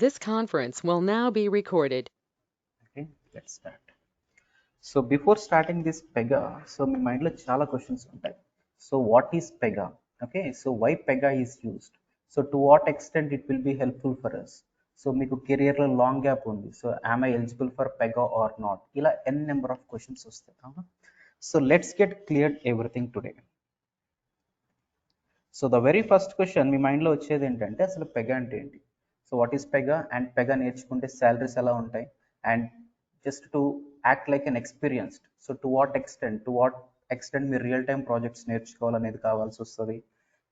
This conference will now be recorded. Okay, let's start. So before starting this Pega, so my mind lo chala questions ఉంటాయి. So what is Pega? Okay, so why Pega is used? So to what extent it will be helpful for us? So మీకు career లో long gap ఉంది. So am I eligible for Pega or not? ఇలా n number of questions వస్తాయి. అవునా? So let's get cleared everything today. So the very first question మీ మైండ్లో వచ్చేది ఏంటంటే అసలు పెగా అంటే ఏంటి? So what is Pega and Pega నేర్చుకుంటే శాలరీస్ ఎలా ఉంటాయి and just to act like an experienced so to what extent మీరు రియల్ టైమ్ ప్రాజెక్ట్స్ నేర్చుకోవాలనేది కావాల్సి వస్తుంది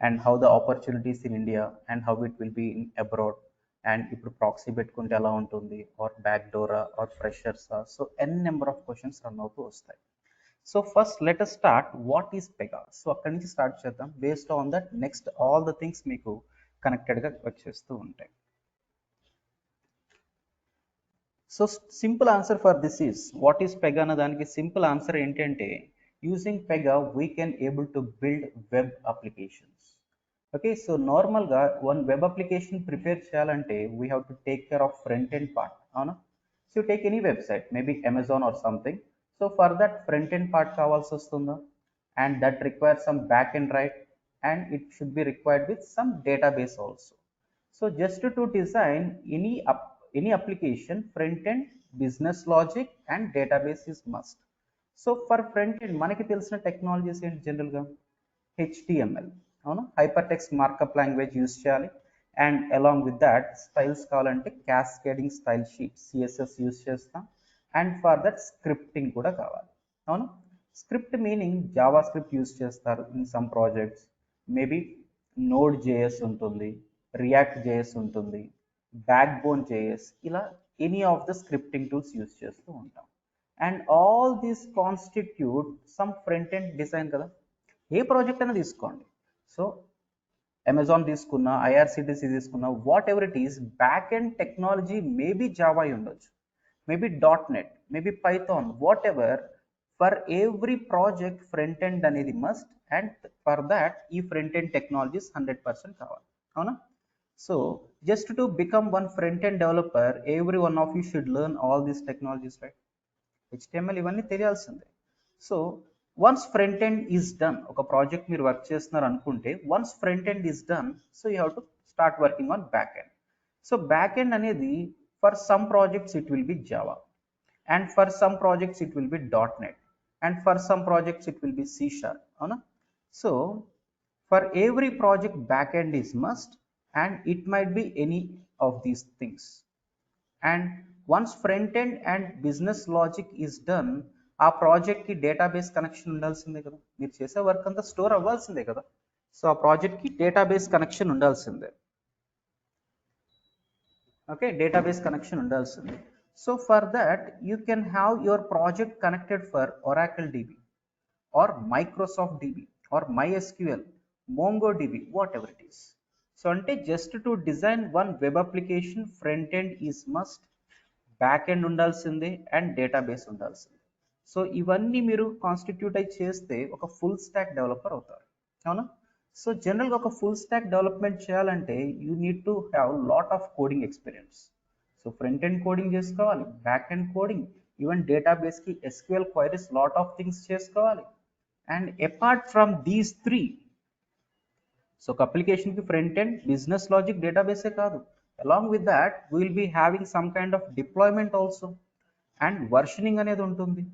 and how the opportunities in India and how it will be in abroad and ఇప్పుడు proxy పెట్టుకుంటే ఎలా ఉంటుంది ఆర్ బ్యాక్ డోరా or ఫ్రెషర్సా so n number of questions run అవుతూ వస్తాయి. So first let us start what is Pega. So అక్కడి నుంచి స్టార్ట్ చేద్దాం. Based on that next all the things మీకు కనెక్టెడ్గా వచ్చేస్తూ ఉంటాయి. So simple answer for this is what is Pega అన్న దానికి సింపుల్ ఆన్సర్ ఏంటంటే using Pega we can able to build web applications. Okay, so నార్మల్గా వన్ వెబ్ అప్లికేషన్ ప్రిపేర్ చేయాలంటే we have to take care of front end part, అవునా? So take any website maybe Amazon or something. So for that front end part కావాల్సి వస్తుందా and that requires some back end, right? And it should be required with some database also. So just to design any application, front end, business logic and database is must. So for front end మనకి తెలిసిన technologies ఏంటి జనరల్గా? HTML, అవునా? Hyper text markup language use చేయాలి and along with that styles కావాలంటే cascading style sheet CSS use చేస్తాం and for that scripting కూడా కావాలి, అవును? Script meaning JavaScript use చేస్తారు in some projects, maybe Node JS ఉంటుంది, React JS ఉంటుంది, Backbone JS, ఇలా any of the scripting tools use చేస్తూ ఉంటాం and all these constitute some front end design కదా. ఏ ప్రాజెక్ట్ అయినా తీసుకోండి, సో అమెజాన్ తీసుకున్నా, ఐఆర్సిటిసి తీసుకున్నా, what ever it is, back end technology maybe Java ఉండొచ్చు, maybe .NET, maybe Python, whatever. For every project front end అనేది must and for that ఈ front end technologies 100% కావాలి, అవునా? So just to become one front end developer, every one of you should learn all these technologies, right? HTML ఇవన్నీ తెలియాల్సిందే. So once front end is done, ఒక project మీరు work చేస్తున్నారు అనుకుంటే once front end is done, so you have to start working on back end. So back end అనేది for some projects it will be Java and for some projects it will be .NET and for some projects it will be C#, అవునా? So for every project backend is must and it might be any of these things. And once front end and business logic is done, ఆ project కి database connection ఉండాల్సిందే కదా, మీరు చేసే work అంతా store అవ్వాల్సిందే కదా. సో ఆ ప్రాజెక్ట్ కి డేటాబేస్ కనెక్షన్ ఉండాల్సిందే. Okay, database connection ఉండాల్సింది. So for that you can have your project connected for Oracle DB or Microsoft DB or MySQL, MongoDB, whatever it is. So అంటే just to design one web application front end is must, back end ఉండాల్సిందే and database ఉండాల్సిందే. So ఇవన్నీ మీరు constitute అయి చేస్తే ఒక full stack developer అవుతారు, అవునా? సో జనరల్గా ఒక ఫుల్ స్టాక్ డెవలప్మెంట్ చేయాలంటే you need to have lot of coding experience. So front end coding చేసుకోవాలి, బ్యాక్ ఎండ్ కోడింగ్, ఈవెన్ డేటాబేస్కి SQL queries, lot of things చేసుకోవాలి. And apart from these three, so ఒక అప్లికేషన్కి front end, business logic, డేటాబేసే కాదు, along with that we will be having some kind of deployment also and versioning అనేది ఉంటుంది.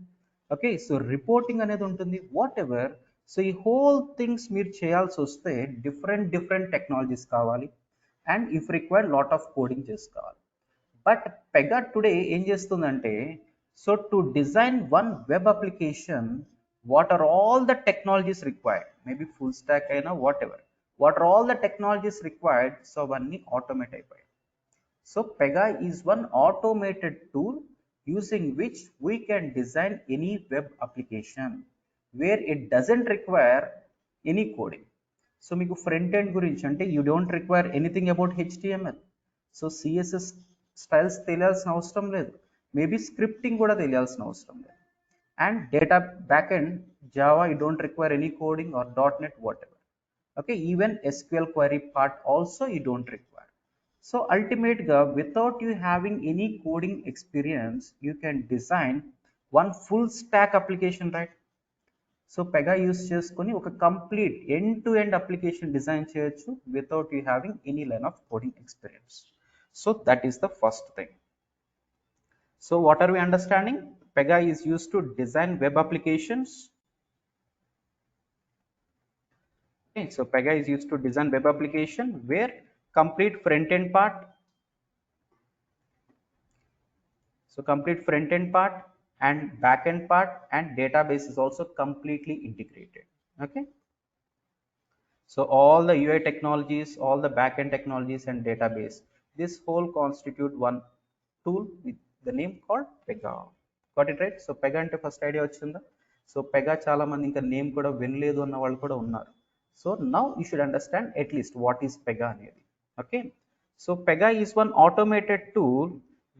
Okay, so reporting అనేది ఉంటుంది, whatever. So ఈ హోల్ థింగ్స్ మీరు చేయాల్సి వస్తే డిఫరెంట్ టెక్నాలజీస్ కావాలి and if required lot of coding చేసుకోవాలి. బట్ పెగా టుడే ఏం చేస్తుందంటే, so to design one web application, what are all the technologies required, maybe full stack అయినా whatever, what are all the technologies required, so అవన్నీ automate అయిపోయాయి. సో Pega is one automated tool using which we can design any web application where it doesn't require any coding. So మీకు front end గురించి అంటే you don't require anything about HTML, so CSS styles తెలియాల్సిన అవసరం లేదు, maybe scripting కూడా తెలియాల్సిన అవసరం లేదు. And data back end Java, you don't require any coding or .NET, whatever. Okay, even SQL query part also you don't require. So ultimately, without you having any coding experience, you can design one full stack application, right? So Pega use చేసుకొని ఒక complete end to end application design చేయొచ్చు without you having any line of coding experience. So that is the first thing. So what are we understanding? Pega is use to design web applications. Okay, so Pega is used to design web application where complete front end part, and back end part and database is also completely integrated. Okay, so all the UI technologies, all the back end technologies and database, this whole constitute one tool with the name called Pega. Got it right? So Pega ante first idea vachindha. So Pega చాలా మంది ఇంకా name కూడా వినలేదు అన్న వాళ్ళు కూడా ఉన్నారు. So now you should understand at least what is Pega అనేది. Okay, so Pega is one automated tool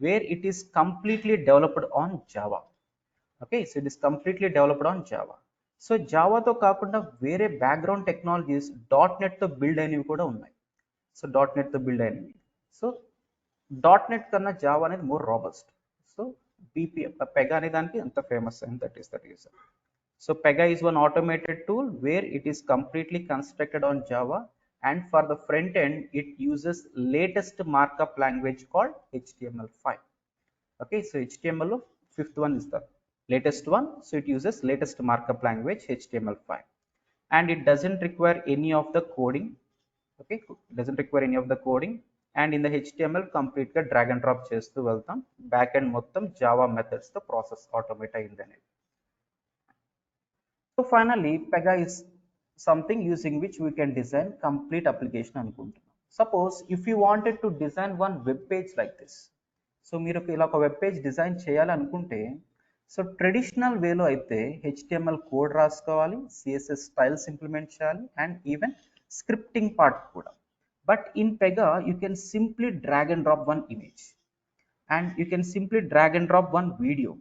where it is completely developed on Java. Okay, so it is completely developed on Java. So జావాతో కాకుండా వేరే background technologies .NET తో build అయినవి కూడా ఉన్నాయి. So .NET తో build అయినవి. సో .NET కన్నా జావా అనేది మోర్ రాబస్ట్. సో పెగా అనే దానికి అంత famous and that is the reason. So Pega is one automated tool where it is completely constructed on Java, and for the front end it uses latest markup language called HTML5. Okay, so HTML fifth one is the latest one, so it uses latest markup language HTML5, and it doesn't require any of the coding. Okay, it doesn't require any of the coding, and in the HTML complete ga drag and drop chestu veltam, back end mottam Java methods the process automate ayindane. So finally, Pega is something using which we can design complete application anukuntunna. Suppose if you wanted to design one web page like this, so మీరు ఇలా ఒక web page design చేయాలి అనుకుంటే, so traditional వేలో అయితే HTML code రాసుకోవాలి, CSS styles implement చేయాలి, and even scripting part కూడా. But in Pega you can simply drag and drop one image, and you can simply drag and drop one video.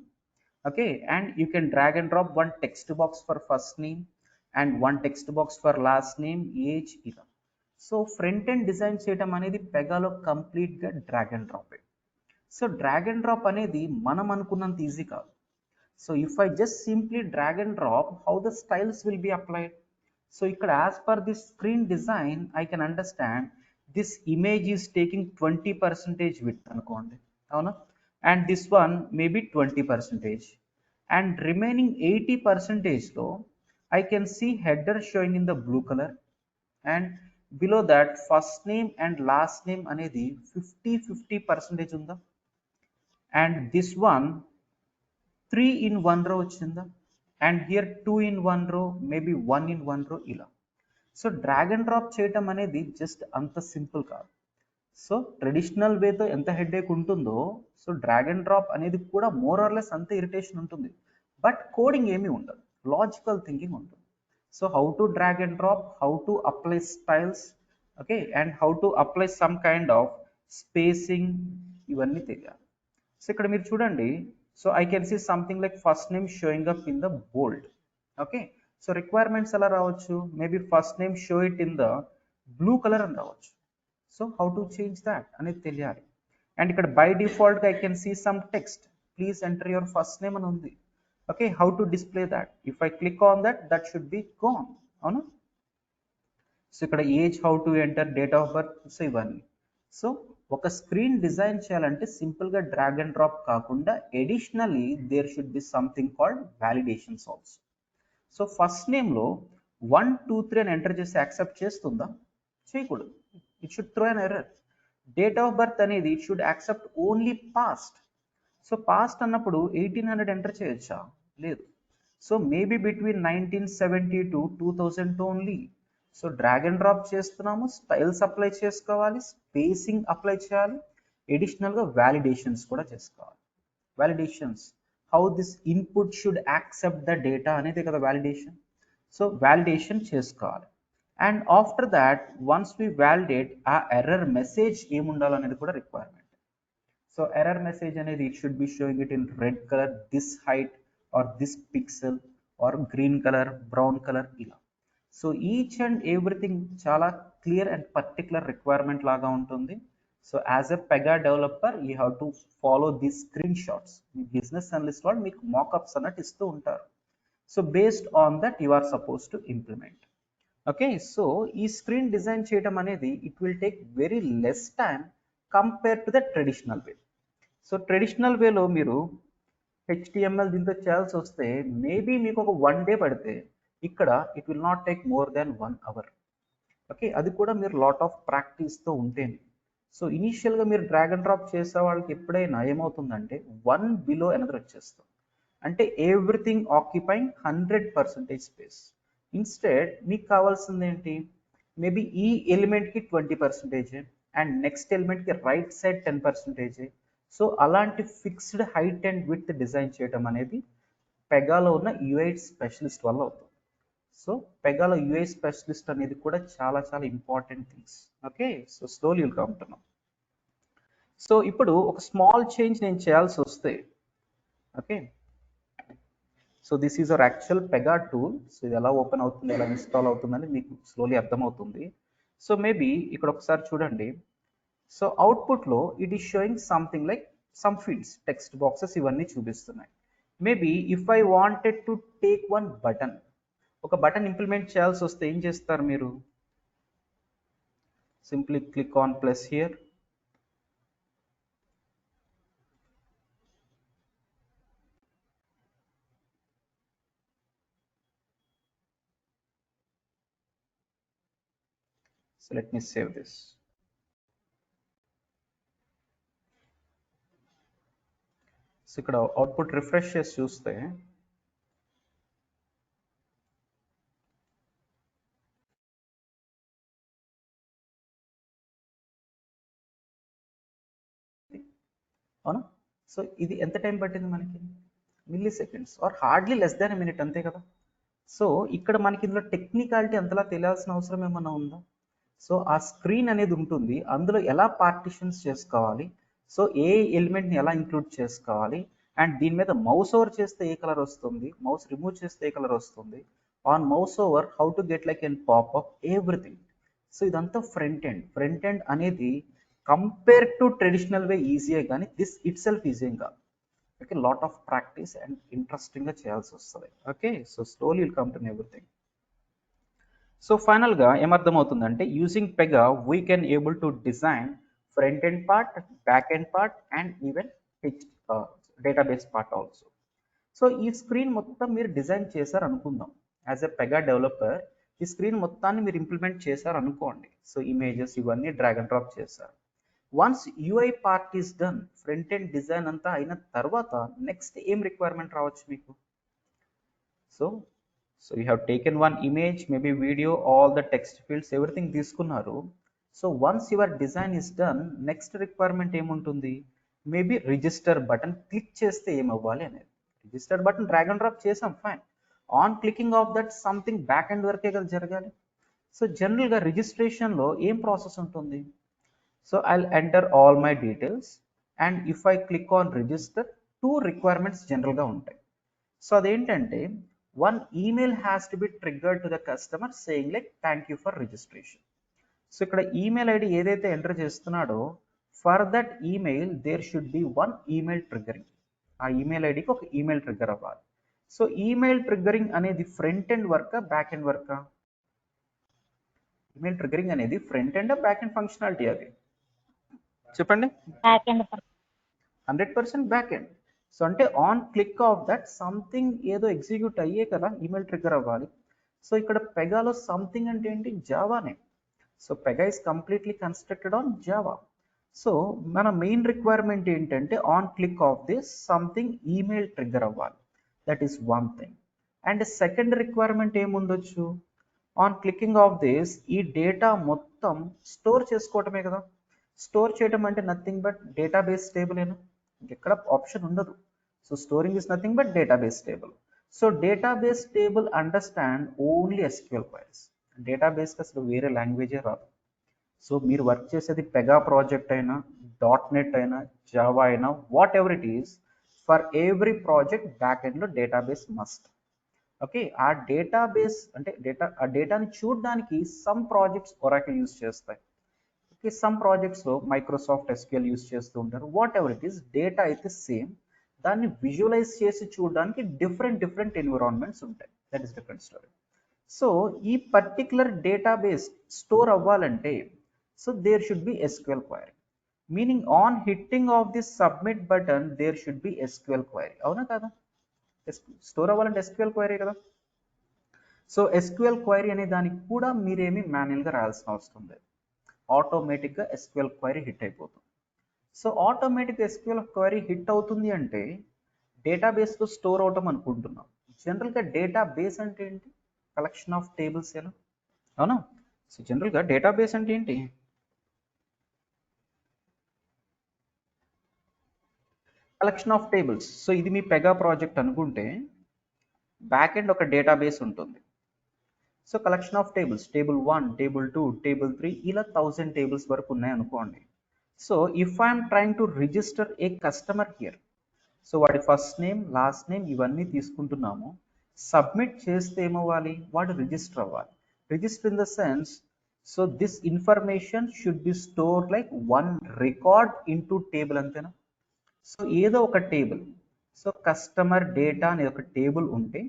Okay, and you can drag and drop one text box for first name and one text box for last name, age ila. So front end design చేయడం అనేది పెగాలో complete గా drag and drop. So drag and drop అనేది మనం అనుకున్నంత easy కాదు. So if I just simply drag and drop, how the styles will be applied? So ఇక్కడ as per this screen design I can understand this image is taking 20% width అనుకోండి, అవునా? and this one may be 20%, and remaining 80% lo I can see header showing in the blue color, and below that first name and last name anedi 50% unda, and this one 3 in 1 row vachinda, and here 2 in 1 row, maybe 1 in 1 row ila. So drag and drop చేయటం అనేది just అంత simple కాదు. So traditional వేతో ఎంత headache ఉంటుందో, so drag and drop అనేది కూడా more or less అంత irritation ఉంటుంది. బట్ కోడింగ్ ఏమీ ఉండదు, లాజికల్ థింకింగ్ ఉంటుంది. So how to drag and drop, how to apply styles, okay, and how to apply some kind of spacing, ఇవన్నీ తెలియాలి. So ఇక్కడ మీరు చూడండి, so I can see something like first name showing up in the bold. Okay, so requirements ఎలా రావచ్చు? Maybe first name show it in the blue colour అని రావచ్చు. So how to change that అనేది తెలియాలి. And ఇక్కడ by default I can see some text, please enter your first name అని ఉంది. Okay, how to display that? If I click on that, that should be gone, అవును? So ఇక్కడ age, how to enter, date of birth, so ఇవన్నీ. So ఒక screen design చేయాలంటే సింపుల్గా drag and drop కాకుండా additionally there should be something called validations also. So first నేమ్లో 1 2 3 అని enter చేసి యాక్సెప్ట్ చేస్తుందా? చేయకూడదు, it should throw an error. Date of birth అనేది it should accept only past. So past అన్నప్పుడు 1800 ఎంటర్ చేయొచ్చా? లేదు. So maybe between 1970 to 2000 only. So drag and drop చేస్తున్నాము, స్టైల్స్ అప్లై చేసుకోవాలి, స్పేసింగ్ అప్లై చేయాలి, ఎడిషనల్గా వ్యాలిడేషన్స్ కూడా చేసుకోవాలి. Validations, how this input should accept the data అనేది కదా వ్యాలిడేషన్. సో వ్యాలిడేషన్ చేసుకోవాలి. And after that once we validate, ఆ ఎర్రర్ మెసేజ్ ఏముండాలనేది కూడా రిక్వైర్మెంట్. సో ఎర్రర్ మెసేజ్ అనేది it should be showing it in red colour, this height or this pixel, or green colour, brown colour, ఇలా. So each and everything చాలా clear and particular requirement లాగా ఉంటుంది. So as a Pega developer you have to follow these screenshots. మీ business analyst వాళ్ళు మీకు mockups అన్నట్టు ఇస్తూ ఉంటారు. So based on that you are supposed to implement. Okay, so ఈ స్క్రీన్ డిజైన్ చేయడం అనేది it will take very less time compare to the traditional way. So traditional వేలో మీరు హెచ్టిఎంఎల్ దీంతో చేయాల్సి వస్తే మేబీ మీకు ఒక 1 డే పడితే, ఇక్కడ it will not take more than 1 hour. Okay, అది కూడా మీరు లాట్ ఆఫ్ ప్రాక్టీస్తో ఉంటేనే. సో ఇనీషియల్గా మీరు డ్రాగ్ అండ్ డ్రాప్ చేసే వాళ్ళకి ఎప్పుడైనా ఏమవుతుందంటే 1 బిలో ఎనదర్ వచ్చేస్తాం. అంటే ఎవ్రీథింగ్ ఆక్యుపైయింగ్ 100% స్పేస్. ఇన్స్టెడ్ మీకు కావాల్సింది ఏంటి, మేబీ ఈ ఎలిమెంట్కి 20% అండ్ నెక్స్ట్ ఎలిమెంట్కి రైట్ సైడ్ 10%. సో అలాంటి fixed height and width design చేయడం అనేది పెగాలో ఉన్న యూఐ స్పెషలిస్ట్ వల్ల అవుతుంది. సో పెగాలో యూఐ స్పెషలిస్ట్ అనేది కూడా చాలా చాలా important things. Okay, so slowly will come to now. So ఇప్పుడు ఒక స్మాల్ చేంజ్ నేను చేయాల్సి వస్తే, okay, so this is our actual Pega tool. So ఇది ఎలా ఓపెన్ అవుతుంది, ఎలా ఇన్స్టాల్ అవుతుందని మీకు స్లోలీ అర్థమవుతుంది. సో మేబీ ఇక్కడ ఒకసారి చూడండి. సో అవుట్పుట్లో it is showing something like some fields, text boxes ఇవన్నీ చూపిస్తున్నాయి. Maybe if I wanted to take one button, ఒక బటన్ ఇంప్లిమెంట్ చేయాల్సి వస్తే ఏం చేస్తారు మీరు, simply click on plus here. So let me save this. So ఇక్కడ అవుట్పుట్ రిఫ్రెష్ చేసి చూస్తే అవునా. సో ఇది ఎంత టైం పట్టింది మనకి, milli seconds are hardly less than minute, అంతే కదా. సో ఇక్కడ మనకి ఇందులో టెక్నికాలిటీ అంతలా తెలియాల్సిన అవసరం ఏమన్నా ఉందా. సో ఆ స్క్రీన్ అనేది ఉంటుంది, అందులో ఎలా పార్టిషన్స్ చేసుకోవాలి, సో ఏ ఎలిమెంట్ని ఎలా ఇంక్లూడ్ చేసుకోవాలి, అండ్ దీని మీద మౌస్ ఓవర్ చేస్తే ఏ కలర్ వస్తుంది, మౌస్ రిమూవ్ చేస్తే ఏ కలర్ వస్తుంది, on mouse over how to get like an popup, everything. So ఇదంతా ఫ్రంట్ ఎండ్. ఫ్రంట్ ఎండ్ అనేది కంపేర్ టు ట్రెడిషనల్ వే ఈజీయే, కానీ దిస్ ఇట్ సెల్ఫ్ ఈజీ కాదు. Okay, lot of practice and ఇంట్రెస్టింగ్గా చేయాల్సి వస్తుంది. Okay, so slowly will come to everything. So ఫైనల్గా ఏమర్థమవుతుందంటే using Pega we can able to design front end part, back end part and even database part also. So ఈ screen మొత్తం మీరు design చేశారు అనుకుందాం. యాజ్ ఎ పెగా డెవలపర్ ఈ screen మొత్తాన్ని మీరు ఇంప్లిమెంట్ చేశారు అనుకోండి. సో ఇమేజెస్ ఇవన్నీ డ్రాగ్ అండ్ డ్రాప్ చేశారు. Once UI part is done, front end design అంతా అయిన తర్వాత నెక్స్ట్ ఏం రిక్వైర్మెంట్ రావచ్చు మీకు. So you have taken one image, maybe video, all the text fields, everything తీసుకున్నారు. So once your design is done, next requirement ఏముంటుంది, maybe register button click చేస్తే ఏమవ్వాలి అనేది. Register button drag and drop చేసాం, fine. On clicking of that something back end వరకే కదా జరగాలి. So జనరల్గా రిజిస్ట్రేషన్లో ఏం ప్రాసెస్ ఉంటుంది, so I'll enter all my details and if I click on register 2 requirements జనరల్గా ఉంటాయి. సో అదేంటంటే one email has to be triggered to the customer saying like thank you for registration. So ఇక్కడ email ID ఏదైతే enter చేస్తున్నాడో for that email there should be one email triggering. ఆ email ఐడికి ఒక email trigger అవ్వాలి. So email triggering అనేది front end వర్కా, back end వర్కా. ఈమెయిల్ ట్రిగ్గరింగ్ అనేది front end back end functionality, అది చెప్పండి. 100% బ్యాక్ ఎండ్. సో అంటే on click of that something ఏదో ఎగ్జిక్యూట్ అయ్యే కదా ఈమెయిల్ ట్రిగ్గర్ అవ్వాలి. సో ఇక్కడ పెగాలో సంథింగ్ అంటే ఏంటి, జావానే. So Pega is completely constructed on Java. So మన మెయిన్ రిక్వైర్మెంట్ ఏంటంటే on click of this something email trigger అవ్వాలి. That is one thing. And second requirement ఏముండొచ్చు, ఆన్ క్లికింగ్ ఆఫ్ దిస్ ఈ డేటా మొత్తం స్టోర్ చేసుకోవటమే కదా. స్టోర్ చేయడం అంటే నథింగ్ బట్ డేటాబేస్ టేబుల్ ఏనా, ఎక్కడ ఆప్షన్ ఉండదు. So storing is nothing but database table. So database table understand only SQL queries. డేటాబేస్కి అసలు వేరే లాంగ్వేజే రాదు. సో మీరు వర్క్ చేసేది పెగా ప్రాజెక్ట్ అయినా, .NET అయినా, జావా అయినా, whatever it is, for every project back ఎండ్లో డేటాబేస్ మస్ట్. ఓకే, ఆ డేటాబేస్ అంటే ఆ డేటాని చూడడానికి సమ్ ప్రాజెక్ట్స్ ఒరాకిల్ యూజ్ చేస్తాయి. Okay, some projects లో మైక్రోసాఫ్ట్ ఎస్క్యూఎల్ యూస్ చేస్తూ ఉంటారు. Whatever it is, data అయితే సేమ్, దాన్ని విజువలైజ్ చేసి చూడడానికి డిఫరెంట్ ఎన్విరాన్మెంట్స్ ఉంటాయి. That is different story. So ఈ పర్టికులర్ డేటాబేస్ స్టోర్ అవ్వాలంటే so there should be SQL query, meaning on hitting of the submit button there should be SQL query. అవునా కదా? Store అవ్వాలంటే SQL query కదా. So SQL query అనే దానికి కూడా మీరేమి మాన్యువల్గా రాయాల్సిన అవసరం లేదు. ఆటోమేటిక్గా ఎస్క్యూఎల్ క్వైరీ హిట్ అయిపోతుంది. So automatic SQL query hit అవుతుంది అంటే డేటాబేస్లో స్టోర్ అవటం అనుకుంటున్నాం. జనరల్గా డేటాబేస్ అంటే ఏంటి? కలెక్షన్ ఆఫ్ టేబుల్స్ ఏనా? అవునా? సో జనరల్గా డేటాబేస్ అంటే ఏంటి? Collection of tables. సో ఇది మీ పెగా ప్రాజెక్ట్ అనుకుంటే బ్యాక్ ఎండ్ ఒక డేటాబేస్ ఉంటుంది. So collection of tables, table 1, table 2, table 3 ఇలా 1000 టేబుల్స్ వరకు ఉన్నాయి అనుకోండి. So if I'm trying to register A customer here, so వాడి ఫస్ట్ నేమ్, లాస్ట్ నేమ్ ఇవన్నీ తీసుకుంటున్నాము. సబ్మిట్ చేస్తే ఏమవ్వాలి? వాడు రిజిస్టర్ అవ్వాలి. Register in the sense, so this information should be store like one record in to table, అంతేనా? So ఏదో ఒక టేబుల్, సో కస్టమర్ డేటా అనే ఒక టేబుల్ ఉంటే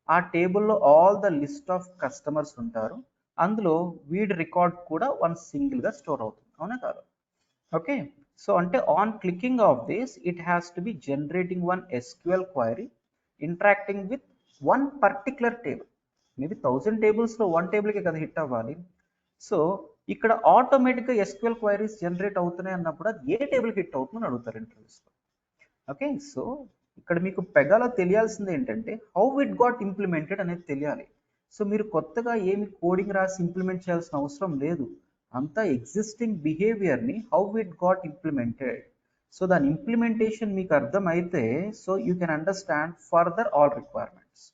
ఆ టేబుల్లో all the list of customers ఉంటారు. అందులో వీడి రికార్డ్ కూడా వన్ సింగిల్గా స్టోర్ అవుతుంది. అవునా కాదు? ఓకే. సో అంటే on clicking of this it has to be generating one SQL query interacting with one particular table. Maybe 1000 టేబుల్స్లో వన్ టేబుల్కే కదా హిట్ అవ్వాలి. సో ఇక్కడ ఆటోమేటిక్గా ఎస్క్యూఎల్ క్వైరీస్ జనరేట్ అవుతున్నాయి అన్నప్పుడు అది ఏ టేబుల్కి హిట్ అవుతుందని అడుగుతారు ఇంటర్వ్యూస్లో. ఓకే. సో ఇక్కడ మీకు పెగాలో తెలియాల్సింది ఏంటంటే హౌ ఇట్ గాట్ ఇంప్లిమెంటెడ్ అనేది తెలియాలి. సో మీరు కొత్తగా ఏమి కోడింగ్ రాసి ఇంప్లిమెంట్ చేయాల్సిన అవసరం లేదు. అంతా ఎగ్జిస్టింగ్ బిహేవియర్ని how it got implemented, so దాని ఇంప్లిమెంటేషన్ మీకు అర్థమైతే so you can understand further all requirements.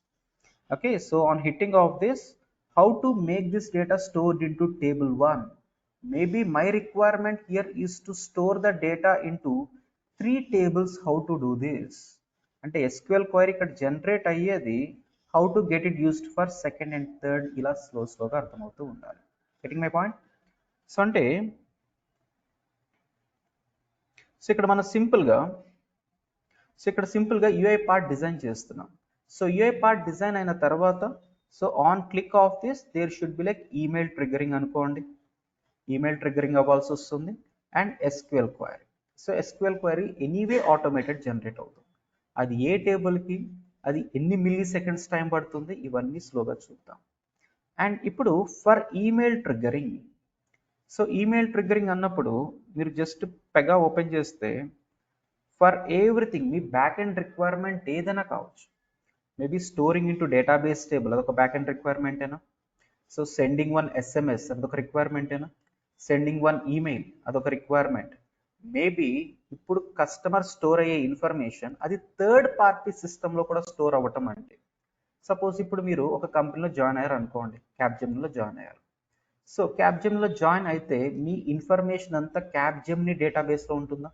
Okay, so on hitting of this, how to make this data stored into table 1? Maybe my requirement here is to store the data into 3 tables. How to do this? అంటే SQL query ఇక్కడ generate అయ్యేది how to get it used for second and third ఇలా స్లోగా అర్థమవుతూ ఉండాలి. Getting my point? So అంటే so ఇక్కడ మనం సింపుల్గా UI పార్ట్ డిజైన్ చేస్తున్నాం. సో UI పార్ట్ డిజైన్ అయిన తర్వాత so on click of this there should be like email triggering అనుకోండి. ఈమెయిల్ ట్రిగ్గరింగ్ అవ్వాల్సి వస్తుంది and SQL query. So SQL query anyway automated generate అవుతుంది. అది ఏ టేబుల్కి, అది ఎన్ని మిల్లీ సెకండ్స్ టైం పడుతుంది, ఇవన్నీ స్లోగా చూద్దాం. అండ్ ఇప్పుడు for email triggering, so email triggering అన్నప్పుడు మీరు జస్ట్ పెగా ఓపెన్ చేస్తే ఫర్ ఎవ్రీథింగ్ మీ బ్యాక్ ఎండ్ రిక్వైర్మెంట్ ఏదైనా కావచ్చు. Maybe storing into database table అదొక బ్యాక్ ఎండ్ రిక్వైర్మెంటేనా? సో సెండింగ్ వన్ SMS అదొక రిక్వైర్మెంటేనా? సెండింగ్ వన్ ఈమెయిల్ అదొక రిక్వైర్మెంట్. మేబీ ఇప్పుడు కస్టమర్ స్టోర్ అయ్యే ఇన్ఫర్మేషన్ అది థర్డ్ పార్టీ సిస్టంలో కూడా స్టోర్ అవ్వటం అంటే సపోజ్ ఇప్పుడు మీరు ఒక కంపెనీలో జాయిన్ అయ్యారు అనుకోండి, క్యాప్జెమినీలో జాయిన్ అయ్యారు. సో క్యాప్జెమినీలో జాయిన్ అయితే మీ ఇన్ఫర్మేషన్ అంతా క్యాప్జెమినీ డేటాబేస్లో ఉంటుందా?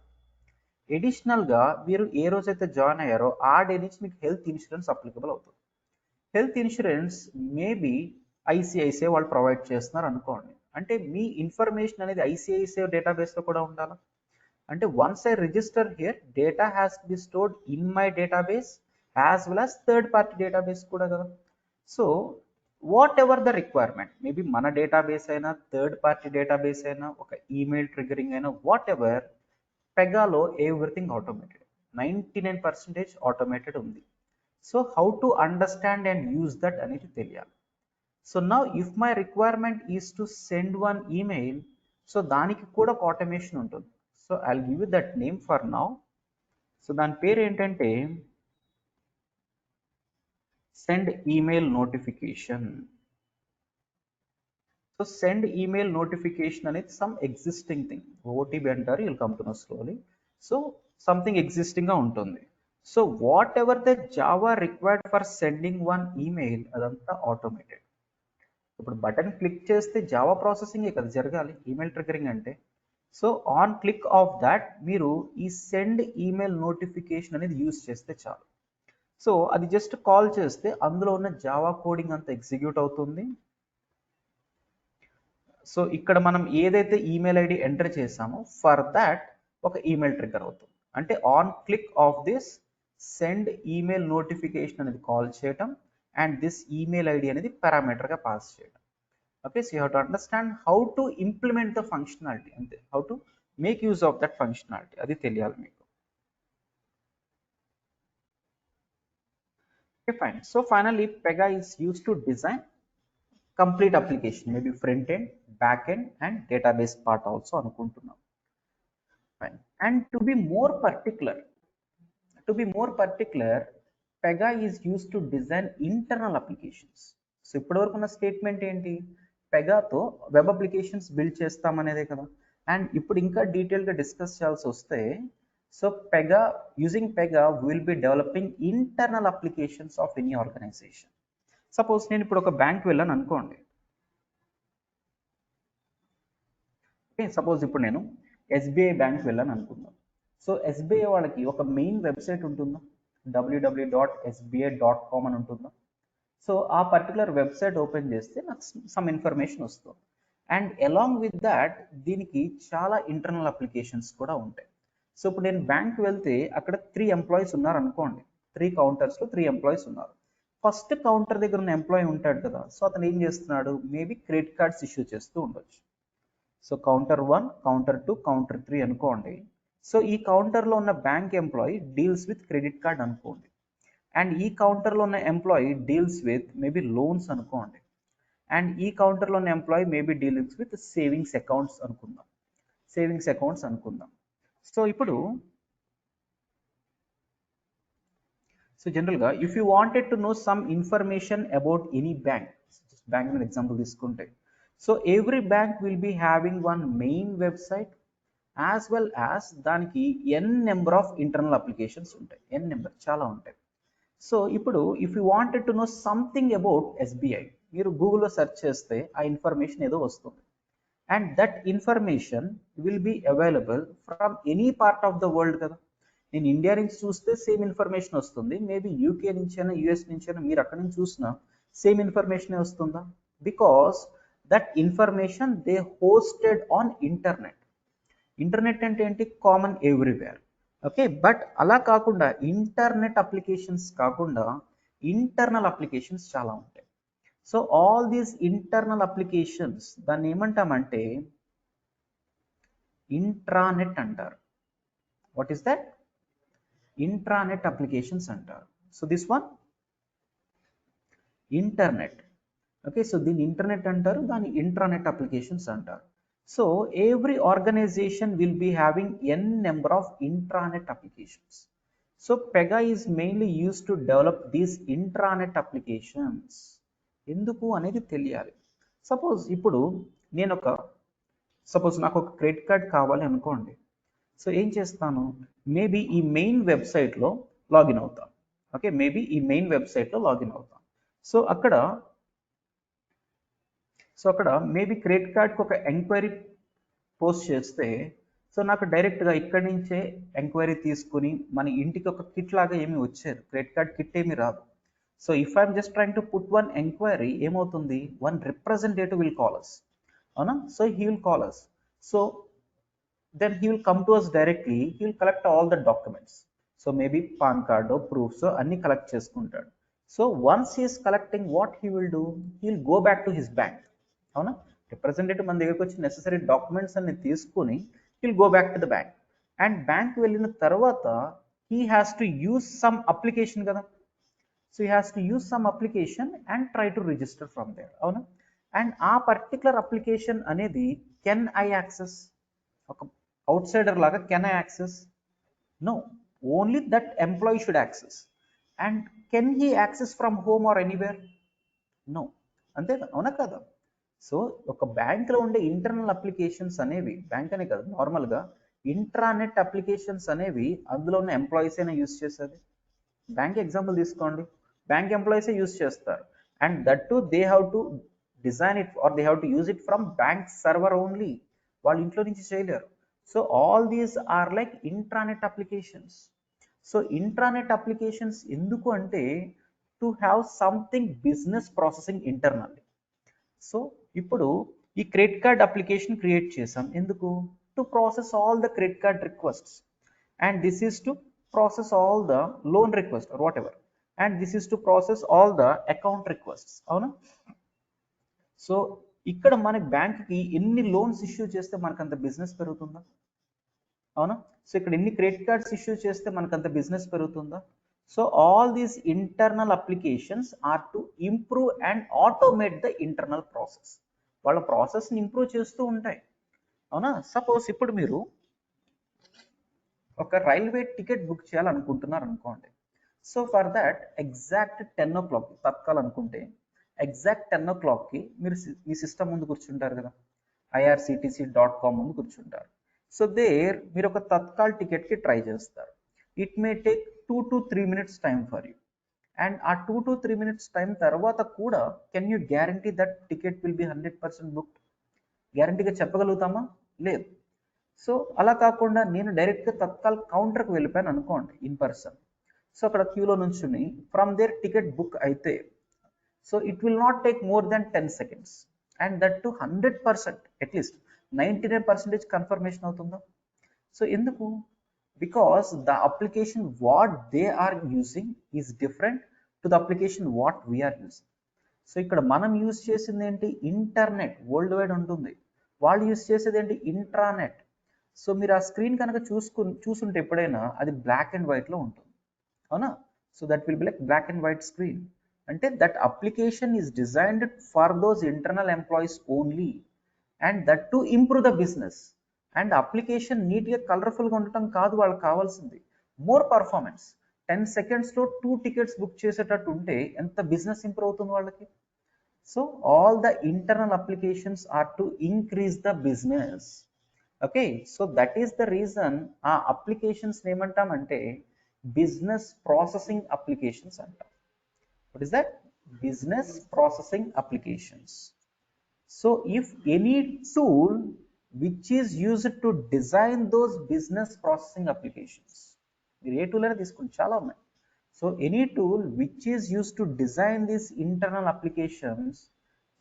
ఎడిషనల్గా మీరు ఏ రోజైతే జాయిన్ అయ్యారో ఆ డే నుంచి మీకు హెల్త్ ఇన్సూరెన్స్ అప్లికబుల్ అవుతుంది. హెల్త్ ఇన్సూరెన్స్ మేబీ ICICI వాళ్ళు ప్రొవైడ్ చేస్తున్నారు అనుకోండి. అంటే మీ ఇన్ఫర్మేషన్ అనేది ICICI డేటాబేస్లో కూడా ఉండాలా? అంటే once I register here data has to be stored in my database as well as third party database కూడా కదా. So whatever the requirement, maybe మన డేటాబేస్ అయినా థర్డ్ పార్టీ డేటాబేస్ అయినా ఒక ఈమెయిల్ ట్రిగ్గరింగ్ అయినా వాట్ ఎవర్, పెగాలో everything automated, 99% automated ఉంది. So how to understand and use that అనేది తెలియాలి. So now if my requirement is to send one email, so దానికి కూడా ఒక ఆటోమేషన్ ఉంటుంది. So I will give you that name for now. So దాని పేరు ఏంటంటే send email notification. So send email notification అనేది సమ్ ఎగ్జిస్టింగ్ థింగ్, OTP అంటారు, will come to know slowly. So something ఎగ్జిస్టింగ్గా ఉంటుంది. So whatever the Java required for sending one email అదంతా automated. ఇప్పుడు button click చేస్తే Java ప్రాసెసింగే కదా జరగాలి ఈమెయిల్ ట్రిగ్గరింగ్ అంటే. So on click of that మీరు ఈ సెండ్ ఈమెయిల్ నోటిఫికేషన్ అనేది యూజ్ చేస్తే చాలు. సో అది జస్ట్ కాల్ చేస్తే అందులో ఉన్న జావా కోడింగ్ అంతా ఎగ్జిక్యూట్ అవుతుంది. సో ఇక్కడ మనం ఏదైతే ఈమెయిల్ ఐడి ఎంటర్ చేసామో ఫర్ దాట్ ఒక ఈమెయిల్ ట్రిగ్గర్ అవుతుంది. అంటే on click of this send email notification అనేది కాల్ చేయటం అండ్ దిస్ ఈమెయిల్ ఐడి అనేది పారామీటర్గా పాస్ చేయడం. Okay, so you have to understand how to implement the functionality and how to make use of that functionality. Adi teliyali meeku. Okay, fine. So finally, Pega is used to design complete application, maybe front end, back end, and database part also anukuntunnam. Fine. And to be more particular, Pega is used to design internal applications. So ఇప్పటివరకు ఉన్న statement ఏంటి, పెగాతో web applications build చేస్తామనేదే కదా. అండ్ ఇప్పుడు ఇంకా డీటెయిల్గా డిస్కస్ చేయాల్సి వస్తే, so Pega using Pega will be developing internal applications of any organization. Suppose నేను ఇప్పుడు ఒక బ్యాంక్ వెళ్ళాను అనుకోండి. ఓకే, సపోజ్ ఇప్పుడు నేను ఎస్బీఐ బ్యాంక్ వెళ్ళాను అనుకుందాం. సో ఎస్బీఐ వాళ్ళకి ఒక మెయిన్ వెబ్సైట్ ఉంటుందా, www.sbi.com అని ఉంటుందా. సో ఆ పర్టికులర్ వెబ్సైట్ ఓపెన్ చేస్తే నాకు సమ్ ఇన్ఫర్మేషన్ వస్తుంది. అండ్ అలాంగ్ విత్ దాట్ దీనికి చాలా ఇంటర్నల్ అప్లికేషన్స్ కూడా ఉంటాయి. సో ఇప్పుడు నేను బ్యాంక్ వెళ్తే అక్కడ 3 ఎంప్లాయీస్ ఉన్నారు అనుకోండి, 3 కౌంటర్స్లో 3 ఎంప్లాయీస్ ఉన్నారు. ఫస్ట్ కౌంటర్ దగ్గర ఉన్న ఎంప్లాయీ ఉంటాడు కదా, సో అతను ఏం చేస్తున్నాడు, మేబీ క్రెడిట్ కార్డ్స్ ఇష్యూ చేస్తూ ఉండొచ్చు. సో కౌంటర్ 1, కౌంటర్ 2, కౌంటర్ 3 అనుకోండి. సో ఈ కౌంటర్లో ఉన్న bank employee deals with credit card అనుకోండి. అండ్ ఈ కౌంటర్లో ఉన్న employee deals with maybe loans అనుకోండి. అండ్ ఈ కౌంటర్లో ఉన్న employee maybe deals with savings accounts అనుకుందాం. సో ఇప్పుడు జనరల్గా if you wanted to know some information about any bank మీద ఎగ్జాంపుల్ తీసుకుంటే, so every bank will be having one main website as well as దానికి n number of internal applications ఉంటాయి, n number చాలా ఉంటాయి. So ఇప్పుడు if you wanted to know something about SBI, మీరు గూగుల్లో search చేస్తే ఆ ఇన్ఫర్మేషన్ ఏదో వస్తుంది. And that information will be available from any part of the world కదా. నేను ఇండియా నుంచి చూస్తే సేమ్ ఇన్ఫర్మేషన్ వస్తుంది, మేబీ యూకే నుంచైనా యూఎస్ నుంచైనా మీరు అక్కడి నుంచి చూసినా సేమ్ ఇన్ఫర్మేషన్ వస్తుందా, because that information they hosted on internet. Internet అంటే ఏంటి, కామన్ ఎవ్రీవేర్. ఓకే, బట్ అలా కాకుండా ఇంటర్నెట్ అప్లికేషన్స్ కాకుండా ఇంటర్నల్ అప్లికేషన్స్ చాలా ఉంటాయి. So all these internal applications దాన్ని ఏమంటామంటే ఇంట్రానెట్ అంటారు. What is that, intranet applications అంటారు. So this one internet. Okay, so దీన్ని ఇంటర్నెట్ అంటారు, దాన్ని ఇంట్రానెట్ అప్లికేషన్స్ అంటారు. So every organization will be having n number of intranet applications. So Pega is mainly used to develop these intranet applications. ఎందుకు అనేది తెలియాలి. Suppose ఇప్పుడు నేను నాకు ఒక క్రెడిట్ కార్డ్ కావాలి అనుకోండి. సో ఏం చేస్తాను, మేబీ ఈ మెయిన్ వెబ్సైట్లో లాగిన్ అవుతాను. ఓకే, మేబీ ఈ మెయిన్ వెబ్సైట్లో లాగిన్ అవుతాను. సో అక్కడ మేబీ క్రెడిట్ కార్డ్కి ఒక ఎంక్వైరీ పోస్ట్ చేస్తే, సో నాకు డైరెక్ట్గా ఇక్కడి నుంచే ఎంక్వైరీ తీసుకుని మన ఇంటికి ఒక కిట్ లాగా ఏమి వచ్చేది, క్రెడిట్ కార్డ్ కిట్ ఏమి రాదు. So if I'm just trying to put one enquiry, ఏమవుతుంది, one representative will call us, అవునా. So he will call us, so then he will come to us directly, he will collect all the documents. So maybe PAN card, proofs అన్ని collect చేసుకుంటాడు. So once he's collecting, what he will do, he will go back to his bank, అవునా. Representative మన దగ్గరికి వచ్చి necessary documents అన్ని తీసుకుని will go back to the bank. And bank వెళ్ళిన తర్వాత he has to use some application కదా. So he has to use some application and try to register from there, అవునా. అండ్ ఆ పర్టికులర్ అప్లికేషన్ అనేది can I access, ఒక outsider లాగా can I access, no, only that employee should access. And can he access from home or anywhere, no, అంతే అవునా కదా. So ఒక బ్యాంక్లో ఉండే ఇంటర్నల్ అప్లికేషన్స్ అనేవి, బ్యాంక్ అనే కాదు నార్మల్గా ఇంట్రానెట్ అప్లికేషన్స్ అనేవి అందులో ఉన్న ఎంప్లాయీస్ అయినా యూజ్ చేసేది. బ్యాంక్ ఎగ్జాంపుల్ తీసుకోండి, బ్యాంక్ ఎంప్లాయీసే యూజ్ చేస్తారు. And that to they have to design it or they have to use it from bank server only, వాళ్ళు ఇంట్లో నుంచి చేయలేరు. So all these are like intranet applications. So intranet applications ఎందుకు అంటే to have something business processing internally. So ఇప్పుడు ఈ credit card application create చేసాం ఎందుకు? To process all the credit card requests and this is to process all the loan request or whatever and this is to process all the account requests. అవునా? So ఇక్కడ మన బ్యాంక్కి ఎన్ని loans issue చేస్తే మనకు అంత business పెరుగుతుందా? అవునా? సో ఇక్కడ ఎన్ని క్రెడిట్ కార్డ్స్ ఇష్యూ చేస్తే మనకు అంత బిజినెస్ పెరుగుతుందా? So all these internal applications are to improve and automate the internal process. వాళ్ళ ప్రాసెస్ని ఇంప్రూవ్ చేస్తూ ఉంటాయి. అవునా? సపోజ్ ఇప్పుడు మీరు ఒక రైల్వే టికెట్ బుక్ చేయాలనుకుంటున్నారు అనుకోండి. So for that exact 10 o'clock Tatkal అనుకుంటే ఎగ్జాక్ట్ 10 o'clockకి మీరు మీ సిస్టమ్ ముందు కూర్చుంటారు కదా, irctc.com ముందు కూర్చుంటారు. సో దేర్ మీరు ఒక తత్కాల్ టికెట్కి ట్రై చేస్తారు. It may take 2 to 3 minutes time for you and ఆ 2 to 3 minutes టైం తర్వాత కూడా can you guarantee that ticket will be 100% booked? గ్యారంటీగా చెప్పగలుగుతామా? లేదు. సో అలా కాకుండా నేను డైరెక్ట్గా తత్కాల్ కౌంటర్కి వెళ్ళిపోయాను అనుకోండి ఇన్ పర్సన్. సో అక్కడ క్యూలో నుంచుని ఫ్రమ్ దేర్ టికెట్ బుక్ అయితే so it will not take more than 10 seconds and that to 100%, at least 99% confirmation అవుతుందా? సో ఎందుకు? Because the application what they are using is different to the application what we are using. So ఇక్కడ మనం use చేసింది ఏంటి? Internet, world wide ఉంటుంది. వాళ్ళు use చేసేది ఏంటి? ఇంట్రానెట్. సో మీరు ఆ స్క్రీన్ కనుక చూసుంటే ఎప్పుడైనా అది బ్లాక్ అండ్ వైట్లో ఉంటుంది. అవునా? So that will be like black and white screen. అంటే that application is designed for those internal employees only and that to improve the business. And application నీట్గా కలర్ఫుల్గా ఉండటం కాదు వాళ్ళకి కావాల్సింది, మోర్ పర్ఫార్మెన్స్. 10 secondsలో 2 tickets బుక్ చేసేటట్టు ఉంటే ఎంత బిజినెస్ ఇంప్రూవ్ అవుతుంది వాళ్ళకి? So all the internal applications are to increase the business. Okay, so that is the reason ఆ అప్లికేషన్స్ ఏమంటామంటే బిజినెస్ ప్రాసెసింగ్ అప్లికేషన్స్ అంటాం. What is that? Business processing applications. So if any tool which is used to design those business processing applications, మీరు ఏ tool అయినా తీసుకోండి, చాలా ఉన్నాయి. So any tool which is use to design these internal applications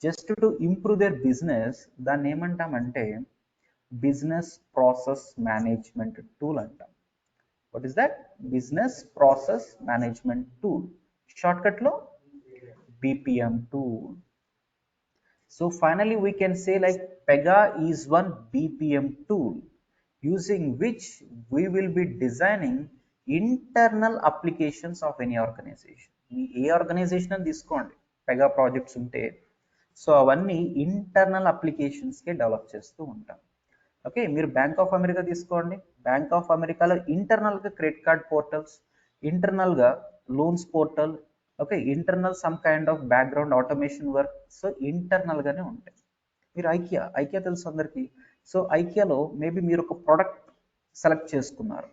just to improve their business, దాన్ని ఏమంటామంటే business process management tool అంటాం. What is that? Business process management tool, షార్ట్కట్లో BPM tool. So finally we can say like Pega is one BPM tool using which we will be designing internal applications of any organization. మీ ఏ organization అని తీసుకోండి, Pega projects ఉంటే so అవన్నీ ఇంటర్నల్ అప్లికేషన్స్కే develop చేస్తూ ఉంటాం. ఓకే, మీరు బ్యాంక్ ఆఫ్ అమెరికా తీసుకోండి, బ్యాంక్ ఆఫ్ అమెరికాలో ఇంటర్నల్గా క్రెడిట్ కార్డ్ పోర్టల్స్, ఇంటర్నల్గా loans portal, okay, internal some kind of background automation work, so ఇంటర్నల్గానే ఉంటాయి. మీరు ఐకియా తెలుసు అందరికీ. సో ఐకియాలో మేబీ మీరు ఒక ప్రోడక్ట్ సెలెక్ట్ చేసుకున్నారు.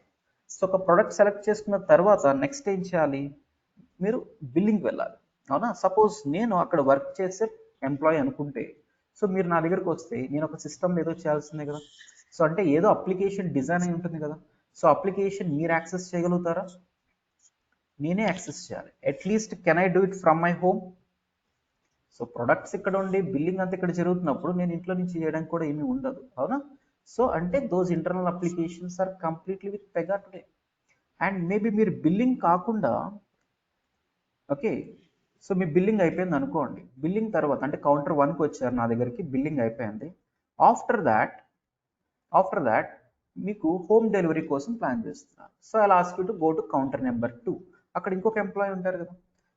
సో ఒక ప్రోడక్ట్ సెలెక్ట్ చేసుకున్న తర్వాత నెక్స్ట్ ఏం చేయాలి? మీరు బిల్లింగ్కి వెళ్ళాలి. అవునా? సపోజ్ నేను అక్కడ వర్క్ చేసే ఎంప్లాయీ అనుకుంటే సో మీరు నా దగ్గరకు వస్తే నేను ఒక సిస్టమ్ ఏదో చేయాల్సిందే కదా. సో అంటే ఏదో అప్లికేషన్ డిజైన్ అయి ఉంటుంది కదా. సో అప్లికేషన్ మీరు యాక్సెస్ చేయగలుగుతారా? నేనే యాక్సెస్ చేయాలి. At least can I do it from my home? So products ఇక్కడ ఉండి బిల్లింగ్ అంతా ఇక్కడ జరుగుతున్నప్పుడు నేను ఇంట్లో నుంచి చేయడానికి కూడా ఏమీ ఉండదు. అవునా? సో అంటే those internal applications are completely with Pega today. And maybe మీరు బిల్లింగ్ కాకుండా ఓకే, సో మీ బిల్లింగ్ అయిపోయింది అనుకోండి. బిల్లింగ్ తర్వాత అంటే కౌంటర్ 1కి వచ్చారు నా దగ్గరికి, బిల్లింగ్ అయిపోయింది. ఆఫ్టర్ దాట్ మీకు హోమ్ డెలివరీ కోసం ప్లాన్ చేస్తున్నారు. So I ask you to go to counter number 2. అక్కడ ఇంకొక ఎంప్లాయీ ఉంటారు కదా.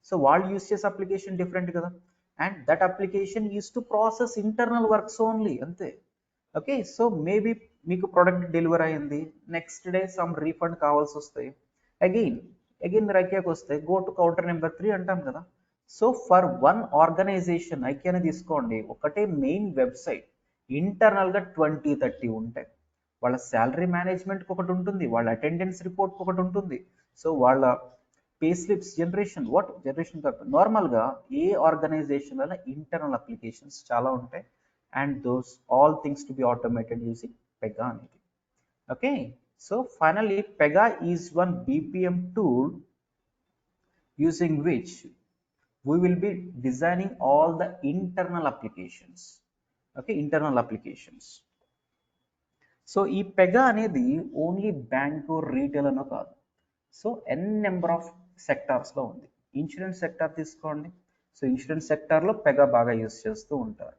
సో వాళ్ళు యూస్ చేసే అప్లికేషన్ డిఫరెంట్ కదా. And that application is to process internal works only, అంతే. ఓకే, సో మేబీ మీకు ప్రోడక్ట్ డెలివరీ అయింది, నెక్స్ట్ డే సమ్ రీఫండ్ కావాల్సి వస్తాయి. అగైన్ మీరు ఐకియాకి వస్తే గో టు కౌంటర్ నెంబర్ 3 అంటాం కదా. సో ఫర్ వన్ ఆర్గనైజేషన్ ఐకియాని తీసుకోండి, ఒకటే మెయిన్ వెబ్సైట్ ఇంటర్నల్గా 20-30 ఉంటాయి. వాళ్ళ శాలరీ మేనేజ్మెంట్కి ఒకటి ఉంటుంది, వాళ్ళ అటెండెన్స్ రిపోర్ట్కి ఒకటి ఉంటుంది. సో వాళ్ళ పే స్లిప్స్ జనరేషన్ కాదు, నార్మల్గా ఏ ఆర్గనైజేషన్ వల్ల ఇంటర్నల్ అప్లికేషన్స్ చాలా ఉంటాయి. And those all things to be automated using Pega అనేది. Okay, so finally Pega is one BPM tool using which we will be designing all the internal applications. Okay, internal applications. So ఈ Pega అనేది only bank retail అనో కాదు, so n number of సెక్టార్స్లో ఉంది. Insurance sector తీసుకోండి, so insurance సెక్టార్లో Pega బాగా use చేస్తూ ఉంటారు,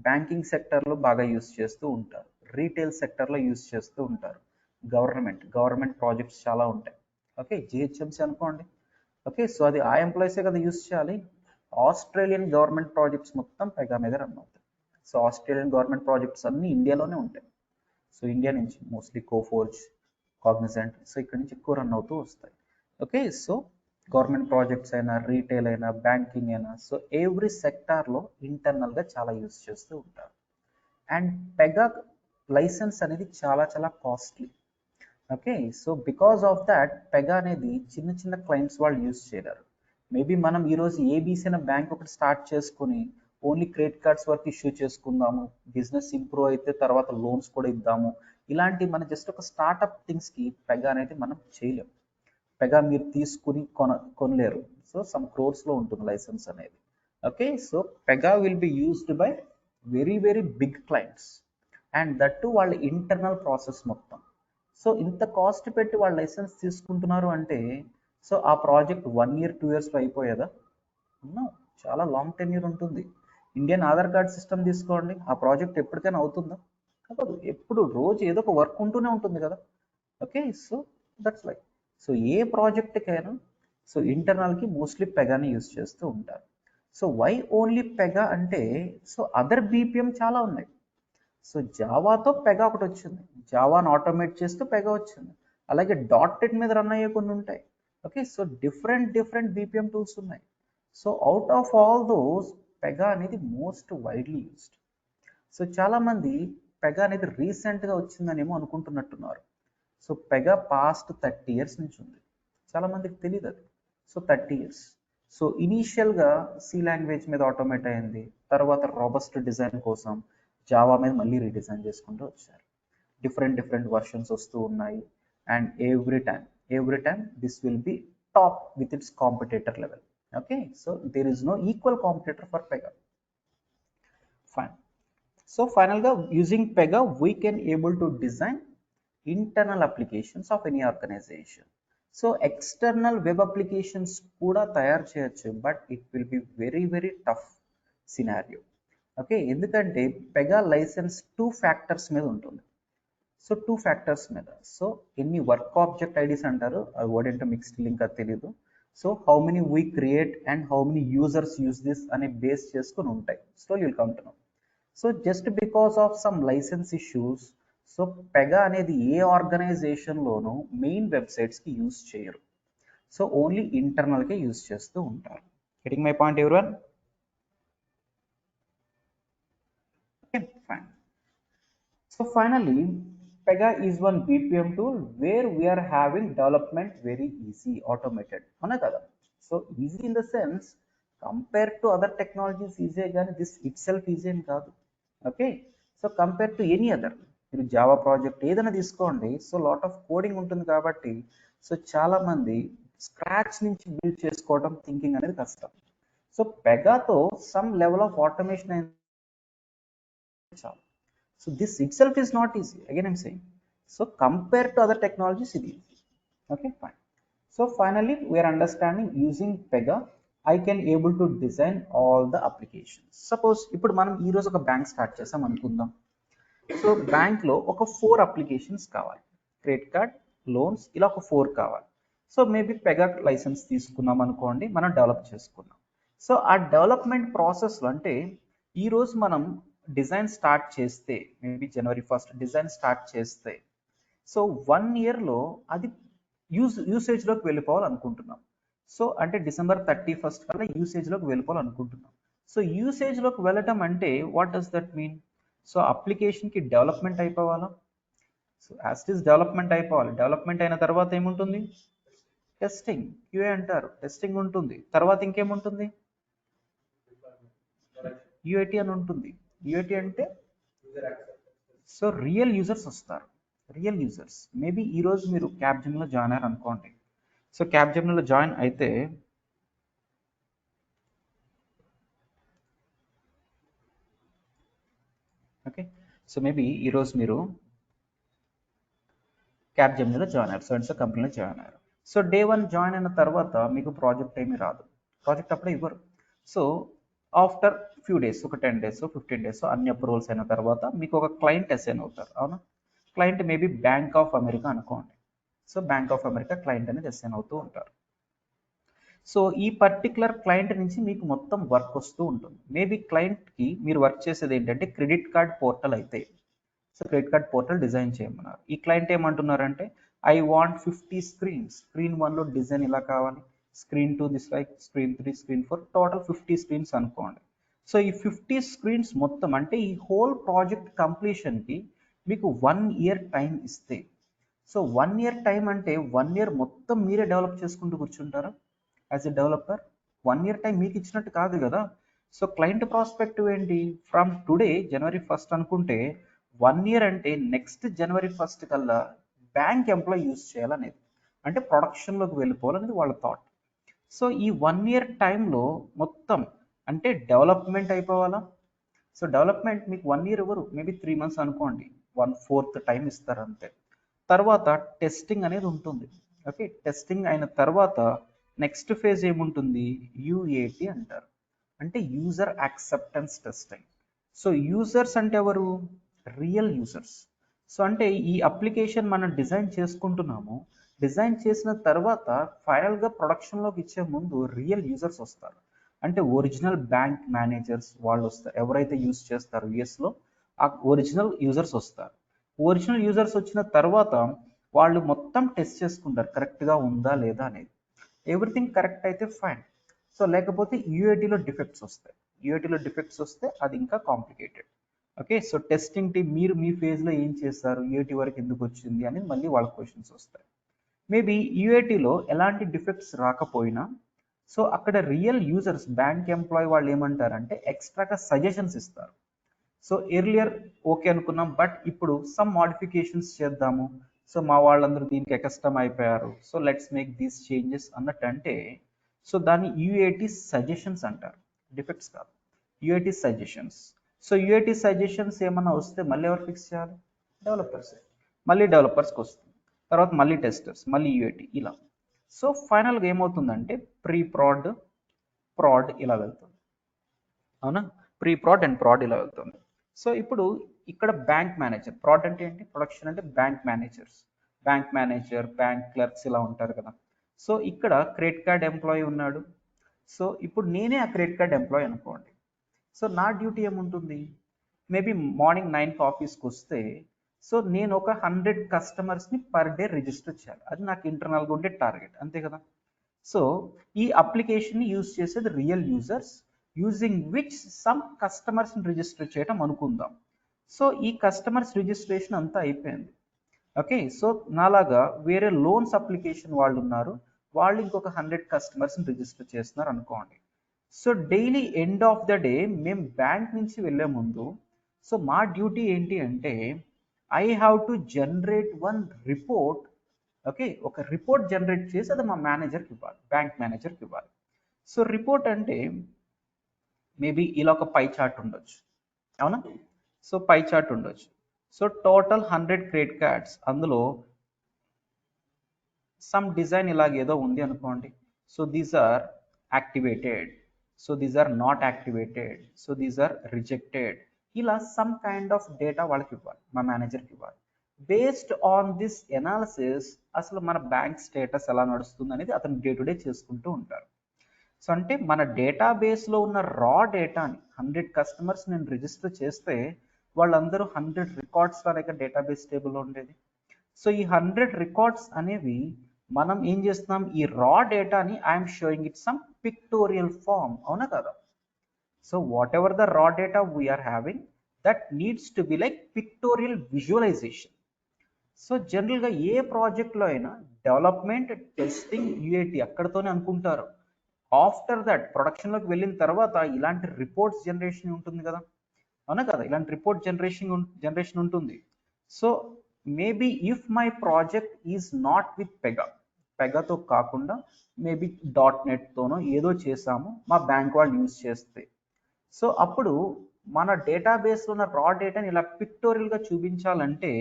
బ్యాంకింగ్ సెక్టార్లో బాగా యూస్ చేస్తూ ఉంటారు, రీటైల్ సెక్టార్లో యూస్ చేస్తూ ఉంటారు, గవర్నమెంట్ ప్రాజెక్ట్స్ చాలా ఉంటాయి. ఓకే, జిహెచ్ఎంసీ అనుకోండి. ఓకే, సో అది ఆ ఎంప్లాయీసే కదా యూస్ చేయాలి. ఆస్ట్రేలియన్ గవర్నమెంట్ ప్రాజెక్ట్స్ మొత్తం పెగా మీద రన్ అవుతాయి. సో ఆస్ట్రేలియన్ గవర్నమెంట్ ప్రాజెక్ట్స్ అన్నీ ఇండియాలోనే ఉంటాయి. సో ఇండియా నుంచి మోస్ట్లీ కోఫోర్జ్, కాగ్నిజెంట్, సో ఇక్కడ నుంచి ఎక్కువ రన్ అవుతూ వస్తాయి. ఓకే, సో గవర్నమెంట్ ప్రాజెక్ట్స్ అయినా, రీటైల్ అయినా, బ్యాంకింగ్ అయినా, సో ఎవ్రీ సెక్టార్లో ఇంటర్నల్గా చాలా యూస్ చేస్తూ ఉంటారు. అండ్ పెగా లైసెన్స్ అనేది చాలా చాలా costly. Okay, so because of that Pega అనేది చిన్న చిన్న క్లయింట్స్ వాళ్ళు యూస్ చేయలేరు. మేబీ మనం ఈరోజు ఏబీసీ అనే బ్యాంక్ ఒకటి స్టార్ట్ చేసుకుని ఓన్లీ క్రెడిట్ కార్డ్స్ వరకు ఇష్యూ చేసుకుందాము, బిజినెస్ ఇంప్రూవ్ అయితే తర్వాత లోన్స్ కూడా ఇద్దాము, ఇలాంటి మన జస్ట్ ఒక స్టార్ట్అప్ థింగ్స్కి పెగా అనేది మనం చేయలేము. పెగా మీరు తీసుకుని కొనలేరు. సో సమ్ క్రోర్స్లో ఉంటుంది లైసెన్స్ అనేది. Okay, so Pega will be used by very very big clients, and that to వాళ్ళ ఇంటర్నల్ ప్రాసెస్ మొత్తం. సో ఇంత కాస్ట్ పెట్టి వాళ్ళు లైసెన్స్ తీసుకుంటున్నారు అంటే, సో ఆ ప్రాజెక్ట్ 1 year 2 yearsలో అయిపోయేదా? చాలా లాంగ్ టెన్యూర్ ఉంటుంది. ఇండియన్ ఆధార్ కార్డ్ సిస్టమ్ తీసుకోండి, ఆ ప్రాజెక్ట్ ఎప్పటికైనా అవుతుందా? కాదు, ఎప్పుడు రోజు ఏదో ఒక వర్క్ ఉంటూనే ఉంటుంది కదా. Okay, so that's like, so ఏ ప్రాజెక్ట్కైనా సో ఇంటర్నల్కి మోస్ట్లీ పెగాని యూస్ చేస్తూ ఉంటారు. సో వై ఓన్లీ పెగా అంటే, సో అదర్ బీపీఎం చాలా ఉన్నాయి. సో జావాతో పెగా ఒకటి వచ్చింది, జావాను ఆటోమేట్ చేస్తూ పెగా వచ్చింది. అలాగే .NET మీద రన్ అయ్యే కొన్ని ఉంటాయి. Okay, so different BPM tools ఉన్నాయి. So out of all those Pega అనేది మోస్ట్ వైడ్లీ యూస్డ్. సో చాలామంది పెగా అనేది రీసెంట్గా వచ్చిందనేమో అనుకుంటున్నట్టున్నారు. సో పెగా పాస్ట్ 30 years నుంచి ఉంది, చాలామందికి తెలియదు అది. So 30 years. సో ఇనీషియల్గా సి లాంగ్వేజ్ మీద ఆటోమేట్ అయింది, తర్వాత రాబస్ట్ డిజైన్ కోసం జావా మీద మళ్ళీ రీడిజైన్ చేసుకుంటూ వచ్చారు. డిఫరెంట్ వర్షన్స్ వస్తూ ఉన్నాయి. And every time this will be top with its competitor level. Okay, so there is no equal competitor for Pega. Fine. So ఫైనల్గా using Pega we can able to design internal applications of any organization. So external web applications కూడా తయారు చేయొచ్చు, but it will be very very tough scenario. Okay, ఎందుకంటే Pega licence 2 factors మీద ఉంటుంది. So 2 factors మీద, so ఎన్ని work object IDs అంటారు, అది వర్డ్ ఏంటో మిక్స్డ్ లింక్ అది తెలీదు. So how many we create and how many users use this అనే బేస్ చేసుకొని ఉంటాయి. So you will come to know. So just because of some license issues, so Pega అనేది ఏ ఆర్గనైజేషన్లోనూ మెయిన్ వెబ్సైట్స్కి యూజ్ చేయరు. సో ఓన్లీ ఇంటర్నల్కే యూజ్ చేస్తూ ఉంటారు. Getting my point everyone? Okay, fine. So finally, Pega is one BPM tool where we are having development very easy, automated. So easy in the sense, compared to other technologies, easy again, this itself easy and kaadu. Okay, so compared to any other, Java project, ఏదైనా తీసుకోండి, so lot of coding ఉంటుంది కాబట్టి, so చాలా మంది scratch నుంచి build చేసుకోవడం thinking అనేది కష్టం. సో పెగాతో సమ్ లెవెల్ ఆఫ్ ఆటోమేషన్ అనేది. So this itself is not easy. Again, I'm saying. So compared to other technologies, it is easy. Okay, fine. So finally, we are understanding using Pega, I can able to design all the applications. Suppose ఇప్పుడు మనం ఈ రోజు ఒక bank start చేసాం అనుకుందాం. So bank లో ఒక 4 applications కావాలి, క్రెడిట్ కార్డ్, లోన్స్, ఇలా ఒక 4 కావాలి. సో మేబీ పెగా లైసెన్స్ తీసుకున్నాం అనుకోండి, మనం డెవలప్ చేసుకున్నాం. సో ఆ డెవలప్మెంట్ ప్రాసెస్లో అంటే ఈరోజు మనం డిజైన్ స్టార్ట్ చేస్తే, maybe January 1st design start చేస్తే, సో 1 yearలో అది యూసేజ్లోకి వెళ్ళిపోవాలనుకుంటున్నాం. సో అంటే December 31st కల్లా యూసేజ్లోకి వెళ్ళిపోవాలనుకుంటున్నాం. సో యూసేజ్లోకి వెళ్ళటం అంటే what does that mean? So అప్లికేషన్కి డెవలప్మెంట్ అయిపోవాలా? So as it is development అయిపోవాలి. డెవలప్మెంట్ అయిన తర్వాత ఏముంటుంది? టెస్టింగ్, క్యూఏ అంటారు, టెస్టింగ్ ఉంటుంది. తర్వాత ఇంకేముంటుంది? యూఏటీ అని ఉంటుంది. యూఏటీ అంటే సో రియల్ యూజర్స్ వస్తారు, రియల్ యూజర్స్. మేబీ ఈరోజు మీరు క్యాప్జెమినీలో జాయిన్ అయ్యారు అనుకోండి. సో క్యాప్జెమినీలో జాయిన్ అయితే ఓకే, సో మేబీ ఈరోజు మీరు క్యాప్ జెమినీలో జాయిన్ అయ్యారు, సో కంపెనీలో జాయిన్ అయ్యారు. సో డే 1 జాయిన్ అయిన తర్వాత మీకు ప్రాజెక్ట్ ఏమీ రాదు, ప్రాజెక్ట్ అప్పుడే ఇవ్వరు. సో ఆఫ్టర్ ఫ్యూ డేస్, ఒక 10 డేస్ 15 డేస్ అన్ని అప్రూవల్స్ అయిన తర్వాత మీకు ఒక క్లయింట్ అసైన్ అవుతారు. అవునా, client maybe bank of America client. So bank of America client అనేది అసైన్ అవుతూ ఉంటారు. సో ఈ పర్టికులర్ క్లయింట్ నుంచి మీకు మొత్తం వర్క్ వస్తూ ఉంటుంది. మేబీ క్లయింట్కి మీరు వర్క్ చేసేది ఏంటంటే క్రెడిట్ కార్డ్ పోర్టల్ అయితే, so credit card portal design చేయమన్నారు. ఈ క్లయింట్ ఏమంటున్నారంటే ఐ వాంట్ 50 స్క్రీన్స్, స్క్రీన్ 1లో డిజైన్ ఇలా కావాలి, screen 2 this like, screen 3, screen 4, total 50 screens అనుకోండి. సో ఈ 50 స్క్రీన్స్ మొత్తం అంటే ఈ హోల్ ప్రాజెక్ట్ కంప్లీషన్కి మీకు 1 ఇయర్ టైం ఇస్తే, సో 1 ఇయర్ టైం అంటే 1 ఇయర్ మొత్తం మీరే డెవలప్ చేసుకుంటూ కూర్చుంటారా as a developer? 1 year time మీకు ఇచ్చినట్టు కాదు కదా. సో క్లయింట్ ప్రాస్పెక్టివ్ ఏంటి, ఫ్రమ్ టుడే జనవరి 1 అనుకుంటే 1 ఇయర్ అంటే నెక్స్ట్ జనవరి 1 కల్లా బ్యాంక్ ఎంప్లాయ్ యూజ్ చేయాలనేది, అంటే ప్రొడక్షన్లోకి వెళ్ళిపోవాలనేది వాళ్ళ థాట్. సో ఈ 1 ఇయర్ టైంలో మొత్తం అంటే డెవలప్మెంట్ అయిపోవాలా. సో డెవలప్మెంట్ మీకు 1 ఇయర్ ఎవరు, మేబీ 3 మంత్స్ అనుకోండి, 1/4 టైం ఇస్తారు అంతే. తర్వాత టెస్టింగ్ అనేది ఉంటుంది. ఓకే, టెస్టింగ్ అయిన తర్వాత నెక్స్ట్ ఫేజ్ ఏముంటుంది, యూఏటి అంటారు, అంటే user acceptance testing. So users అంటే ఎవరు, రియల్ యూజర్స్. సో అంటే ఈ అప్లికేషన్ మనం డిజైన్ చేసుకుంటున్నాము, డిజైన్ చేసిన తర్వాత ఫైనల్గా ప్రొడక్షన్లోకి ఇచ్చే ముందు రియల్ యూజర్స్ వస్తారు, అంటే ఒరిజినల్ బ్యాంక్ మేనేజర్స్ వాళ్ళు వస్తారు, ఎవరైతే యూజ్ చేస్తారు యూఎస్లో ఆ ఒరిజినల్ యూజర్స్ వస్తారు. ఒరిజినల్ యూజర్స్ వచ్చిన తర్వాత వాళ్ళు మొత్తం టెస్ట్ చేసుకుంటారు కరెక్ట్గా ఉందా లేదా అనేది. ఎవ్రీథింగ్ కరెక్ట్ అయితే ఫైన్. సో లేకపోతే యూఏటీలో డిఫెక్ట్స్ వస్తాయి, యూఏటీలో డిఫెక్ట్స్ వస్తే అది ఇంకా complicated. Okay, so testing team మీరు మీ ఫేజ్లో ఏం చేస్తారు, యూఏటీ వరకు ఎందుకు వచ్చింది అనేది మళ్ళీ వాళ్ళ క్వశ్చన్స్ వస్తాయి. మేబీ యూఏటీలో ఎలాంటి డిఫెక్ట్స్ రాకపోయినా, సో అక్కడ రియల్ యూజర్స్ బ్యాంక్ ఎంప్లాయీ వాళ్ళు ఏమంటారంటే ఎక్స్ట్రాగా సజెషన్స్ ఇస్తారు. సో ఎర్లియర్ ఓకే అనుకున్నాం, బట్ ఇప్పుడు సమ్ మోడిఫికేషన్స్ చేద్దాము, సో మా వాళ్ళందరూ దీనికి కస్టమ్ అయిపోయారు, so let's make these changes అన్నట్టు అంటే, సో దాన్ని యూఏటీ సజెషన్స్ అంటారు, డిఫెక్ట్స్ కాదు, UAT suggestions. So UAT suggestions ఏమన్నా వస్తే మళ్ళీ ఎవరు ఫిక్స్ చేయాలి, డెవలపర్స్. మళ్ళీ డెవలపర్స్కి వస్తుంది, తర్వాత మళ్ళీ టెస్టర్స్, మళ్ళీ యూఏటీ ఇలా. సో ఫైనల్గా ఏమవుతుందంటే ప్రీ ప్రాడ్, ప్రాడ్ ఇలా వెళ్తుంది. అవునా, ప్రీ ప్రాడ్ అండ్ ప్రాడ్ ఇలా వెళ్తుంది. సో ఇప్పుడు ఇక్కడ బ్యాంక్ మేనేజర్, ప్రాడ్ అంటే ఏంటి, ప్రొడక్షన్ అంటే bank managers, bank manager, bank clerks ఇలా ఉంటారు కదా. సో ఇక్కడ క్రెడిట్ కార్డ్ ఎంప్లాయీ ఉన్నాడు. సో ఇప్పుడు నేనే ఆ క్రెడిట్ కార్డ్ ఎంప్లాయీ అనుకోండి. సో నా డ్యూటీ ఏముంటుంది, మేబీ మార్నింగ్ 9కి ఆఫీస్కి వస్తే, సో నేను ఒక 100 కస్టమర్స్ని పర్ డే రిజిస్టర్ చేయాలి, అది నాకు ఇంటర్నల్గా ఉండే టార్గెట్, అంతే కదా. సో ఈ అప్లికేషన్ని యూజ్ చేసేది real users, using which some కస్టమర్స్ని రిజిస్టర్ చేయడం అనుకుందాం. సో ఈ కస్టమర్స్ రిజిస్ట్రేషన్ అంతా అయిపోయింది. ఓకే, సో నాలాగా వేరే లోన్స్ అప్లికేషన్ వాళ్ళు ఉన్నారు, వాళ్ళు ఇంకొక 100 కస్టమర్స్ని రిజిస్టర్ చేస్తున్నారు అనుకోండి. So daily end of the day మేము బ్యాంక్ నుంచి వెళ్ళే ముందు, సో మా డ్యూటీ ఏంటి అంటే I have to generate one report. Okay, ఒక రిపోర్ట్ జనరేట్ చేసి అది మా మేనేజర్కి ఇవ్వాలి, బ్యాంక్ మేనేజర్కి ఇవ్వాలి. సో రిపోర్ట్ అంటే మేబీ ఇలా ఒక పై చార్ట్ ఉండొచ్చు, అవునా. సో పై చార్ట్ ఉండొచ్చు. సో టోటల్ 100 క్రెడిట్ కార్డ్స్, అందులో సమ్ డిజైన్ ఇలాగేదో ఉంది అనుకోండి. So these are activated, so these are not activated, so these are rejected, ఇలా సమ్ కైండ్ ఆఫ్ డేటా వాళ్ళకి ఇవ్వాలి, మా మేనేజర్కి ఇవ్వాలి. బేస్డ్ ఆన్ దిస్ ఎనాలిసిస్ అసలు మన బ్యాంక్ స్టేటస్ ఎలా నడుస్తుంది అనేది అతను డే టు డే చేసుకుంటూ ఉంటారు. సో అంటే మన డేటాబేస్లో ఉన్న రా డేటాని 100 కస్టమర్స్ నేను రిజిస్టర్ చేస్తే వాళ్ళందరూ 100 రికార్డ్స్ అనేక డేటాబేస్ టేబుల్లో ఉండేది. సో ఈ 100 రికార్డ్స్ అనేవి మనం ఏం చేస్తున్నాం, ఈ రా డేటాని I'm showing it some pictorial form, అవునా కదా. So whatever the raw data we are having, that needs to be like pictorial visualization. So జనరల్గా ఏ ప్రాజెక్ట్లో అయినా డెవలప్మెంట్, టెస్టింగ్, యూఏటీ అక్కడతోనే అనుకుంటారు. ఆఫ్టర్ దట్ ప్రొడక్షన్లోకి వెళ్ళిన తర్వాత ఇలాంటి రిపోర్ట్స్ జనరేషన్ ఉంటుంది కదా, అవునా కదా, ఇలాంటి రిపోర్ట్ జనరేషన్ ఉంటుంది. So maybe if my project is not with పెగాతో కాకుండా మేబీ .NETతోనో ఏదో చేసాము, మా బ్యాంక్ వాళ్ళు యూజ్ చేస్తే, సో అప్పుడు మన డేటాబేస్లో ఉన్న రా డేటాని ఇలా పిక్టోరియల్గా చూపించాలంటే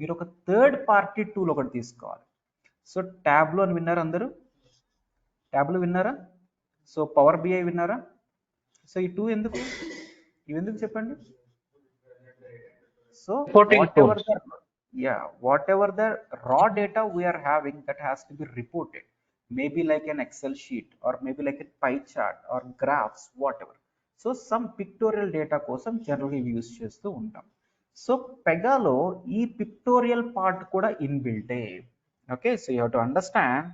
మీరు ఒక థర్డ్ పార్టీ టూల్ ఒకటి తీసుకోవాలి. సో ట్యాబ్లో అని విన్నారా అందరూ? ట్యాబ్లో విన్నారా? సో పవర్ బిఐ విన్నారా? సో ఈ టూ ఎందుకు, ఇవి ఎందుకు చెప్పండి? So Reporting tools. whatever the raw data we are having, that has to be reported, maybe like an Excel sheet or maybe like a pie chart or graphs, whatever. So some pictorial data కోసం జనరల్గా ఇవి use చేస్తూ ఉంటాం. So పెగాలో ఈ pictorial part కూడా ఇన్బిల్టే. Okay, so you have to understand.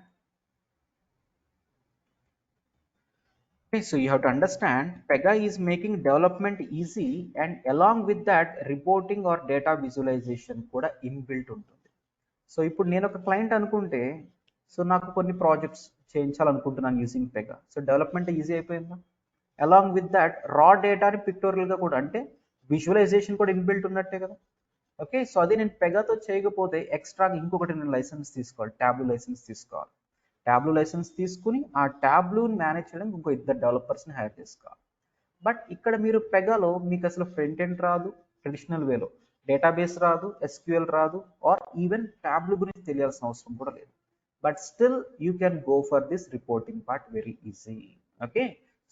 Okay, so you have to understand Pega is making development easy, and along with that reporting or data visualization కూడా inbuilt ఉంటుంది. సో ఇప్పుడు నేను ఒక క్లయింట్ అనుకుంటే, సో నాకు కొన్ని ప్రాజెక్ట్స్ చేయించాలనుకుంటున్నాను using Pega. So development easy అయిపోయిందా? అలాంగ్ విత్ దాట్ రా డేటాని పిక్టోరియల్గా కూడా, అంటే విజువలైజేషన్ కూడా ఇన్బిల్ట్ ఉన్నట్టే కదా. ఓకే, సో అది నేను పెగాతో చేయకపోతే ఎక్స్ట్రాగా ఇంకొకటి నేను లైసెన్స్ తీసుకోవాలి, ట్యాబ్లు లైసెన్స్ తీసుకోవాలి. ట్యాబ్లు లైసెన్స్ తీసుకుని ఆ ట్యాబ్లూని మేనేజ్ చేయడానికి ఇంకో ఇద్దరు డెవలపర్స్ని హైర్ చేసుకోవాలి. బట్ ఇక్కడ మీరు పెగాలో మీకు అసలు ఫ్రంట్ ఎండ్ రాదు, ట్రెడిషనల్ వేలో డేటాబేస్ రాదు, ఎస్క్యూఎల్ రాదు, ఆర్ ఈవెన్ ట్యాబ్లు గురించి తెలియాల్సిన అవసరం కూడా లేదు. But still you can go for this reporting part very easy. Okay,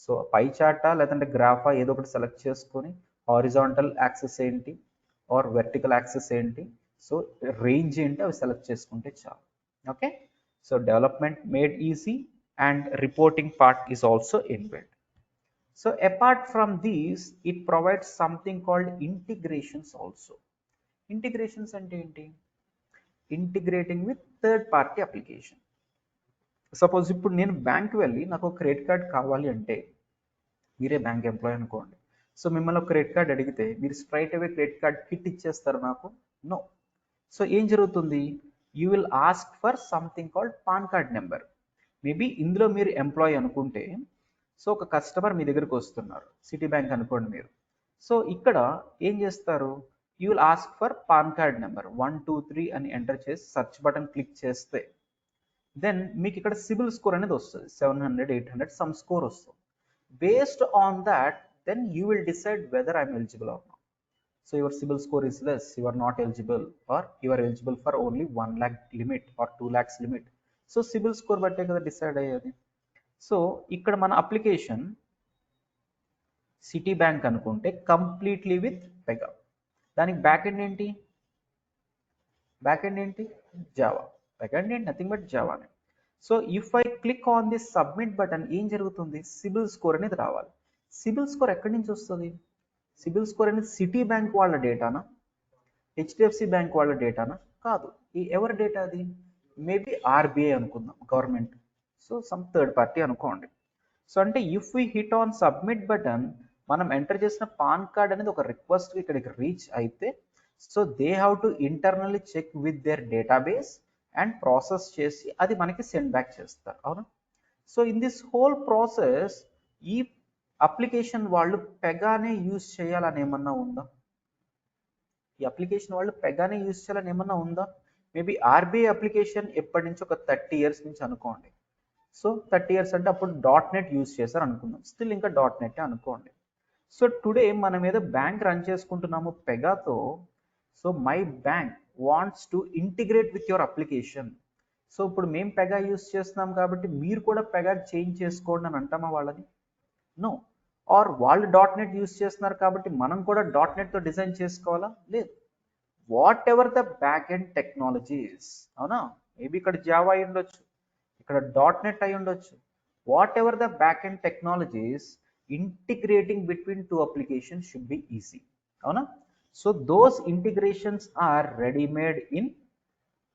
so pie చార్టా లేదంటే గ్రాఫా ఏదో ఒకటి సెలెక్ట్ చేసుకొని హారిజాంటల్ యాక్సెస్ ఏంటి ఆర్ వెర్టికల్ యాక్సెస్ ఏంటి, సో రేంజ్ ఏంటి అవి సెలెక్ట్ చేసుకుంటే చాలు. Okay, so development made easy and reporting part is also inbuilt. So apart from these, it provides something called integrations also. Integrations ante enti? Integrating with third party application. Suppose ఇప్పుడు నేను bank వెళ్ళి నాకు ఒక credit card కావాలి అంటే, మీరే bank employee అనుకోండి. So మిమ్మల్ని ఒక క్రెడిట్ కార్డ్ అడిగితే మీరు స్ట్రైట్ అవే క్రెడిట్ కార్డ్ కిట్ ఇచ్చేస్తారు నాకు? నో. సో ఏం జరుగుతుంది? You will ask for something called pan card number. Maybe ఇందులో మీరు ఎంప్లాయీ అనుకుంటే, సో ఒక కస్టమర్ మీ దగ్గరకు వస్తున్నారు, సిటీ బ్యాంక్ అనుకోండి మీరు. సో ఇక్కడ ఏం చేస్తారు? You will ask for PAN card number 123 అని ఎంటర్ చేసి సర్చ్ బటన్ క్లిక్ చేస్తే దెన్ మీకు ఇక్కడ సిబిల్ స్కోర్ అనేది వస్తుంది, 700 800 సమ్ స్కోర్ వస్తుంది. Based on that then you will decide whether I'm eligible or not. So your CIBIL score is less, you are not eligible, or you are eligible for only 1 lakh limit or 2 lakhs limit. So CIBIL score బట్టే కదా decide అయ్యేది. So ఇక్కడ మన application Citibank అనుకుంటే completely with పెగా. దానికి back end ఏంటి? Back end ఏంటి? జావా. బ్యాక్ ఎండ్ ఏంటి? నథింగ్ బట్ జావానే. So if I click on this submit button, ఏం జరుగుతుంది? సిబిల్ స్కోర్ అనేది రావాలి. సిబిల్ స్కోర్ ఎక్కడి నుంచి వస్తుంది? సిబిల్ స్కోర్ అనేది సిటీ బ్యాంక్ వాళ్ళ డేటానా, హెచ్డిఎఫ్సి బ్యాంక్ వాళ్ళ డేటానా? కాదు. ఈ ఎవరి డేటా అది? మేబీ ఆర్బీఐ అనుకుందాం, government. So some third party అనుకోండి. సో అంటే if we hit on submit button, మనం ఎంటర్ చేసిన పాన్ కార్డ్ అనేది ఒక రిక్వెస్ట్ ఇక్కడికి రీచ్ అయితే, so they have to internally check with their database and process చేసి అది మనకి సెండ్ బ్యాక్ చేస్తారు, అవునా? So in this whole process ఈ అప్లికేషన్ వాళ్ళు పెగానే యూజ్ చేయాలని ఏమన్నా ఉందా? ఈ అప్లికేషన్ వాళ్ళు పెగానే యూజ్ చేయాలని ఏమన్నా ఉందా? మేబీ ఆర్బీఐ అప్లికేషన్ ఎప్పటి నుంచి ఒక 30 years నుంచి అనుకోండి. సో 30 years అంటే అప్పుడు .NET యూజ్ చేశారు అనుకుందాం, స్టిల్ ఇంకా .NET అనుకోండి. సో టుడే మనం ఏదో బ్యాంక్ రన్ చేసుకుంటున్నాము పెగాతో. So my bank wants to integrate with your application. So ఇప్పుడు మేము పెగా యూజ్ చేస్తున్నాం కాబట్టి మీరు కూడా పెగా చేంజ్ చేసుకోండి అని అంటామా వాళ్ళని? నో. ఆర్ వాళ్ళు .NET యూజ్ చేస్తున్నారు కాబట్టి మనం కూడా .NETతో డిజైన్ చేసుకోవాలా? లేదు. Whatever the back end technologies, అవునా? మేబీ ఇక్కడ జావా అయి ఉండొచ్చు, ఇక్కడ .NET అయి ఉండొచ్చు. Whatever the back end technologies, integrating between two applications should be easy, అవునా? So those integrations are readymade in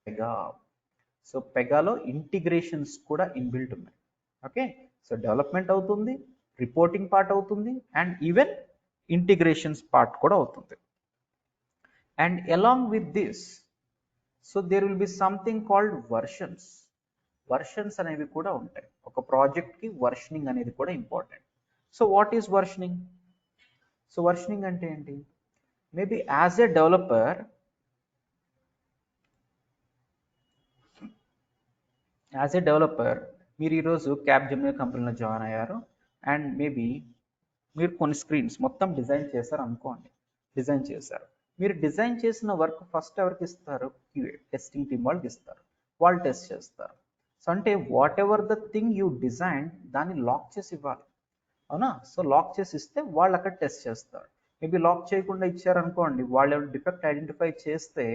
Pega. So పెగాలో ఇంటిగ్రేషన్స్ కూడా ఇన్బిల్ట్ ఉన్నాయి. ఓకే, సో డెవలప్మెంట్ అవుతుంది, రిపోర్టింగ్ పార్ట్ అవుతుంది, అండ్ ఈవెన్ ఇంటిగ్రేషన్స్ పార్ట్ కూడా అవుతుంది. And along with this, so there will be something called versions. Versions అనేవి కూడా ఉంటాయి. ఒక ప్రాజెక్ట్కి వర్షనింగ్ అనేది కూడా important. So what is versioning? So versioning అంటే ఏంటి? మేబీ యాజ్ ఎ డెవలపర్, మీరు ఈరోజు క్యాప్జెమినీ కంపెనీలో జాయిన్ అయ్యారు, అండ్ మేబీ మీరు కొన్ని స్క్రీన్స్ మొత్తం డిజైన్ చేశారు అనుకోండి, డిజైన్ చేశారు. మీరు డిజైన్ చేసిన వర్క్ ఫస్ట్ ఎవరికి ఇస్తారు? క్యూఏ టెస్టింగ్ టీమ్ వాళ్ళకి ఇస్తారు. వాళ్ళు టెస్ట్ చేస్తారు. సో అంటే whatever the thing you design దాన్ని లాక్ చేసి ఇవ్వాలి, అవునా? సో లాక్ చేసి ఇస్తే వాళ్ళు అక్కడ టెస్ట్ చేస్తారు. మేబీ లాక్ చేయకుండా ఇచ్చారనుకోండి, వాళ్ళు ఎవరు డిఫెక్ట్ ఐడెంటిఫై చేస్తే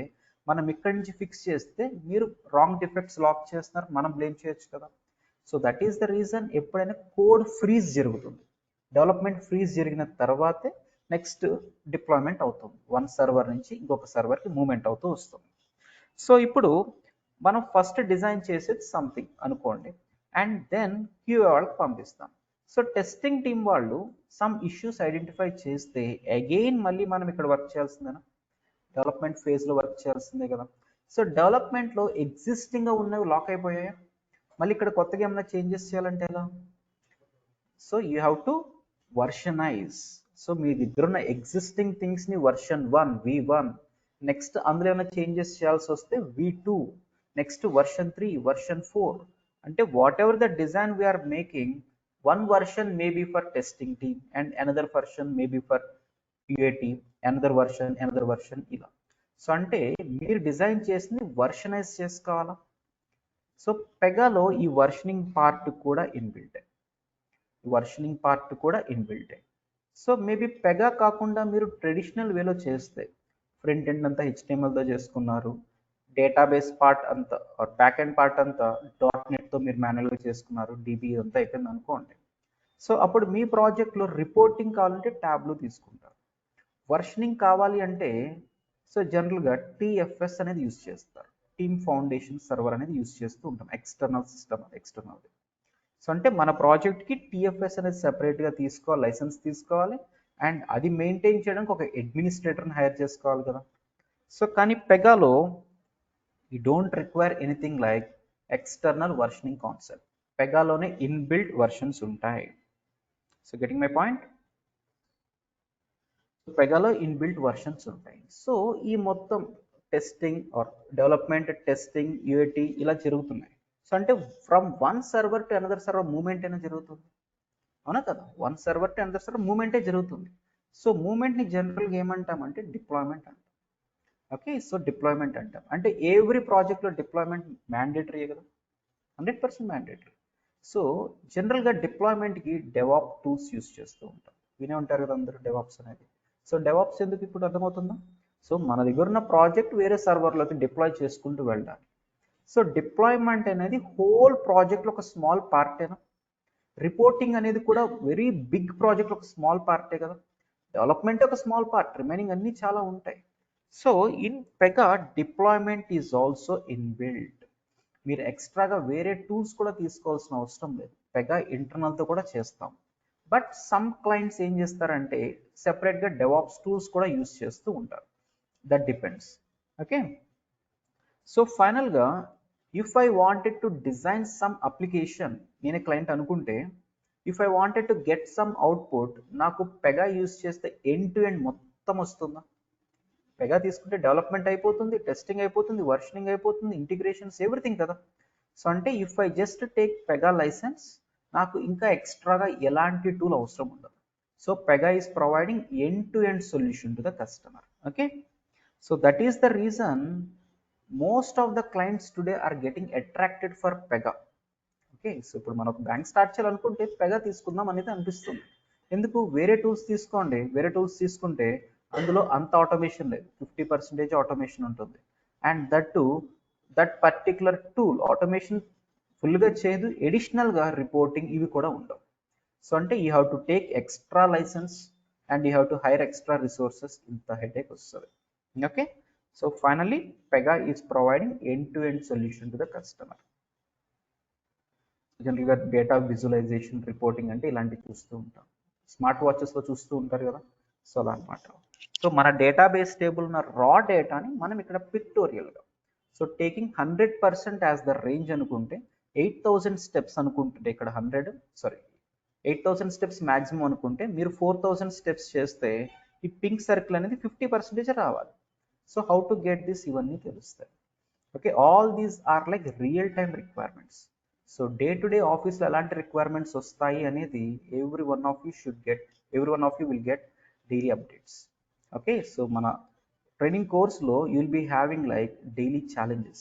మనం ఇక్కడి నుంచి ఫిక్స్ చేస్తే మీరు రాంగ్ డిఫెక్ట్స్ లాక్ చేస్తున్నారు, మనం బ్లేమ్ చేయొచ్చు కదా. So that is the reason ఎప్పుడైనా కోడ్ ఫ్రీజ్ జరుగుతుంది. డెవలప్మెంట్ ఫ్రీజ్ జరిగిన తర్వాతే నెక్స్ట్ డిప్లాయ్మెంట్ అవుతుంది. వన్ సర్వర్ నుంచి ఇంకొక సర్వర్కి మూవ్మెంట్ అవుతూ వస్తుంది. సో ఇప్పుడు మనం ఫస్ట్ డిజైన్ చేసేది సంథింగ్ అనుకోండి, అండ్ దెన్ క్యూఏ వాళ్ళకి పంపిస్తాం. సో టెస్టింగ్ టీం వాళ్ళు సమ్ ఇష్యూస్ ఐడెంటిఫై చేస్తే అగైన్ మళ్ళీ మనం ఇక్కడ వర్క్ చేయాల్సిందేనా? డెవలప్మెంట్ ఫేజ్లో వర్క్ చేయాల్సిందే కదా. సో డెవలప్మెంట్లో ఎగ్జిస్టింగ్గా ఉన్నవి లాక్ అయిపోయాయా? మళ్ళీ ఇక్కడ కొత్తగా ఏమైనా చేంజెస్ చేయాలంటే ఎలా? So you have to versionize. So మీ దగ్గర ఉన్న ఎగ్జిస్టింగ్ థింగ్స్ని వర్షన్ 1 V1, నెక్స్ట్ అందులో ఏమైనా చేంజెస్ చేయాల్సి వస్తే V2, నెక్స్ట్ వర్షన్ 3, వర్షన్ 4. అంటే whatever the design we're making, one version may be for testing team and another version may be for QA team, another version ఇలా. So అంటే మీరు design చేసింది versionize చేసుకోవాలా. So పెగాలో ఈ versioning part కూడా inbuilt, versioning part కూడా inbuilt. So maybe Pega కాకుండా మీరు ట్రెడిషనల్ వేలో చేస్తే ఫ్రంట్ ఎండ్ అంతా HTMLతో చేసుకున్నారు, డేటాబేస్ పార్ట్ అంతా బ్యాక్ ఎండ్ పార్ట్ అంతా .NETతో మీరు మాన్యువల్గా చేసుకున్నారు, DB అంతా అయిపోయింది అనుకోండి. సో అప్పుడు మీ ప్రాజెక్ట్లో రిపోర్టింగ్ కావాలంటే ట్యాబ్లో తీసుకుంటారు. వర్షనింగ్ కావాలి అంటే సో జనరల్గా TFS అనేది యూజ్ చేస్తారు, టీమ్ ఫౌండేషన్ సర్వర్ అనేది యూజ్ చేస్తూ ఉంటాం, ఎక్స్టర్నల్ సిస్టమ్, ఎక్స్టర్నల్. సో అంటే మన ప్రాజెక్ట్కి TFS అనేది సెపరేట్గా తీసుకోవాలి, లైసెన్స్ తీసుకోవాలి, అండ్ అది మెయింటైన్ చేయడానికి ఒక అడ్మినిస్ట్రేటర్ని హైర్ చేసుకోవాలి కదా. సో కానీ పెగాలో you don't require anything like external versioning concept. పెగాలోనే ఇన్బిల్ట్ వర్షన్స్ ఉంటాయి. So getting my point? పెగాలో ఇన్బిల్ట్ వర్షన్స్ ఉంటాయి. సో ఈ మొత్తం testing or development, testing, UAT ఇలా జరుగుతున్నాయి. సో అంటే from one server to another server movement అనేది జరుగుతుంది, అవునా కదా? One server to another server మూవ్మెంటే జరుగుతుంది. సో మూవ్మెంట్ని జనరల్గా ఏమంటామంటే డిప్లాయ్మెంట్ అంటాం. ఓకే, సో డిప్లాయ్మెంట్ అంటాం. అంటే ఎవ్రీ ప్రాజెక్ట్లో డిప్లాయ్మెంట్ మ్యాండేటరీ కదా, 100% మ్యాండేటరీ. సో జనరల్గా డిప్లాయ్మెంట్కి డెవాప్ టూల్స్ యూస్ చేస్తూ ఉంటాం, వినే ఉంటారు కదా అందరూ డెవాప్స్ అనేది. సో డెవాప్స్ ఎందుకు ఇప్పుడు అర్థమవుతుందా? సో మన దగ్గర ఉన్న ప్రాజెక్ట్ వేరే సర్వర్లోకి డిప్లాయ్ చేసుకుంటూ వెళ్ళాలి. సో డిప్లాయ్మెంట్ అనేది హోల్ ప్రాజెక్ట్లో ఒక స్మాల్ పార్టేనా? రిపోర్టింగ్ అనేది కూడా వెరీ బిగ్ ప్రాజెక్ట్లో ఒక స్మాల్ పార్టే కదా. డెవలప్మెంట్ ఒక స్మాల్ పార్ట్, రిమైనింగ్ అన్నీ చాలా ఉంటాయి. So in Pega deployment is also inbuilt. మీరు ఎక్స్ట్రాగా వేరే టూల్స్ కూడా తీసుకోవాల్సిన అవసరం లేదు, పెగా ఇంటర్నల్తో కూడా చేస్తాం. బట్ సమ్ క్లయింట్స్ ఏం చేస్తారంటే సెపరేట్గా డెవాప్స్ టూల్స్ కూడా యూస్ చేస్తూ ఉంటారు. That depends. ఓకే, సో ఫైనల్గా if I wanted to design some application, నేనే క్లయింట్ అనుకుంటే, if I wanted to get some output, నాకు పెగా యూస్ చేస్తే ఎండ్ టు ఎండ్ మొత్తం వస్తుందా? పెగా తీసుకుంటే డెవలప్మెంట్ అయిపోతుంది, టెస్టింగ్ అయిపోతుంది, వర్షనింగ్ అయిపోతుంది, ఇంటిగ్రేషన్స్, ఎవ్రీథింగ్ కదా. సో అంటే if I just take Pega licence, నాకు ఇంకా ఎక్స్ట్రాగా ఎలాంటి టూల్ అవసరం ఉండదు. So Pega is providing end to end solution to the customer. Okay, so that is the reason most of the clients today are getting attracted for Pega. Okay, so ఇప్పుడు మనకు bank start చేయాలనుకుంటే Pega తీసుకుందాం అనేది అనిపిస్తుంది. ఎందుకు? వేరే tools తీసుకోండి, వేరే టూల్స్ తీసుకుంటే అందులో అంత ఆటోమేషన్ లేదు, 50% ఆటోమేషన్ ఉంటుంది. And that particular tool automation ఫుల్గా చేయదు, ఎడిషనల్గా రిపోర్టింగ్ ఇవి కూడా ఉండవు. సో అంటే you have to take extra licence and you have to hire extra resources, ఇంత హెడేక్ వస్తుంది. Okay, so finally Pega is providing end to end solution to the customer. జనరల్గా డేటా విజువలైజేషన్, రిపోర్టింగ్ అంటే ఇలాంటివి చూస్తూ ఉంటాం, smart వాచెస్లో చూస్తూ ఉంటారు కదా. సో అలా అనమాట. సో మన డేటాబేస్ టేబుల్ ఉన్న రా డేటాని మనం ఇక్కడ పిక్టోరియల్గా, so taking 100% as the range అనుకుంటే 8000 స్టెప్స్ అనుకుంటుంటే, ఇక్కడ 8000 స్టెప్స్ మ్యాక్సిమం అనుకుంటే మీరు 4000 స్టెప్స్ చేస్తే ఈ పింక్ సర్కిల్ అనేది 50% రావాలి. So how to get this, ఇవన్నీ తెలుస్తాయి. Okay, all these are like real time requirements. So day to day ఆఫీస్లో ఎలాంటి రిక్వైర్మెంట్స్ వస్తాయి అనేది every one of you should get every one of you will get daily updates. Okay, so mana training course lo you will be having like daily challenges.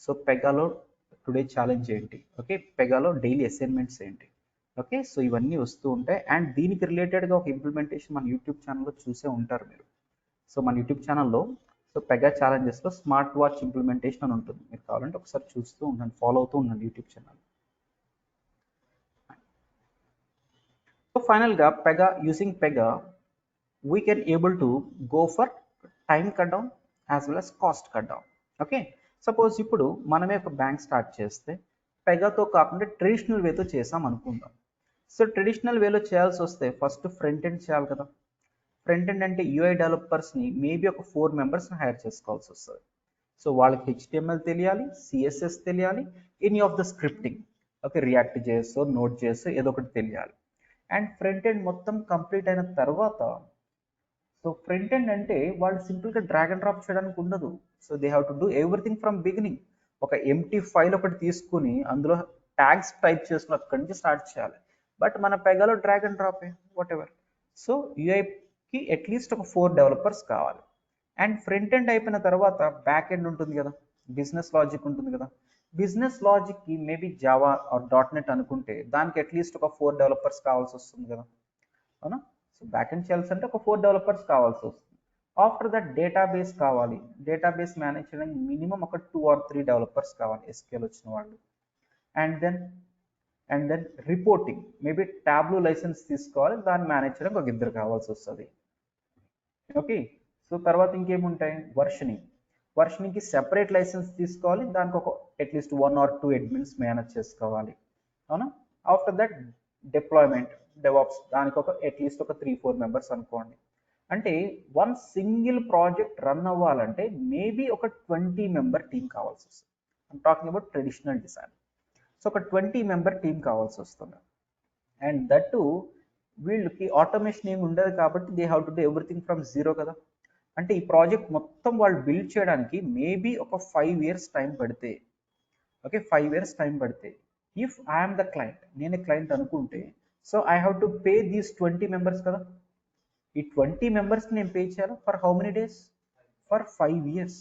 So Pega lo today challenge ఏంటి, okay Pega లో daily assignments ఏంటి, okay so ఇవన్నీ వస్తూ ఉంటాయి. And దీనికి రిలేటెడ్గా ఒక implementation మన యూట్యూబ్ ఛానల్లో చూసే ఉంటారు మీరు. సో మన యూట్యూబ్ ఛానల్లో సో పెగా ఛాలెంజెస్లో స్మార్ట్ వాచ్ ఇంప్లిమెంటేషన్ అని ఉంటుంది, మీరు కావాలంటే ఒకసారి చూస్తూ ఉండండి, ఫాలో అవుతూ ఉండండి యూట్యూబ్ ఛానల్. సో ఫైనల్గా Pega, using Pega we can able to go for time cut down as well as cost cut down. Okay suppose ఇప్పుడు మనమే ఒక బ్యాంక్ స్టార్ట్ చేస్తే పెగాతో కాకుండా ట్రెడిషనల్ వేతో చేసాం అనుకుందాం. సో ట్రెడిషనల్ వేలో చేయాల్సి వస్తే ఫస్ట్ ఫ్రంట్ ఎండ్ చేయాలి కదా. ఫ్రంట్ ఎండ్ అంటే యూఐ డెవలపర్స్ని మేబీ ఒక 4 మెంబర్స్ని హైర్ చేసుకోవాల్సి వస్తుంది. సో వాళ్ళకి HTML తెలియాలి, CSS తెలియాలి, any of the scripting, okay React చేసో నోట్ చేసో ఏదో ఒకటి తెలియాలి. అండ్ ఫ్రంట్ ఎండ్ మొత్తం కంప్లీట్ అయిన తర్వాత సో ఫ్రంట్ ఎండ్ అంటే వాళ్ళు సింపుల్గా డ్రాగ్ అండ్ డ్రాప్ చేయడానికి ఉండదు. So they have to do everything from beginning. ఒక ఎంటీ ఫైల్ ఒకటి తీసుకుని అందులో ట్యాగ్స్ టైప్ చేసుకుని అక్కడి నుంచి స్టార్ట్ చేయాలి. బట్ మన పెగాలో drag and drop whatever. So యూఐకి అట్లీస్ట్ ఒక 4 డెవలపర్స్ కావాలి. అండ్ ఫ్రంట్ ఎండ్ అయిపోయిన తర్వాత బ్యాక్ ఎండ్ ఉంటుంది కదా, బిజినెస్ లాజిక్ ఉంటుంది కదా. బిజినెస్ లాజిక్కి మేబీ జావా ఆర్ .NET అనుకుంటే దానికి అట్లీస్ట్ ఒక 4 డెవలపర్స్ కావాల్సి వస్తుంది కదా, అవునా. సో బ్యాక్ ఎండ్ చేయాల్సి అంటే ఒక 4 డెవలపర్స్ కావాల్సి వస్తుంది. ఆఫ్టర్ దట్ డేటాబేస్ కావాలి, డేటాబేస్ మేనేజ్ చేయడానికి మినిమం ఒక 2 or 3 డెవలపర్స్ కావాలి SQL వచ్చిన వాళ్ళు. And then reporting maybe Tableau licence తీసుకోవాలి, దాన్ని మేనేజ్ చేయడానికి ఒక 2 కావాల్సి వస్తుంది. ఓకే సో తర్వాత ఇంకేముంటాయి, వర్షనింగ్కి సెపరేట్ లైసెన్స్ తీసుకోవాలి, దానికి ఒక అట్లీస్ట్ 1 or 2 అడ్మిన్స్ మేనేజ్ చేసుకోవాలి, అవునా. ఆఫ్టర్ దట్ డిప్లాయ్మెంట్, డెవాప్స్, దానికి ఒక అట్లీస్ట్ ఒక 3-4 మెంబర్స్ అనుకోండి. అంటే వన్ సింగిల్ ప్రాజెక్ట్ రన్ అవ్వాలంటే మేబీ ఒక 20 మెంబర్ టీం కావాల్సి వస్తుంది. I'm talking about traditional design. So ఒక 20 మెంబర్ టీం కావాల్సి వస్తుంది. అండ్ దట్ వీళ్ళకి ఆటోమేషన్ ఏమి ఉండదు కాబట్టి they have to do everything from zero కదా. అంటే ఈ ప్రాజెక్ట్ మొత్తం వాళ్ళు బిల్డ్ చేయడానికి మేబీ ఒక 5 years టైం పడితే, ఓకే 5 years టైం పడితే, ఇఫ్ ఐఎమ్ ద క్లయింట్, నేనే క్లయింట్ అనుకుంటే, so I have to pay these 20 members కదా. ఈ 20 మెంబర్స్కి నేను పే చేయాలి for how many days, for 5 years.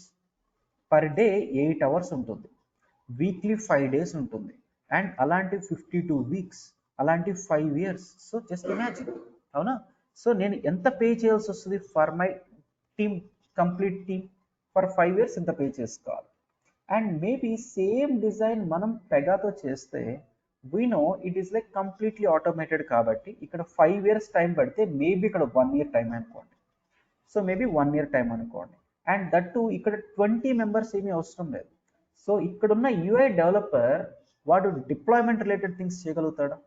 Per day 8 hours ఉంటుంది, వీక్లీ 5 days ఉంటుంది, అండ్ అలాంటి 52 weeks, అలాంటి 5 years. సో జస్ట్ ఇమాజిన్, అవునా. సో నేను ఎంత పే చేయాల్సి వస్తుంది for my team, complete team, for 5 years ఎంత పే చేసుకోవాలి. అండ్ మేబీ సేమ్ డిజైన్ మనం పెగాతో చేస్తే we know it is like completely automated కాబట్టి ఇక్కడ 5 years టైం పడితే మేబీ ఇక్కడ 1 year టైం అనుకోండి. సో మేబీ 1 year టైం అనుకోండి. అండ్ దట్ టు ఇక్కడ 20 మెంబర్స్ ఏమీ అవసరం లేదు. సో ఇక్కడున్న యూఐ డెవలపర్ వాడు డిప్లాయ్మెంట్ రిలేటెడ్ థింగ్స్ చేయగలుగుతాడా?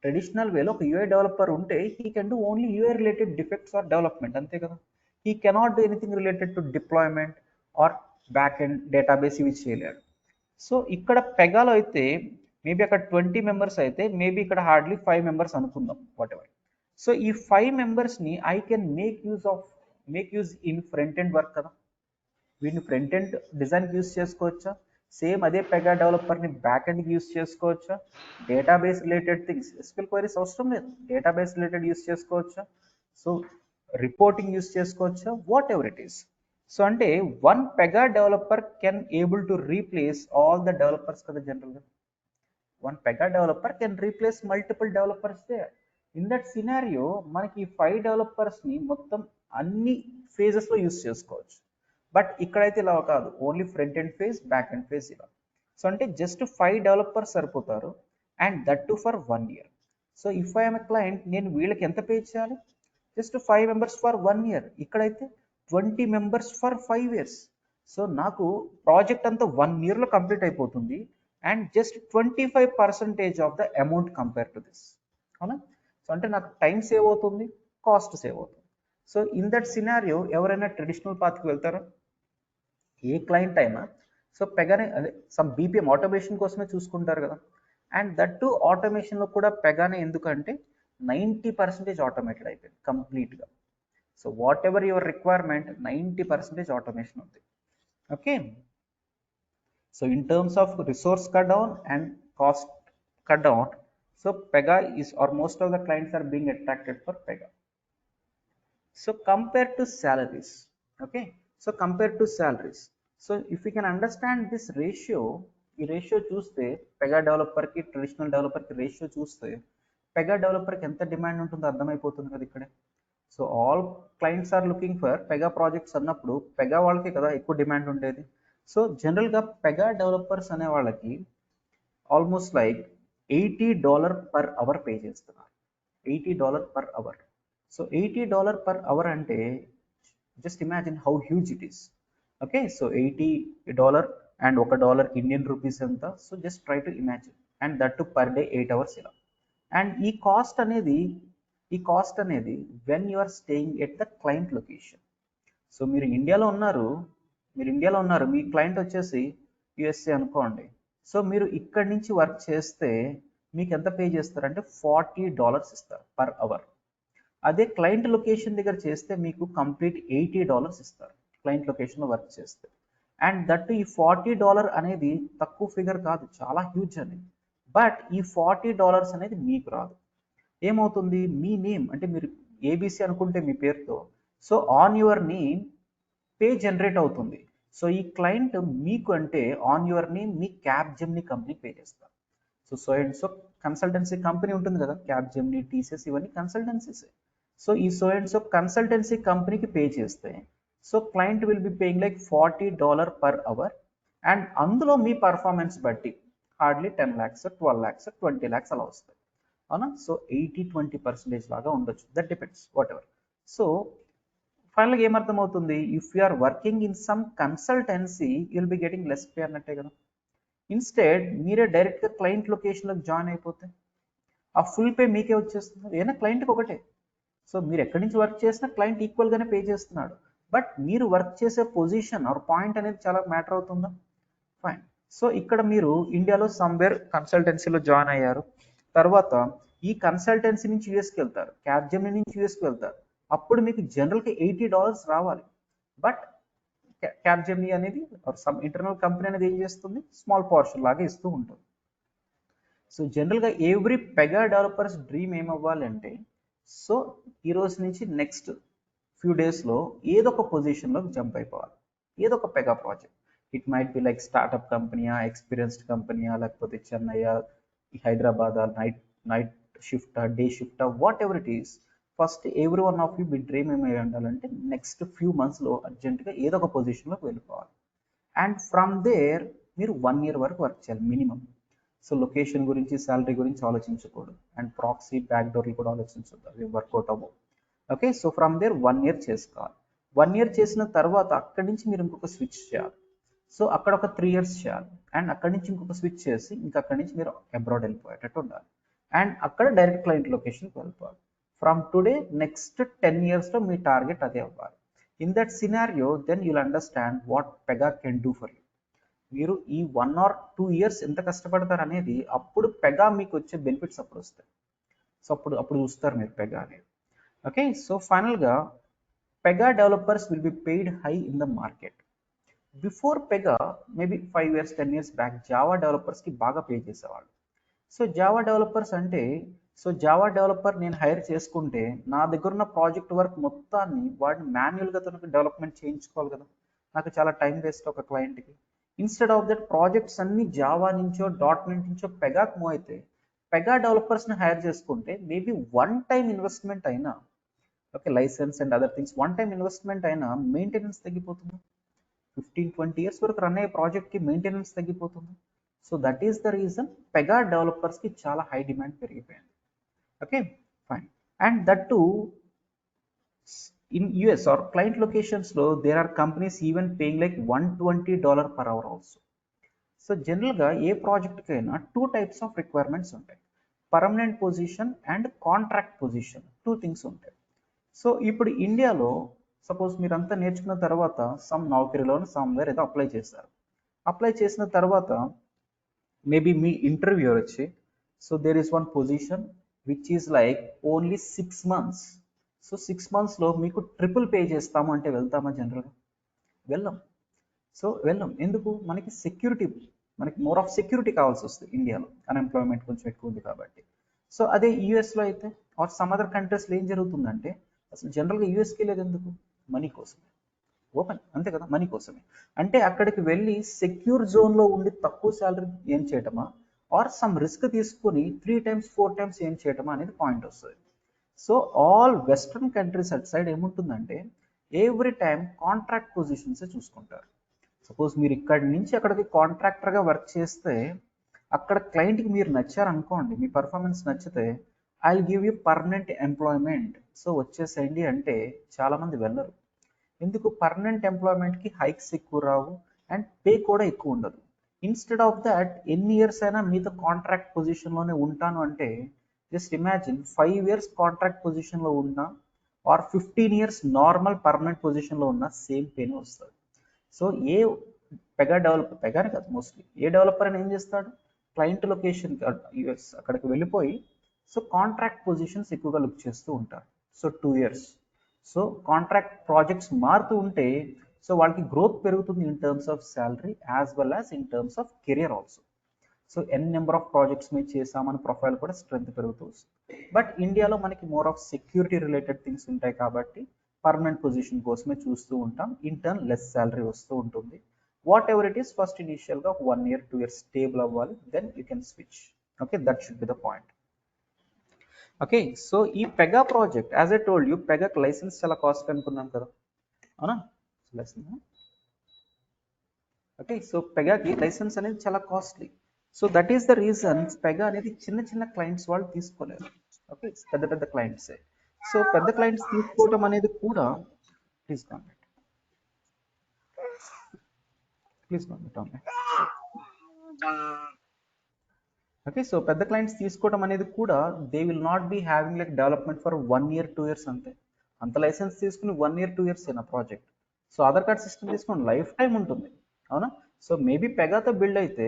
ట్రెడిషనల్ వేలో ఒక యూఐ డెవలపర్ ఉంటే he can do only UI related defects or development, అంతే కదా. He cannot do anything related to deployment or back end database ఇవి చేయలేడు. సో ఇక్కడ పెగాలో అయితే మేబీ అక్కడ 20 మెంబర్స్ అయితే మేబీ ఇక్కడ హార్డ్లీ 5 మెంబర్స్ అనుకుందాం, వాట్ ఎవర్. సో ఈ 5 మెంబర్స్ని I can make use in front end work కదా. వీటిని ఫ్రంట్ ఎండ్ డిజైన్కి యూజ్ చేసుకోవచ్చా, సేమ్ అదే పెగా డెవలపర్ని బ్యాక్ ఎండ్కి యూజ్ చేసుకోవచ్చా, database related things, SQL queries అవసరం లేదు, డేటాబేస్ రిలేటెడ్ యూజ్ చేసుకోవచ్చా, సో రిపోర్టింగ్ యూజ్ చేసుకోవచ్చా, whatever it is. So అంటే one Pega developer can able to replace all the developers కదా జనరల్గా. One Pega developer can replace multiple developers there. In that scenario, మనకి 5 డెవలపర్స్ని మొత్తం అన్ని ఫేజెస్లో use చేసుకోవచ్చు. But ఇక్కడైతే ఇలా కాదు, only front end phase, back end phase ఇలా. సో అంటే జస్ట్ 5 డెవలపర్స్ సరిపోతారు, and that too for 1 year. So if I'm a client, నేను వీళ్ళకి ఎంత పే చేయాలి, జస్ట్ 5 మెంబర్స్ ఫర్ 1 year. ఇక్కడైతే 20 మెంబర్స్ ఫర్ 5 years. సో నాకు ప్రాజెక్ట్ అంతా 1 yearలో కంప్లీట్ అయిపోతుంది, and just 25% of the amount compare to this, అవునా. సో అంటే నాకు టైం సేవ్ అవుతుంది, కాస్ట్ సేవ్ అవుతుంది. సో ఇన్ దట్ సినారియో ఎవరైనా ట్రెడిషనల్ పాత్కి వెళ్తారా, ఏ క్లయింట్ అయినా. సో పెగానే అదే సమ్ BPM ఆటోమేషన్ కోసమే చూసుకుంటారు కదా. అండ్ దట్ టు ఆటోమేషన్లో కూడా పెగానే, ఎందుకంటే 90% ఆటోమేటెడ్ అయిపోయింది కంప్లీట్గా. So what ever your requirement 90% automation ఉంది, okay. So in terms of resource cut down and cost cut down, So Pega is, or most of the clients are being attracted for Pega. So compared to salaries, okay. So compared to salaries. So if we can understand this ratio, ఈ ratio చూస్తే Pega డెవలపర్కి traditional డెవలపర్కి రేషియో చూస్తే Pega డెవలపర్కి ఎంత demand ఉంటుందో అర్థమైపోతుంది కదా ఇక్కడే. So all clients are looking for Pega projects అన్నప్పుడు పెగా వాళ్ళకి కదా ఎక్కువ డిమాండ్ ఉండేది. సో జనరల్గా పెగా డెవలపర్స్ అనే వాళ్ళకి almost like $80 per hour pay చేస్తున్నారు. $80 per hour. So $80 per hour అంటే just imagine how huge it is. Okay, so $80 and $1 Indian rupees anta. So just try to imagine, and that too per day 8 hours ఇలా. And ఈ cost అనేది when you are staying at the client location. So మీరు ఇండియాలో ఉన్నారు, మీ client వచ్చేసి USA అనుకోండి. So మీరు ఇక్కడి నుంచి వర్క్ చేస్తే మీకు ఎంత పే చేస్తారంటే $40 ఇస్తారు పర్ అవర్. అదే క్లయింట్ లొకేషన్ దగ్గర చేస్తే మీకు కంప్లీట్ $80 ఇస్తారు క్లయింట్ లొకేషన్లో వర్క్ చేస్తే. అండ్ దట్ ఈ $40 అనేది తక్కువ ఫిగర్ కాదు, చాలా హ్యూజ్ అనేది. బట్ ఈ $40 అనేది మీకు రాదు. ఏమవుతుంది, మీ నేమ్ అంటే మీరు ఏబిసి అనుకుంటే మీ పేరుతో, so on your name pay generate అవుతుంది. సో ఈ క్లయింట్ మీకు అంటే ఆన్ యువర్ నేమ్ మీ క్యాబ్జెమినీ కంపెనీ పే చేస్తారు. So and so consultancy company ఉంటుంది కదా, క్యాబ్జెమినీ, టీసీఎస్, ఇవన్నీ కన్సల్టెన్సీసే. సో ఈ సో అండ్ సో కన్సల్టెన్సీ కంపెనీకి పే చేస్తే so client will be paying like $40 per hour. And అందులో మీ పర్ఫార్మెన్స్ బట్టి హార్డ్లీ 10 lakhs, 12 lakhs, 20 lakhs అలా వస్తాయి, అవునా. సో 80-20% లాగా ఉండొచ్చు, that depends whatever. So ఫైనల్గా ఏమర్థమవుతుంది, if you are working in some consultancy you will be getting less pay అన్నట్టే కదా. ఇన్స్టెడ్ మీరే డైరెక్ట్గా క్లయింట్ లొకేషన్లోకి జాయిన్ అయిపోతే ఆ ఫుల్ పే మీకే వచ్చేస్తుంది. ఏదైనా క్లయింట్కి ఒకటే. సో మీరు ఎక్కడి నుంచి వర్క్ చేసినా క్లయింట్ ఈక్వల్గానే పే చేస్తున్నాడు. బట్ మీరు వర్క్ చేసే పొజిషన్ ఆర్ పాయింట్ అనేది చాలా మ్యాటర్ అవుతుందా. ఫైన్. సో ఇక్కడ మీరు ఇండియాలో సమ్వేర్ కన్సల్టెన్సీలో జాయిన్ అయ్యారు. తర్వాత ఈ కన్సల్టెన్సీ నుంచి యూఎస్కి వెళ్తారు, క్యాబ్జెమినీ నుంచి యూఎస్కి వెళ్తారు. అప్పుడు మీకు జనరల్గా $80 రావాలి. బట్ క్యాబ్జెమినీ అనేది సమ్ ఇంటర్నల్ కంపెనీ అనేది ఏం చేస్తుంది, స్మాల్ పోర్షన్ లాగా ఇస్తూ ఉంటుంది. సో జనరల్గా ఎవ్రీ పెగా డెవలపర్స్ డ్రీమ్ ఏమవ్వాలంటే, సో ఈ రోజు నుంచి నెక్స్ట్ ఫ్యూ డేస్లో ఏదో ఒక పొజిషన్లోకి జంప్ అయిపోవాలి, ఏదో ఒక Pega project. It might be like startup కంపెనీయా, ఎక్స్పీరియన్స్డ్ కంపెనీయా, లేకపోతే చెన్నయ్య, హైదరాబాద్, నైట్ షిఫ్టా, డే షిఫ్టా, whatever it is. First every one of you మీ డ్రీమ్ ఏమై ఉండాలంటే నెక్స్ట్ ఫ్యూ మంత్స్లో అర్జెంటుగా ఏదో ఒక పొజిషన్లోకి వెళ్ళిపోవాలి. అండ్ ఫ్రమ్ దేర్ మీరు 1 year వరకు వర్క్ చేయాలి మినిమం. సో లొకేషన్ గురించి, శాలరీ గురించి ఆలోచించకూడదు. అండ్ ప్రాక్సీ, బ్యాక్డోర్లు కూడా ఆలోచించద్దు, అవి వర్కౌట్ అవ్వవు. Okay, so from there 1 year చేసుకోవాలి. 1 year చేసిన తర్వాత అక్కడి నుంచి మీరు ఇంకొక స్విచ్ చేయాలి. సో అక్కడ ఒక 3 years చేయాలి. అండ్ అక్కడి నుంచి ఇంకొక స్విచ్ చేసి ఇంకా అక్కడి నుంచి మీరు అబ్రాడ్ వెళ్ళిపోయేటట్టు ఉండాలి. అండ్ అక్కడ డైరెక్ట్ క్లయింట్ లొకేషన్కి వెళ్ళిపోవాలి. ఫ్రమ్ టుడే నెక్స్ట్ 10 yearsలో మీ టార్గెట్ అదే అవ్వాలి. In that scenario then you'll understand what Pega can do for you. మీరు ఈ 1 or 2 years ఎంత కష్టపడతారు అనేది అప్పుడు పెగా మీకు వచ్చే బెనిఫిట్స్ అప్పుడు వస్తాయి. సో అప్పుడు చూస్తారు మీరు పెగా అనేది. ఓకే, సో ఫైనల్గా Pega developers will be paid high in the market. Before Pega maybe 5 years 10 years back Java డెవలపర్స్కి బాగా పే చేసేవాళ్ళు. సో జావా డెవలపర్స్ అంటే, సో జావా డెవలపర్ నేను హైర్ చేసుకుంటే నా దగ్గర ఉన్న ప్రాజెక్ట్ వర్క్ మొత్తాన్ని వాడిని మాన్యువల్గా తనకు డెవలప్మెంట్ చేయించుకోవాలి కదా, నాకు చాలా టైం వేస్ట్ ఒక క్లయింట్కి. ఇన్స్టెడ్ ఆఫ్ దట్ ప్రాజెక్ట్స్ అన్ని జావా నుంచో .NET నుంచో పెగాకు మూవ్ అయితే పెగా డెవలపర్స్ని హైర్ చేసుకుంటే మేబీ వన్ టైం ఇన్వెస్ట్మెంట్ అయినా, okay, license and other things, one time investment అయినా మెయింటెనెన్స్ తగ్గిపోతుంది. 15-20 years వరకు రన్ అయ్యే ప్రాజెక్ట్కి మెయింటెనెన్స్ తగ్గిపోతుంది. So that is the reason Pega డెవలపర్స్కి చాలా హై డిమాండ్ పెరిగిపోయింది. Okay, fine. And that too in US or client లొకేషన్స్లో there are companies even paying like $120 per hour also. So జనరల్గా ఏ ప్రాజెక్ట్కైనా 2 types ఆఫ్ రిక్వైర్మెంట్స్ ఉంటాయి, permanent position and contract position, 2 things ఉంటాయి. So ఇప్పుడు ఇండియాలో suppose మీరంతా నేర్చుకున్న తర్వాత సమ్ నౌకరీలోని సమ్వేర్ ఏదో అప్లై చేశారు. అప్లై చేసిన తర్వాత మేబీ మీ ఇంటర్వ్యూర్ వచ్చి, so there is one position which is like only 6 months. సో 6 monthsలో మీకు ట్రిపుల్ పే చేస్తాము అంటే వెళ్తామా? జనరల్గా వెళ్ళాం. సో వెళ్ళాం, ఎందుకు? మనకి సెక్యూరిటీ, మనకి మోర్ ఆఫ్ సెక్యూరిటీ కావాల్సి వస్తుంది ఇండియాలో, అన్ఎంప్లాయ్మెంట్ కొంచెం ఎక్కువ ఉంది కాబట్టి. సో అదే యూఎస్లో అయితే ఆర్ సమ్ అదర్ కంట్రీస్లో ఏం జరుగుతుందంటే అసలు జనరల్గా యూఎస్కి లేదు ఎందుకు? మనీ కోసమే. ఓపెన్ అంతే కదా, మనీ కోసమే. అంటే అక్కడికి వెళ్ళి సెక్యూర్ జోన్లో ఉండి తక్కువ శాలరీ ఏం చేయటమా ఆర్ సమ్ రిస్క్ తీసుకొని 3 times 4 times ఏం చేయటమా అనేది పాయింట్ వస్తుంది. So all western countries at side ఏముంటుందంటే ఎవ్రీ టైం కాంట్రాక్ట్ పొజిషన్స్ చూసుకుంటారు. సపోజ్ మీరు ఇక్కడి నుంచి అక్కడికి కాంట్రాక్టర్గా వర్క్ చేస్తే అక్కడ క్లయింట్కి మీరు నచ్చారనుకోండి, మీ పర్ఫార్మెన్స్ నచ్చితే I give you permanent employment, so వచ్చేసేయండి అంటే చాలామంది వెళ్ళరు. ఎందుకు? పర్మనెంట్ ఎంప్లాయ్మెంట్కి హైక్స్ ఎక్కువ రావు అండ్ పే కూడా ఎక్కువ ఉండదు. ఇన్స్టెడ్ ఆఫ్ దాట్ ఎన్ని ఇయర్స్ అయినా మీతో కాంట్రాక్ట్ పొజిషన్లోనే ఉంటాను అంటే జస్ట్ ఇమాజిన్ 5 years కాంట్రాక్ట్ పొజిషన్లో ఉన్నా ఆర్ 15 years నార్మల్ పర్మనెంట్ పొజిషన్లో ఉన్న సేమ్ పేనే వస్తుంది. సో ఏ పెగా డెవలపర్, పెగానే కాదు మోస్ట్లీ ఏ డెవలపర్ అని ఏం చేస్తాడు, క్లయింట్ లొకేషన్ యూఎస్ అక్కడికి వెళ్ళిపోయి సో కాంట్రాక్ట్ పొజిషన్స్ ఎక్కువగా లుక్ చేస్తూ ఉంటారు. So 2 years. So contract projects మారుతూ ఉంటే సో వాళ్ళకి గ్రోత్ పెరుగుతుంది in terms of salary as well as in terms of career also. So n number of projects మీరు చేసామని ప్రొఫైల్ కూడా స్ట్రెంత్ పెరుగుతూ వస్తుంది. బట్ ఇండియాలో మనకి more of security related things ఉంటాయి కాబట్టి పర్మనెంట్ పొజిషన్ కోసమే చూస్తూ ఉంటాం. ఇన్ టర్న్ లెస్ శాలరీ వస్తూ ఉంటుంది. Whatever it is first ఇనిషియల్గా 1 year 2 years స్టేబుల్ అవ్వాలి, then you can switch. Okay, that should be the point. Okay, so ఈ Pega project as I told you, పెగాకి license చాలా cost అనుకున్నాం కదా, అవునా? ఓకే, సో పెగాకి లైసెన్స్ అనేది చాలా costly. So that is the reason Pega అనేది చిన్న చిన్న క్లయింట్స్ వాళ్ళు తీసుకోలేరు. ఓకే, పెద్ద పెద్ద క్లయింట్సే. సో పెద్ద క్లయింట్స్ తీసుకోవడం అనేది కూడా ప్లీజ్ కామెంట్ ఓకే, సో పెద్ద క్లయింట్స్ తీసుకోవడం అనేది కూడా they will not be having like development for 1 year 2 years అంతే. అంత లైసెన్స్ తీసుకుని 1 year 2 years అయినా project. So Aadhaar card system తీసుకుని లైఫ్ టైం ఉంటుంది, అవునా? సో మేబీ పెగాతో బిల్డ్ అయితే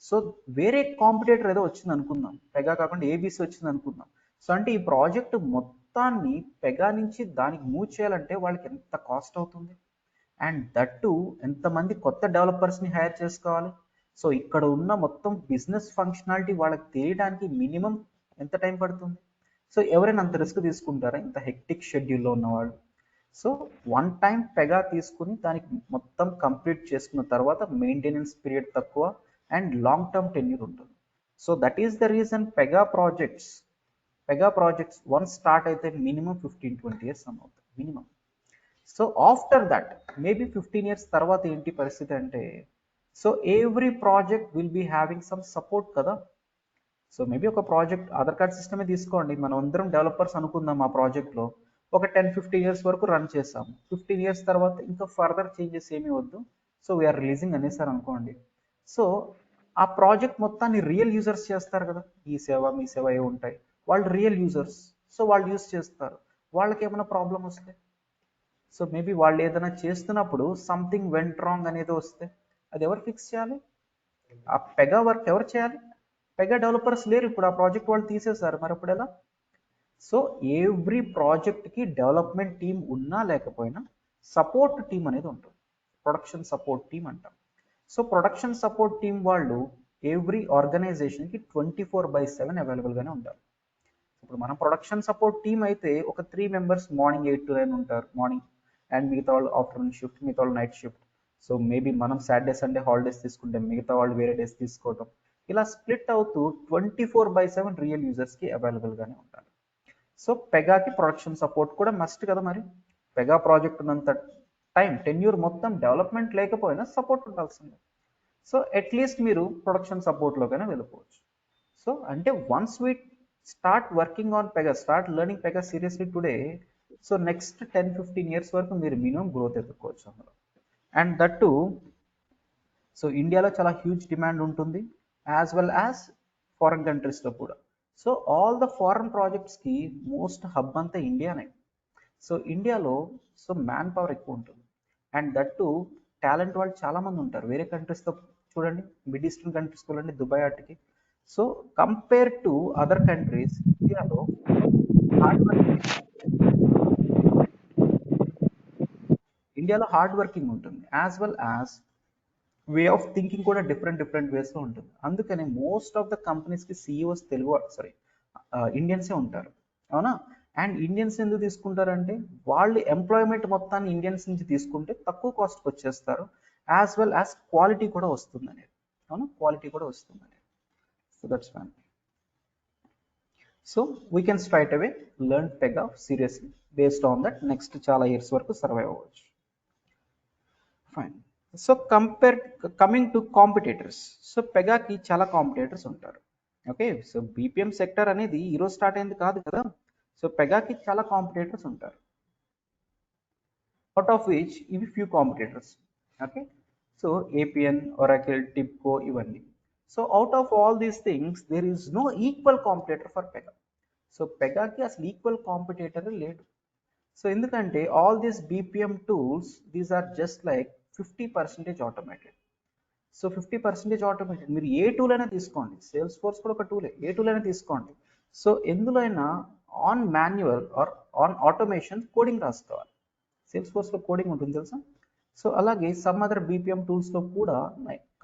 సో వేరే కాంపిటేటర్ ఏదో వచ్చింది అనుకుందాం, పెగా కాకుండా ఏబీసీ వచ్చింది అనుకుందాం. సో అంటే ఈ ప్రాజెక్ట్ మొత్తాన్ని పెగా నుంచి దానికి మూవ్ చేయాలంటే వాళ్ళకి ఎంత కాస్ట్ అవుతుంది అండ్ దట్టు ఎంతమంది కొత్త డెవలపర్స్ని హైర్ చేసుకోవాలి. సో ఇక్కడ ఉన్న మొత్తం బిజినెస్ ఫంక్షనాలిటీ వాళ్ళకి తెలియడానికి మినిమం ఎంత టైం పడుతుంది? సో ఎవరైనా అంత రిస్క్ తీసుకుంటారా ఇంత హెక్టిక్ షెడ్యూల్లో ఉన్నవాళ్ళు? సో వన్ టైం పెగా తీసుకుని దానికి మొత్తం కంప్లీట్ చేసుకున్న తర్వాత మెయింటెనెన్స్ పీరియడ్ తక్కువ అండ్ లాంగ్ టర్మ్ టెన్యూర్ ఉంటుంది. So that is the reason Pega projects once start అయితే మినిమం 15-20 years అవుతుంది minimum. So after that maybe 15 years తర్వాత ఏంటి పరిస్థితి అంటే so every project will be having some support కదా. So maybe ఒక project Aadhaar card సిస్టమే తీసుకోండి, మనం అందరం డెవలపర్స్ అనుకుందాం, ఆ ప్రాజెక్ట్లో ఒక 10-15 years వరకు రన్ చేస్తాము. 15 years తర్వాత ఇంకా ఫర్దర్ చేంజెస్ ఏమీ వద్దు, సో వీఆర్ రిలీజింగ్ అనేసారు అనుకోండి. సో ఆ ప్రాజెక్ట్ మొత్తాన్ని రియల్ యూజర్స్ చేస్తారు కదా, ఈ సేవ మీ సేవ ఏ ఉంటాయి, వాళ్ళు రియల్ యూజర్స్. సో వాళ్ళు యూజ్ చేస్తారు, వాళ్ళకి ఏమైనా ప్రాబ్లం వస్తే సో మేబీ వాళ్ళు ఏదైనా చేస్తున్నప్పుడు సంథింగ్ వెంట్ రాంగ్ అనేది వస్తే అది ఎవరు ఫిక్స్ చేయాలి? ఆ పెగా వర్క్ ఎవరు చేయాలి? పెగా డెవలపర్స్ లేరు ఇప్పుడు, ఆ ప్రాజెక్ట్ వాళ్ళు తీసేశారు, మరి అప్పుడు ఎలా? సో ఎవ్రీ ప్రాజెక్ట్కి డెవలప్మెంట్ టీం ఉన్నా లేకపోయినా సపోర్ట్ టీం అనేది ఉంటుంది, ప్రొడక్షన్ సపోర్ట్ టీం అంటాం. సో ప్రొడక్షన్ సపోర్ట్ టీం వాళ్ళు ఎవ్రీ ఆర్గనైజేషన్కి 24/7 అవైలబుల్గానే ఉంటారు. ఇప్పుడు మన ప్రొడక్షన్ సపోర్ట్ టీం అయితే ఒక 3 members మార్నింగ్ 8 to 9 ఉంటారు మార్నింగ్, అండ్ మిగతా వాళ్ళు ఆఫ్టర్నూన్ షిఫ్ట్, మిగతా వాళ్ళు నైట్ షిఫ్ట్. సో మేబీ మనం సాటర్డే సండే హాలిడేస్ తీసుకుంటే మిగతా వాళ్ళు వేరే డేస్ తీసుకోవటం, ఇలా స్ప్లిట్ అవుతూ 24/7 రియల్ యూజర్స్కి అవైలబుల్గానే ఉంటారు. సో పెగాకి ప్రొడక్షన్ సపోర్ట్ కూడా మస్ట్ కదా మరి. పెగా ప్రాజెక్ట్ ఉన్నంత టైం టెన్యూర్ మొత్తం డెవలప్మెంట్ లేకపోయినా సపోర్ట్ ఉండాల్సిందే. సో అట్లీస్ట్ మీరు ప్రొడక్షన్ సపోర్ట్లోకైనా వెళ్ళిపోవచ్చు. సో అంటే once we start working on Pega, start learning Pega seriously today, so next 10-15 years వరకు మీరు మినిమం గ్రోత్ ఎత్తుకోవచ్చు అందులో. అండ్ దట్టు సో ఇండియాలో చాలా హ్యూజ్ డిమాండ్ ఉంటుంది యాజ్ వెల్ యాజ్ ఫారెన్ కంట్రీస్లో కూడా. సో ఆల్ ద ఫారెన్ ప్రాజెక్ట్స్కి మోస్ట్ హబ్ అంతా ఇండియానే. సో ఇండియాలో సో మ్యాన్ పవర్ ఎక్కువ ఉంటుంది అండ్ దట్టు టాలెంట్ వాళ్ళు చాలామంది ఉంటారు. వేరే కంట్రీస్తో చూడండి, మిడ్ ఈస్టర్న్ కంట్రీస్ చూడండి, దుబాయ్ వాటికి. So compare to other countries ఇండియాలో హార్డ్ వర్కింగ్ ఉంటుంది as well as way of thinking కూడా డిఫరెంట్ వేస్లో ఉంటుంది. అందుకని మోస్ట్ ఆఫ్ ద కంపెనీస్కి సిఇఓస్ ఇండియన్సే ఉంటారు, అవునా? అండ్ ఇండియన్స్ ఎందుకు తీసుకుంటారంటే వాళ్ళు ఎంప్లాయ్మెంట్ మొత్తాన్ని ఇండియన్స్ నుంచి తీసుకుంటే తక్కువ కాస్ట్కి వచ్చేస్తారు, యాజ్ వెల్ యాజ్ క్వాలిటీ కూడా వస్తుంది అనేది, అవునా? క్వాలిటీ కూడా వస్తుంది అనేది. So that's fine. So we can straight away learn Pega seriously, based on that next చాలా ఇయర్స్ వరకు సర్వైవ్ అవ్వచ్చు. Fine. So coming to competitors. So పెగాకి చాలా కాంపిటేటర్స్ ఉంటారు. ఓకే, సో బీపీఎం సెక్టర్ అనేది ఈరోజు స్టార్ట్ అయింది కాదు కదా. సో పెగాకి చాలా కాంపిటేటర్స్ ఉంటారు, అవుట్ ఆఫ్ విచ్ ఇవి few competitors. Okay, so Appian, Oracle, TIBCO ఇవన్నీ. So out of all these things there is no equal competitor for Pega. So పెగాకి అసలు ఈక్వల్ కాంపిటేటర్ లేడు. సో ఎందుకంటే all these BPM tools, these are just like 50% automated. So 50% automated. మీరు ఏ tool అయినా తీసుకోండి, sales force కూడా ఒక టూలే, ఏ టూల్ అయినా తీసుకోండి. సో ఎందులో అయినా on manual or on automation coding రాసుకోవాలి. సేల్స్ ఫోర్స్లో కోడింగ్ ఉంటుంది తెలుసా. సో అలాగే సమ్ అదర్ బీపీఎం టూల్స్లో కూడా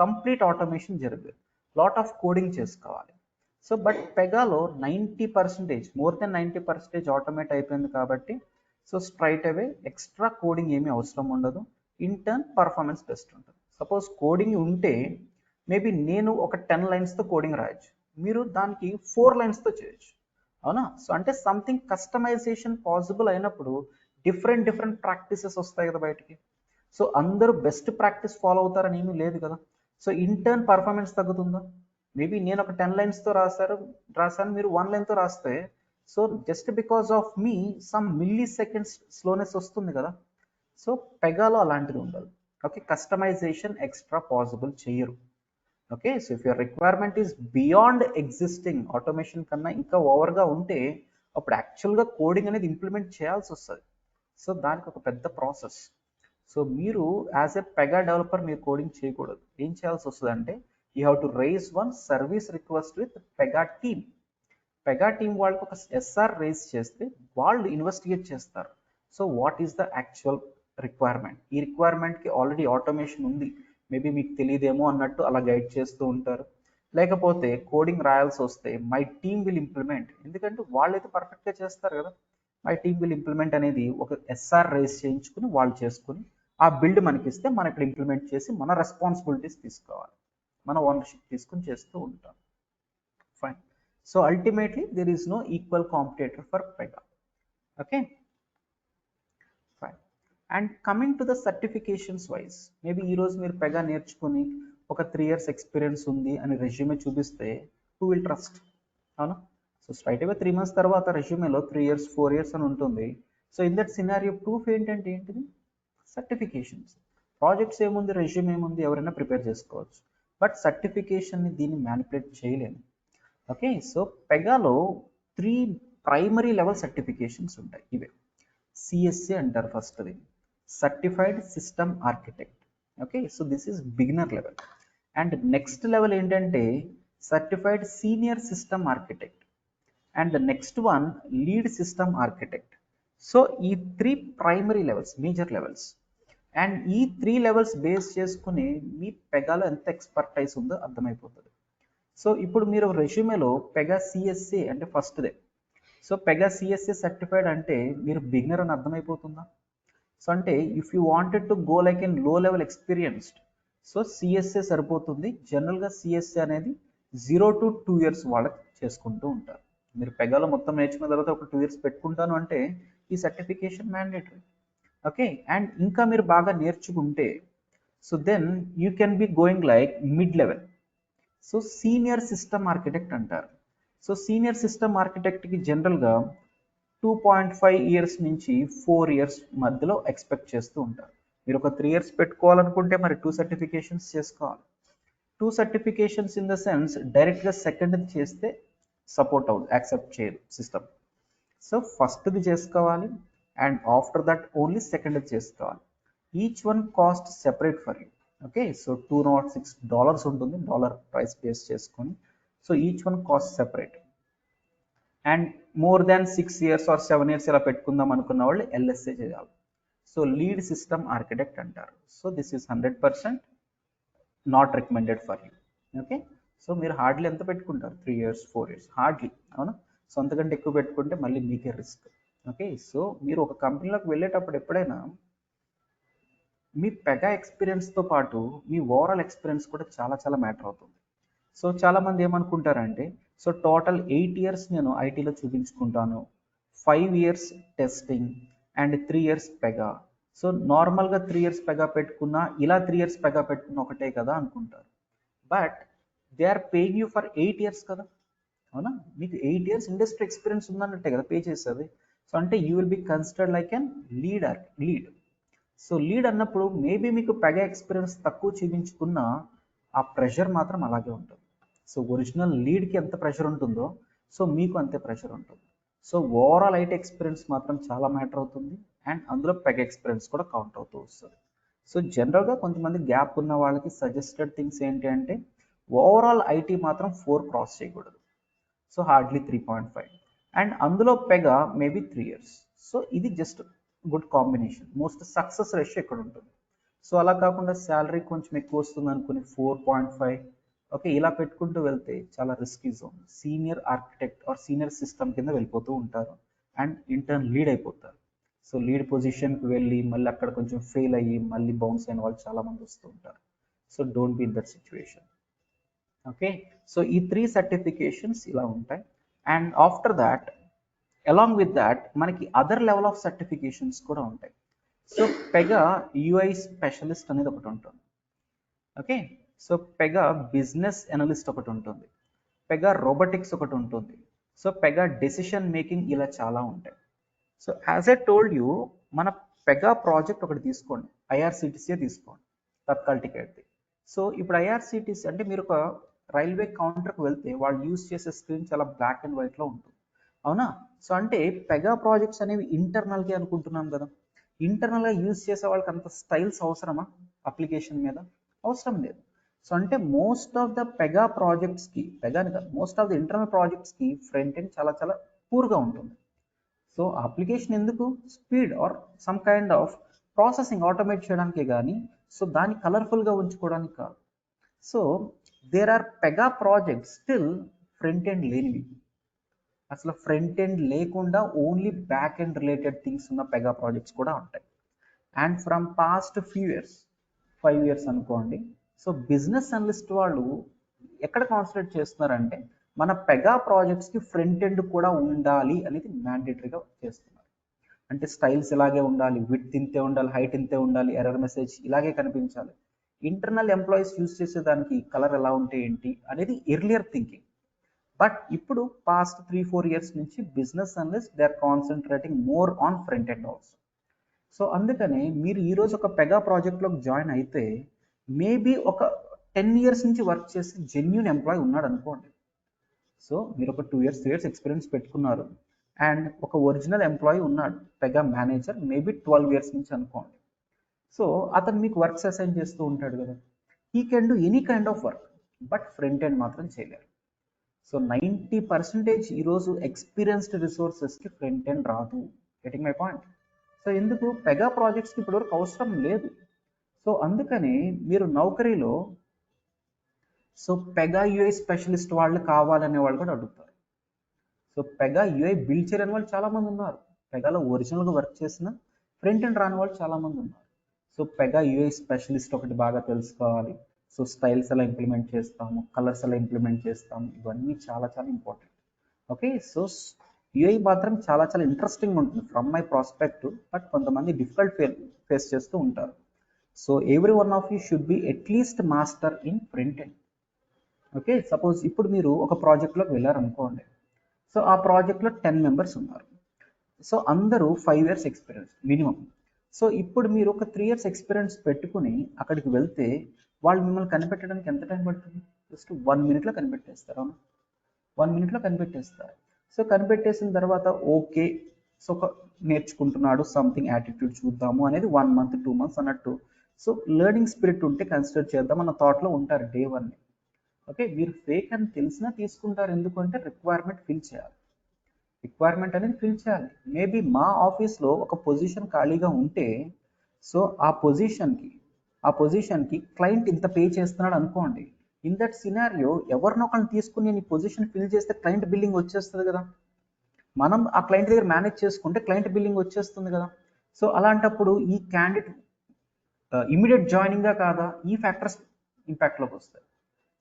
కంప్లీట్ ఆటోమేషన్ జరగదు, లాట్ ఆఫ్ కోడింగ్ చేసుకోవాలి. సో బట్ పెగాలో 90%, మోర్ దెన్ 90% ఆటోమేట్ అయిపోయింది కాబట్టి so straight away extra coding ఏమీ అవసరం ఉండదు. ఇన్ టర్న్ పర్ఫార్మెన్స్ బెస్ట్ ఉంటుంది. సపోజ్ కోడింగ్ ఉంటే మేబీ నేను ఒక 10 లైన్స్తో కోడింగ్ రాయొచ్చు, మీరు దానికి 4 లైన్స్తో చేయొచ్చు, అవునా? సో అంటే సంథింగ్ కస్టమైజేషన్ పాసిబుల్ అయినప్పుడు డిఫరెంట్ ప్రాక్టీసెస్ వస్తాయి కదా బయటికి. సో అందరూ బెస్ట్ ప్రాక్టీస్ ఫాలో అవుతారని ఏమీ లేదు కదా. సో ఇంటర్న్ పర్ఫార్మెన్స్ తగ్గుతుందా? మేబీ నేను ఒక 10 లైన్స్తో రాశాను, మీరు 1 లైన్తో రాస్తే so just because of me some milli seconds slowness వస్తుంది కదా. సో పెగాలో అలాంటిది ఉండదు. ఓకే, కస్టమైజేషన్ ఎక్స్ట్రా పాసిబుల్ చేయరు. Okay, so if your requirement is beyond existing automation కన్నా ఇంకా ఓవర్గా ఉంటే అప్పుడు యాక్చువల్గా కోడింగ్ అనేది ఇంప్లిమెంట్ చేయాల్సి వస్తుంది. సో దానికి ఒక పెద్ద ప్రాసెస్. సో మీరు యాజ్ ఎ పెగా డెవలపర్ మీరు కోడింగ్ చేయకూడదు. ఏం చేయాల్సి వస్తుంది అంటే you have to raise one service request with Pega team. Pega team వాళ్ళకి ఒక ఎస్ఆర్ రైజ్ చేస్తే వాళ్ళు ఇన్వెస్టిగేట్ చేస్తారు. So what is the actual requirement? ఈ రిక్వైర్మెంట్కి ఆల్రెడీ ఆటోమేషన్ ఉంది, మేబీ మీకు తెలియదేమో అన్నట్టు అలా గైడ్ చేస్తూ ఉంటారు. లేకపోతే కోడింగ్ రాయాల్సి వస్తే మై టీమ్ విల్ ఇంప్లిమెంట్, ఎందుకంటే వాళ్ళైతే పర్ఫెక్ట్గా చేస్తారు కదా. మై టీమ్ విల్ ఇంప్లిమెంట్ అనేది ఒక ఎస్ఆర్ రైజ్ చేయించుకుని వాళ్ళు చేసుకుని ఆ బిల్డ్ మనకి ఇస్తే మనం ఇక్కడ ఇంప్లిమెంట్ చేసి మన రెస్పాన్సిబిలిటీస్ తీసుకోవాలి, మన ఓనర్షిప్ తీసుకుని చేస్తూ ఉంటాం. Fine. So ultimately there is no equal competitor for Pega. Okay, fine. And coming to the certifications wise, maybe ఈరోజు మీరు పెగా నేర్చుకుని ఒక 3 years ఎక్స్పీరియన్స్ ఉంది అని రెజ్యూమే చూపిస్తే హూ విల్ ట్రస్ట్, అవునా? సో స్ట్రైట్ అవే 3 months తర్వాత రెజ్యూమేలో 3 years 4 years అని ఉంటుంది. So in that scenario proof ఏంటంటే ఏంటిది? సర్టిఫికేషన్స్. ప్రాజెక్ట్స్ ఏముంది, రెజ్యూమ్ ఏముంది, ఎవరైనా ప్రిపేర్ చేసుకోవచ్చు. బట్ సర్టిఫికేషన్ని దీన్ని మ్యానిపులేట్ చేయలేము. ఓకే, సో పెగాలో 3 ప్రైమరీ లెవెల్ సర్టిఫికేషన్స్ ఉంటాయి. ఇవే సిఎస్సి అంటారు ఫస్ట్ది, certified system architect. Okay, so this is beginner level. And next level ఏంటంటే certified senior system architect. And the next one lead system architect. So ఈ 3 primary levels, major levels. And ఈ 3 levels base చేసుకుని మీ పెగాలో ఎంత expertise ఉందో అర్థమైపోతుంది. So ఇప్పుడు మీరు రెజ్యూమేలో Pega CSC అంటే ఫస్ట్దే, సో పెగా సిఎస్సి సర్టిఫైడ్ అంటే మీరు బిగినర్ అని అర్థమైపోతుందా? సో అంటే if you wanted to go like in లో లెవెల్ ఎక్స్పీరియన్స్డ్, సో సిఎస్ఏ సరిపోతుంది. జనరల్గా సిఎస్ఏ అనేది 0 to 2 years వాళ్ళకి చేసుకుంటూ ఉంటారు. మీరు పెగాలో మొత్తం నేర్చుకున్న తర్వాత ఒక 2 years పెట్టుకుంటాను అంటే ఈ సర్టిఫికేషన్ మ్యాండేటరీ. ఓకే, అండ్ ఇంకా మీరు బాగా నేర్చుకుంటే so then you can be going like mid level. So senior system architect అంటారు. సో సీనియర్ సిస్టమ్ ఆర్కిటెక్ట్కి జనరల్గా 2.5 years నుంచి 4 years మధ్యలో ఎక్స్పెక్ట్ చేస్తూ ఉంటారు. మీరు ఒక 3 years పెట్టుకోవాలనుకుంటే మరి 2 certifications చేసుకోవాలి. 2 certifications ఇన్ ద సెన్స్ డైరెక్ట్గా సెకండ్ది చేస్తే సపోర్ట్ అవుతుంది, యాక్సెప్ట్ చేయదు సిస్టమ్. సో ఫస్ట్ది చేసుకోవాలి అండ్ ఆఫ్టర్ దట్ ఓన్లీ సెకండ్ది చేసుకోవాలి. Each one cost separate for you. Okay, so $206 ఉంటుంది, డాలర్ ప్రైస్ బేస్ చేసుకొని. So each one cost separate. And more than 6 years or 7 years ఇలా పెట్టుకుందాం అనుకున్న వాళ్ళు ఎల్ఎస్ఏ చేయాలి. సో లీడ్ సిస్టమ్ ఆర్కిటెక్ట్ అంటారు. So this is 100% not recommended for you. Okay, so మీరు hardly ఎంత పెట్టుకుంటారు? 3 years 4 years హార్డ్లీ, అవునా? సో అంతకంటే ఎక్కువ పెట్టుకుంటే మళ్ళీ మీకే రిస్క్. ఓకే, సో మీరు ఒక కంపెనీలోకి వెళ్ళేటప్పుడు ఎప్పుడైనా మీ పెగా ఎక్స్పీరియన్స్తో పాటు మీ ఓవరాల్ ఎక్స్పీరియన్స్ కూడా చాలా చాలా మ్యాటర్ అవుతుంది. సో చాలామంది ఏమనుకుంటారంటే, సో టోటల్ 8 ఇయర్స్ నేను ఐటీలో చూపించుకుంటాను, 5 years testing and 3 years Pega. So నార్మల్గా 3 ఇయర్స్ పెగా పెట్టుకున్నా, ఇలా 3 ఇయర్స్ పెగా పెట్టుకున్న ఒకటే కదా అనుకుంటారు. But they are paying you for 8 years కదా, అవునా? మీకు 8 ఇయర్స్ ఇండస్ట్రీ ఎక్స్పీరియన్స్ ఉందన్నట్టే కదా పే చేసేది. సో అంటే you will be considered like an lead. So lead అన్నప్పుడు మేబీ మీకు పెగా ఎక్స్పీరియన్స్ తక్కువ చూపించుకున్న ఆ ప్రెషర్ మాత్రం అలాగే ఉంటుంది. సో ఒరిజినల్ లీడ్కి ఎంత ప్రెషర్ ఉంటుందో సో మీకు అంతే ప్రెషర్ ఉంటుంది. సో ఓవరాల్ ఐటీ ఎక్స్పీరియన్స్ మాత్రం చాలా మ్యాటర్ అవుతుంది అండ్ అందులో పెగా ఎక్స్పీరియన్స్ కూడా కౌంట్ అవుతూ వస్తుంది. సో జనరల్గా కొంతమంది గ్యాప్ ఉన్న వాళ్ళకి సజెస్టెడ్ థింగ్స్ ఏంటి అంటే, ఓవరాల్ ఐటీ మాత్రం 4 క్రాస్ చేయకూడదు, సో హార్డ్లీ 3.5 అండ్ అందులో పెగా మేబీ 3 ఇయర్స్. సో ఇది just good combination. Most success ratio ఇక్కడ ఉంటుంది. సో అలా కాకుండా శాలరీ కొంచెం ఎక్కువ వస్తుంది అనుకుని 4.5 ఓకే ఇలా పెట్టుకుంటూ వెళ్తే చాలా risky zone. Senior architect or senior system కింద వెళ్ళిపోతూ ఉంటారు అండ్ ఇంటర్న్ లీడ్ అయిపోతారు. సో లీడ్ పొజిషన్కి వెళ్ళి మళ్ళీ అక్కడ కొంచెం ఫెయిల్ అయ్యి మళ్ళీ బౌన్స్ అయిన వాళ్ళు చాలామంది వస్తూ ఉంటారు. So don't be in that situation. Okay, so ఈ 3 సర్టిఫికేషన్స్ ఇలా ఉంటాయి and after that along with that మనకి అదర్ లెవెల్ ఆఫ్ సర్టిఫికేషన్స్ కూడా ఉంటాయి. సో పెగా యూఐ స్పెషలిస్ట్ అనేది ఒకటి ఉంటుంది. Okay, so Pega business analyst ఒకటి ఉంటుంది, పెగా రోబోటిక్స్ ఒకటి ఉంటుంది, సో పెగా డెసిషన్ మేకింగ్, ఇలా చాలా ఉంటాయి. So as I told you, మన పెగా ప్రాజెక్ట్ ఒకటి తీసుకోండి, ఐఆర్సిటిసి తీసుకోండి, తత్కాల్ టికెట్ది. సో ఇప్పుడు ఐఆర్సిటిసి అంటే మీరు ఒక రైల్వే కౌంటర్కి వెళ్తే వాళ్ళు యూజ్ చేసే స్క్రీన్ చాలా బ్లాక్ అండ్ వైట్లో ఉంటుంది, అవునా? సో అంటే పెగా ప్రాజెక్ట్స్ అనేవి ఇంటర్నల్గా అనుకుంటున్నాం కదా, ఇంటర్నల్గా యూజ్ చేసే వాళ్ళకి అంత స్టైల్స్ అవసరమా అప్లికేషన్ మీద? అవసరం లేదు. సో అంటే మోస్ట్ ఆఫ్ ద పెగా ప్రాజెక్ట్స్కి, పెగాని కాదు మోస్ట్ ఆఫ్ ద ఇంటర్నల్ ప్రాజెక్ట్స్కి ఫ్రంట్ ఎండ్ చాలా చాలా పూర్గా ఉంటుంది. సో అప్లికేషన్ ఎందుకు? Speed or some kind of processing automate చేయడానికి కానీ, సో దాన్ని కలర్ఫుల్గా ఉంచుకోవడానికి కాదు. So there are Pega projects still front end లేనివి, అసలు ఫ్రంట్ ఎండ్ లేకుండా only back end related things ఉన్న పెగా ప్రాజెక్ట్స్ కూడా ఉంటాయి. And from past few years, 5 years అనుకోండి, సో బిజినెస్ అనలిస్ట్ వాళ్ళు ఎక్కడ కాన్సన్ట్రేట్ చేస్తున్నారంటే, మన పెగా ప్రాజెక్ట్స్కి ఫ్రంట్ ఎండ్ కూడా ఉండాలి అనేది మ్యాండేటరీగా చేస్తున్నారు. అంటే స్టైల్స్ ఇలాగే ఉండాలి, విడ్త్ ఇంతే ఉండాలి, హైట్ ఇంతే ఉండాలి, ఎర్రర్ మెసేజ్ ఇలాగే కనిపించాలి, ఇంటర్నల్ ఎంప్లాయీస్ యూజ్ చేసేదానికి కలర్ ఎలా ఉంటే ఏంటి అనేది ఎర్లియర్ థింకింగ్. బట్ ఇప్పుడు పాస్ట్ 3-4 ఇయర్స్ నుంచి business analyst they are concentrating more on front end also. So అందుకనే మీరు ఈరోజు ఒక పెగా ప్రాజెక్ట్లోకి జాయిన్ అయితే మేబీ ఒక 10 ఇయర్స్ నుంచి వర్క్ చేసి జెన్యూన్ ఎంప్లాయీ ఉన్నాడు అనుకోండి. సో మీరు ఒక 2 ఇయర్స్ 3 ఇయర్స్ ఎక్స్పీరియన్స్ పెట్టుకున్నారు అండ్ ఒక ఒరిజినల్ ఎంప్లాయీ ఉన్నాడు పెగా మేనేజర్ మేబీ 12 ఇయర్స్ నుంచి అనుకోండి. సో అతను మీకు వర్క్స్ అసైన్ చేస్తూ ఉంటాడు కదా, he can do any kind of work, but front end మాత్రం చేయలేరు. సో 90% ఈరోజు ఎక్స్పీరియన్స్డ్ రిసోర్సెస్కి ఫ్రంట్ ఎండ్ రాదు. Getting my point? సో ఎందుకు? పెగా ప్రాజెక్ట్స్కి ఇప్పటివరకు అవసరం లేదు. సో అందుకని మీరు నౌకరీలో సో పెగా యూఐ స్పెషలిస్ట్ వాళ్ళు కావాలనే వాళ్ళు కూడా అడుగుతారు. సో పెగా యూఐ బిల్డ్ చేయని వాళ్ళు చాలామంది ఉన్నారు, పెగాలో ఒరిజినల్గా వర్క్ చేసిన ఫ్రంట్ ఎండ్ రాని వాళ్ళు చాలామంది ఉన్నారు. సో పెగా యూఐ స్పెషలిస్ట్ ఒకటి బాగా తెలుసుకోవాలి. సో స్టైల్స్ ఎలా ఇంప్లిమెంట్ చేస్తాము, కలర్స్ ఎలా ఇంప్లిమెంట్ చేస్తాము, ఇవన్నీ చాలా చాలా ఇంపార్టెంట్. ఓకే, సో యూఐ మాత్రం చాలా చాలా ఇంట్రెస్టింగ్ ఉంటుంది ఫ్రమ్ మై ప్రాస్పెక్టివ్, బట్ కొంతమంది డిఫికల్ట్ ఫేస్ చేస్తూ ఉంటారు. So every one of you should be at least master in front end. Okay, suppose ఇప్పుడు మీరు ఒక ప్రాజెక్ట్లోకి వెళ్ళారనుకోండి, సో ఆ ప్రాజెక్ట్లో 10 మెంబర్స్ ఉన్నారు, సో అందరూ 5 ఇయర్స్ ఎక్స్పీరియన్స్ మినిమం. సో ఇప్పుడు మీరు ఒక 3 ఇయర్స్ ఎక్స్పీరియన్స్ పెట్టుకుని అక్కడికి వెళ్తే వాళ్ళు మిమ్మల్ని కనిపెట్టడానికి ఎంత టైం పడుతుంది? జస్ట్ 1 మినిట్లో కనిపెట్టేస్తారు, అవును, 1 మినిట్లో కనిపెట్టేస్తారు. సో కనిపెట్టేసిన తర్వాత ఓకే, సో ఒక నేర్చుకుంటున్నాడు సంథింగ్ యాటిట్యూడ్ చూద్దాము అనేది 1 మంత్ 2 మంత్స్ అన్నట్టు. సో లెర్నింగ్ స్పిరిట్ ఉంటే కన్సిడర్ చేద్దాం అన్న థాట్లో ఉంటారు డే 1. ఓకే, మీరు ఫేక్ అని తెలిసినా తీసుకుంటారు, ఎందుకంటే రిక్వైర్మెంట్ ఫిల్ చేయాలి, రిక్వైర్మెంట్ అనేది ఫిల్ చేయాలి. మేబీ మా ఆఫీస్లో ఒక పొజిషన్ ఖాళీగా ఉంటే సో ఆ పొజిషన్కి క్లయింట్ ఇంత పే చేస్తున్నాడు అనుకోండి, ఇన్ దట్ సినారియో ఎవరినొకరిని తీసుకుని నేను ఈ పొజిషన్ ఫిల్ చేస్తే క్లయింట్ బిల్లింగ్ వచ్చేస్తుంది కదా. మనం ఆ క్లయింట్ దగ్గర మేనేజ్ చేసుకుంటే క్లయింట్ బిల్లింగ్ వచ్చేస్తుంది కదా. సో అలాంటప్పుడు ఈ క్యాండిడేట్ ఇమీడియట్ జాయినింగా కాదా, ఈ ఫ్యాక్టర్స్ ఇంపాక్ట్లోకి వస్తాయి.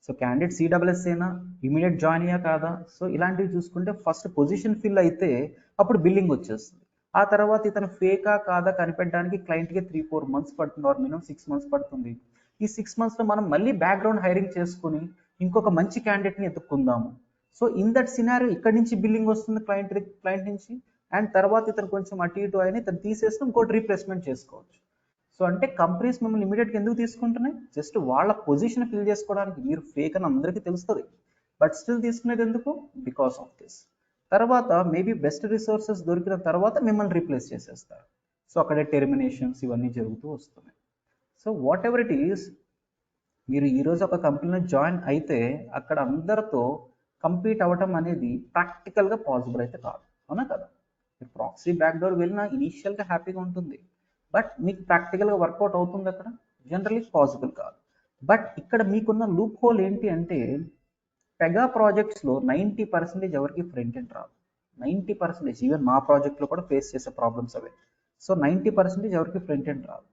సో క్యాండిడేట్ సిడబ్ల్యూఎస్ అయినా ఇమీడియట్ జాయిన్ అయ్యా కాదా, సో ఇలాంటివి చూసుకుంటే ఫస్ట్ పొజిషన్ ఫిల్ అయితే అప్పుడు బిల్లింగ్ వచ్చేస్తుంది. ఆ తర్వాత ఇతను ఫేకా కాదా కనిపెట్టడానికి క్లయింట్కి 3-4 months పడుతుంది, ఆర్ మినిమం 6 months పడుతుంది. ఈ 6 monthsలో మనం మళ్ళీ బ్యాక్గ్రౌండ్ హైరింగ్ చేసుకుని ఇంకొక మంచి క్యాండిడేట్ని ఎత్తుక్కుందాము. సో ఇన్ దట్ సినారియో ఇక్కడ నుంచి బిల్లింగ్ వస్తుంది క్లయింట్ నుంచి, అండ్ తర్వాత ఇతను కొంచెం అటు ఇటు అయినా ఇతను తీసేస్తే ఇంకోటి రీప్లేస్మెంట్ చేసుకోవచ్చు. సో అంటే కంపెనీస్ మిమ్మల్ని ఇమీడియట్గా ఎందుకు తీసుకుంటున్నాయి, జస్ట్ వాళ్ళ పొజిషన్ ఫిల్ చేసుకోవడానికి. మీరు ఫేక్ అని అందరికీ తెలుస్తుంది, బట్ స్టిల్ తీసుకునేది ఎందుకు, బికాస్ ఆఫ్ దిస్. తర్వాత మేబీ బెస్ట్ రిసోర్సెస్ దొరికిన తర్వాత మిమ్మల్ని రీప్లేస్ చేసేస్తారు. సో అక్కడే టెర్మినేషన్స్ ఇవన్నీ జరుగుతూ వస్తున్నాయి. So whatever it is, మీరు ఈరోజు ఒక కంపెనీలో జాయిన్ అయితే అక్కడ అందరితో కంపీట్ అవ్వటం అనేది ప్రాక్టికల్గా పాసిబుల్ అయితే కాదు, అవునా కదా. మీరు ప్రాక్సీ బ్యాక్డోర్ వెళ్ళినా ఇనీషియల్గా హ్యాపీగా ఉంటుంది, బట్ మీకు ప్రాక్టికల్గా వర్కౌట్ అవుతుంది అక్కడ, జనరలీ పాసిబుల్ కాదు. బట్ ఇక్కడ మీకున్న లూప్ హోల్ ఏంటి అంటే, పెగా ప్రాజెక్ట్స్లో 90% ఎవరికి ఫ్రంట్ ఎండ్ రాదు. 90%, ఈవెన్ మా ప్రాజెక్ట్లో కూడా ఫేస్ చేసే ప్రాబ్లమ్స్ అవే. సో 90% ఎవరికి ఫ్రంట్ ఎండ్ రాదు.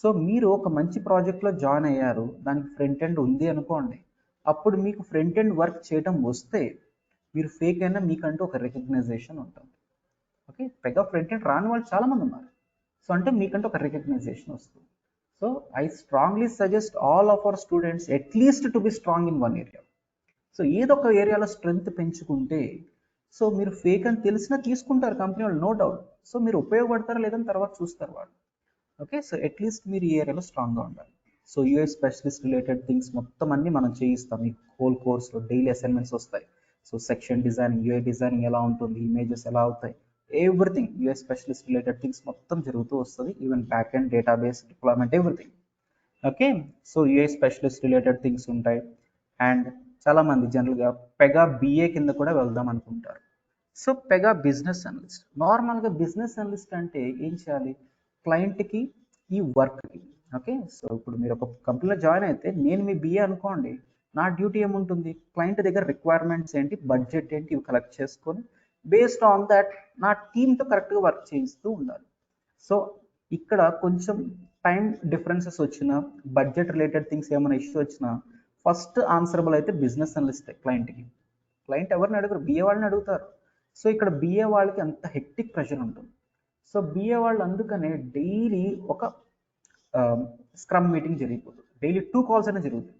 సో మీరు ఒక మంచి ప్రాజెక్ట్లో జాయిన్ అయ్యారు, దానికి ఫ్రంట్ ఎండ్ ఉంది అనుకోండి, అప్పుడు మీకు ఫ్రంట్ ఎండ్ వర్క్ చేయడం వస్తే మీరు ఫేక్ అయినా మీకంటూ ఒక రికగ్నైజేషన్ ఉంటుంది. ఓకే, పెగా ఫ్రంట్ ఎండ్ రాని వాళ్ళు చాలామంది ఉన్నారు. సో అంటే మీకంటే ఒక రికగ్నైజేషన్ వస్తుంది. So I strongly suggest all of our students at least to be strong in one area. So ఏదో ఒక ఏరియాలో స్ట్రెంగ్త్ పెంచుకుంటే, సో మీరు ఫేక్ అని తెలిసినా తీసుకుంటారు కంపెనీ వాళ్ళు, నో డౌట్. సో మీరు ఉపయోగపడతారా లేదని తర్వాత చూస్తారు వాళ్ళు. ఓకే, సో అట్లీస్ట్ మీరు ఈ ఏరియాలో స్ట్రాంగ్గా ఉండాలి. So UI specialist related things మొత్తం అన్ని మనం చేయిస్తాం. ఈ హోల్ కోర్స్లో డైలీ అసైన్మెంట్స్ వస్తాయి. So section designing, UI designing ఎలా ఉంటుంది, ఇమేజెస్ ఎలా అవుతాయి, everything UI specialist related things మొత్తం జరుగుతూ వస్తుంది. Even back and database deployment everything. Okay, so UI specialist related things ఉంటాయి. అండ్ చాలామంది జనరల్గా పెగా బిఏ కింద కూడా వెళ్దాం అనుకుంటారు. So Pega business analyst. నార్మల్గా బిజినెస్ అనలిస్ట్ అంటే ఏం చేయాలి, క్లయింట్కి ఈ వర్క్కి. ఓకే, సో ఇప్పుడు మీరు ఒక కంపెనీలో జాయిన్ అయితే నేను మీ బిఏ అనుకోండి, నా డ్యూటీ ఏముంటుంది, క్లయింట్ దగ్గర రిక్వైర్మెంట్స్ ఏంటి, బడ్జెట్ ఏంటి, ఇవి కలెక్ట్ చేసుకొని బేస్డ్ ఆన్ దట్ నా టీంతో కరెక్ట్గా వర్క్ చేయిస్తూ ఉండాలి. సో ఇక్కడ కొంచెం టైం డిఫరెన్సెస్ వచ్చినా, బడ్జెట్ రిలేటెడ్ థింగ్స్ ఏమైనా ఇష్యూ వచ్చినా ఫస్ట్ ఆన్సరబుల్ అయితే బిజినెస్ అనలిస్టే క్లయింట్కి. క్లయింట్ ఎవరిని అడుగుతారు, బిఏ వాళ్ళని అడుగుతారు. సో ఇక్కడ బిఏ వాళ్ళకి అంత హెక్టిక్ ప్రెషర్ ఉంటుంది. సో బిఏ వాళ్ళు అందుకనే డైలీ ఒక స్క్రమ్ మీటింగ్ జరిగిపోతుంది. డైలీ 2 calls అనేది జరుగుతుంది.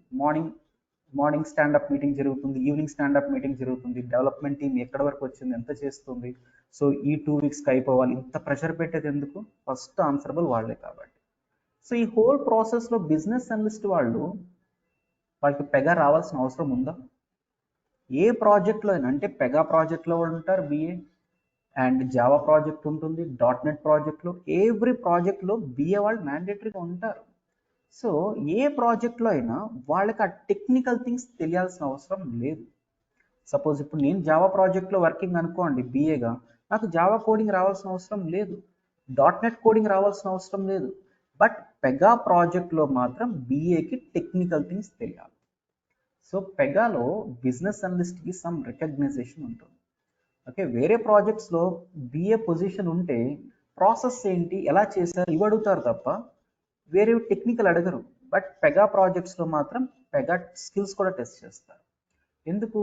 మార్నింగ్ స్టాండప్ మీటింగ్ జరుగుతుంది, ఈవినింగ్ స్టాండప్ మీటింగ్ జరుగుతుంది. డెవలప్మెంట్ టీం ఎక్కడి వరకు వచ్చింది, ఎంత చేస్తుంది, సో ఈ 2 weeks అయిపోవాలి. ఇంత ప్రెషర్ పెట్టేది ఎందుకు, ఫస్ట్ ఆన్సరబుల్ వాళ్ళే కాబట్టి. సో ఈ హోల్ ప్రాసెస్లో బిజినెస్ అనలిస్ట్ వాళ్ళకి పెగా రావాల్సిన అవసరం ఉందా? ఏ ప్రాజెక్ట్లో అయినా, అంటే పెగా ప్రాజెక్ట్లో వాళ్ళు ఉంటారు బిఏ, అండ్ జావా ప్రాజెక్ట్ ఉంటుంది, .NET ప్రాజెక్ట్లో, ఎవ్రీ ప్రాజెక్ట్లో బిఏ వాళ్ళు మ్యాండేటరీగా ఉంటారు. సో ఏ ప్రాజెక్ట్లో అయినా వాళ్ళకి ఆ టెక్నికల్ థింగ్స్ తెలియాల్సిన అవసరం లేదు. సపోజ్ ఇప్పుడు నేను జావా ప్రాజెక్ట్లో వర్కింగ్ అనుకోండి బిఏగా, నాకు జావా కోడింగ్ రావాల్సిన అవసరం లేదు, .NET కోడింగ్ రావాల్సిన అవసరం లేదు. బట్ పెగా ప్రాజెక్ట్లో మాత్రం బిఏకి టెక్నికల్ థింగ్స్ తెలియాలి. సో పెగాలో బిజినెస్ అనలిస్ట్కి సమ్ రికగ్నైజేషన్ ఉంటుంది. ఓకే, వేరే ప్రాజెక్ట్స్లో బిఏ పొజిషన్ ఉంటే ప్రాసెస్ ఏంటి, ఎలా చేశారు, ఇవి అడుగుతారు తప్ప వేరే టెక్నికల్ అడగరు. బట్ పెగా ప్రాజెక్ట్స్లో మాత్రం పెగా స్కిల్స్ కూడా టెస్ట్ చేస్తారు. ఎందుకు,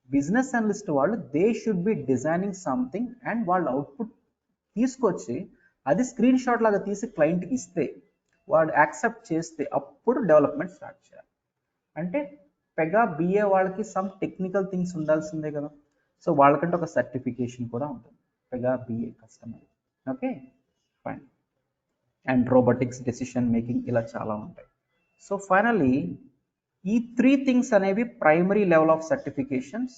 బిజినెస్ అనలిస్ట్ వాళ్ళు they should be designing something, and వాళ్ళ అవుట్పుట్ తీసుకొచ్చి అది స్క్రీన్ షాట్ లాగా తీసి క్లయింట్కి ఇస్తే, వాడు యాక్సెప్ట్ చేస్తే అప్పుడు డెవలప్మెంట్ స్టార్ట్ చేయాలి. అంటే పెగా బిఏ వాళ్ళకి సమ్ టెక్నికల్ థింగ్స్ ఉండాల్సిందే కదా. సో వాళ్ళకంటే ఒక సర్టిఫికేషన్ కూడా ఉంటుంది Pega BA customer. Okay fine. And robotics, decision making, ఇలా చాలా ఉంటాయి. సో ఫైనల్లీ ఈ 3 things అనేవి primary level of certifications,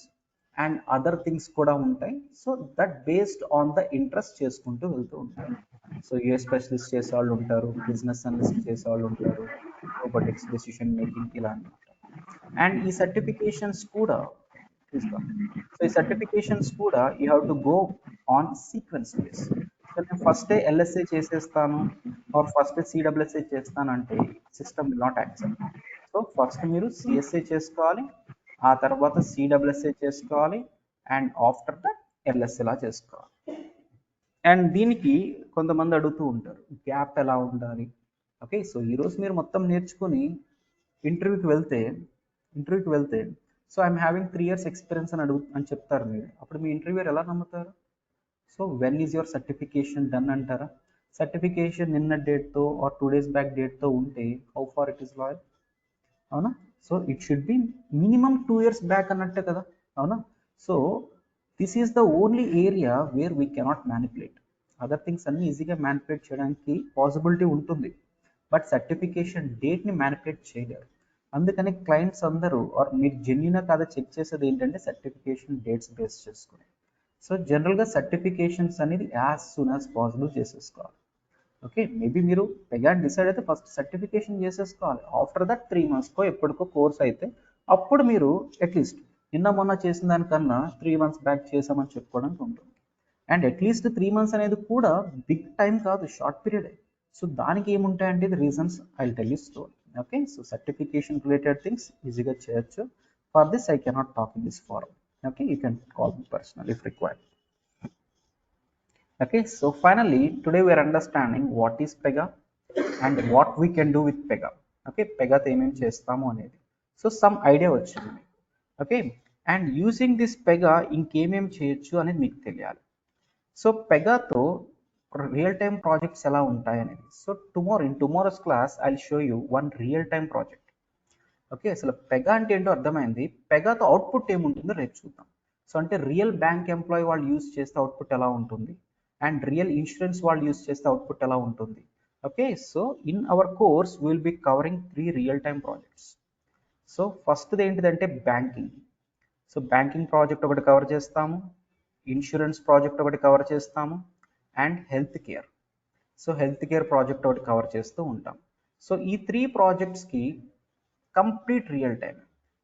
and other things కూడా ఉంటాయి. So that based on the interest చేసుకుంటూ వెళ్తూ ఉంటారు. సో యూఏ స్పెషలిస్ట్ చేసే వాళ్ళు ఉంటారు, బిజినెస్ అనలిస్ట్ చేసే వాళ్ళు ఉంటారు, రోబోటిక్స్, డెసిషన్ మేకింగ్, ఇలా అనమాట. అండ్ ఈ సర్టిఫికేషన్స్ కూడా చూస్తాం. సో ఈ సర్టిఫికేషన్స్ కూడా you have to go on sequence base. So నేను ఫస్టే ఎల్ఎస్ఏ చేసేస్తాను ఆర్ ఫస్ట్ సిడబ్ల్యూఎస్ఏ చేస్తానంటే system will not accept. So first మీరు సిఎస్ఏ చేసుకోవాలి, ఆ తర్వాత సిడబ్ల్యూఎస్ఏ చేసుకోవాలి, అండ్ ఆఫ్టర్ దట్ ఎల్ఎస్ ఎలా చేసుకోవాలి. అండ్ దీనికి కొంతమంది అడుగుతూ ఉంటారు గ్యాప్ ఎలా ఉండాలి. ఓకే, సో ఈరోజు మీరు మొత్తం నేర్చుకుని ఇంటర్వ్యూకి వెళ్తే so I'm having 3 years experience అని చెప్తారు మీరు. అప్పుడు మీ ఇంటర్వ్యూర్ ఎలా నమ్ముతారు? So when is your certification done అంటారా? సర్టిఫికేషన్ నిన్న డేట్తో ఆర్ 2 days బ్యాక్ డేట్తో ఉంటే how far it is loyal? అవునా? So it should be minimum 2 years back అన్నట్టే కదా, అవునా? So this is the only area where we cannot manipulate. Other things అన్ని ఈజీగా మ్యానిపులేట్ చేయడానికి పాసిబిలిటీ ఉంటుంది, బట్ సర్టిఫికేషన్ డేట్ని మ్యానిపులేట్ చేయలేరు. అందుకని క్లయింట్స్ అందరూ ఆర్ మీరు జెన్యునా కాదా చెక్ చేసేది ఏంటంటే సర్టిఫికేషన్ డేట్స్ బేస్ చేసుకుని. సో జనరల్గా సర్టిఫికేషన్స్ అనేది యాజ్ సూన్ యాజ్ పాసిబుల్ చేసేసుకోవాలి. ఓకే, మేబీ మీరు పెగా డిసైడ్ అయితే ఫస్ట్ సర్టిఫికేషన్ చేసేసుకోవాలి. ఆఫ్టర్ దట్ 3 monthskో ఎప్పటికో కోర్స్ అయితే అప్పుడు మీరు అట్లీస్ట్ నిన్న మొన్న చేసిన దానికన్నా 3 months బ్యాక్ చేసామని చెప్పుకోవడానికి ఉంటుంది. అండ్ అట్లీస్ట్ 3 months అనేది కూడా బిగ్ టైం కాదు, షార్ట్ పీరియడ్. సో దానికి ఏముంటాయంటే ఇది reasons I tell you story. Okay, so certification related things ఈజీగా చేయొచ్చు. For this I cannot talk in this forum. Okay, you can call me personal if required. Okay, so finally today we are understanding what is Pega and what we can do with Pega. Okay, Pega తో ఏమేం చేస్తాము అనేది. So some idea వచ్చింది మీకు. Okay, and using this Pega ఇంకేమేం చేయొచ్చు అనేది మీకు తెలియాలి. సో పెగాతో రియల్ టైమ్ ప్రాజెక్ట్స్ ఎలా ఉంటాయి అనేది. So tomorrow's class I show you one real time project. Okay, అసలు పెగా అంటే ఏంటో అర్థమైంది. పెగాతో అవుట్పుట్ ఏముంటుందో రేపు చూద్దాం. సో అంటే రియల్ బ్యాంక్ ఎంప్లాయీ వాళ్ళు యూజ్ చేస్తే అవుట్పుట్ ఎలా ఉంటుంది, అండ్ రియల్ ఇన్సూరెన్స్ వాళ్ళు యూజ్ చేస్తే అవుట్పుట్ ఎలా ఉంటుంది. Okay, so in our course will be covering 3 real time projects. So ఫస్ట్ది ఏంటిదంటే బ్యాంకింగ్. సో బ్యాంకింగ్ ప్రాజెక్ట్ ఒకటి కవర్ చేస్తాము, ఇన్సూరెన్స్ ప్రాజెక్ట్ ఒకటి కవర్ చేస్తాము, and health care. So health care project ఒకటి కవర్ చేస్తూ ఉంటాం. సో ఈ 3 ప్రాజెక్ట్స్కి కంప్లీట్ రియల్ టైం.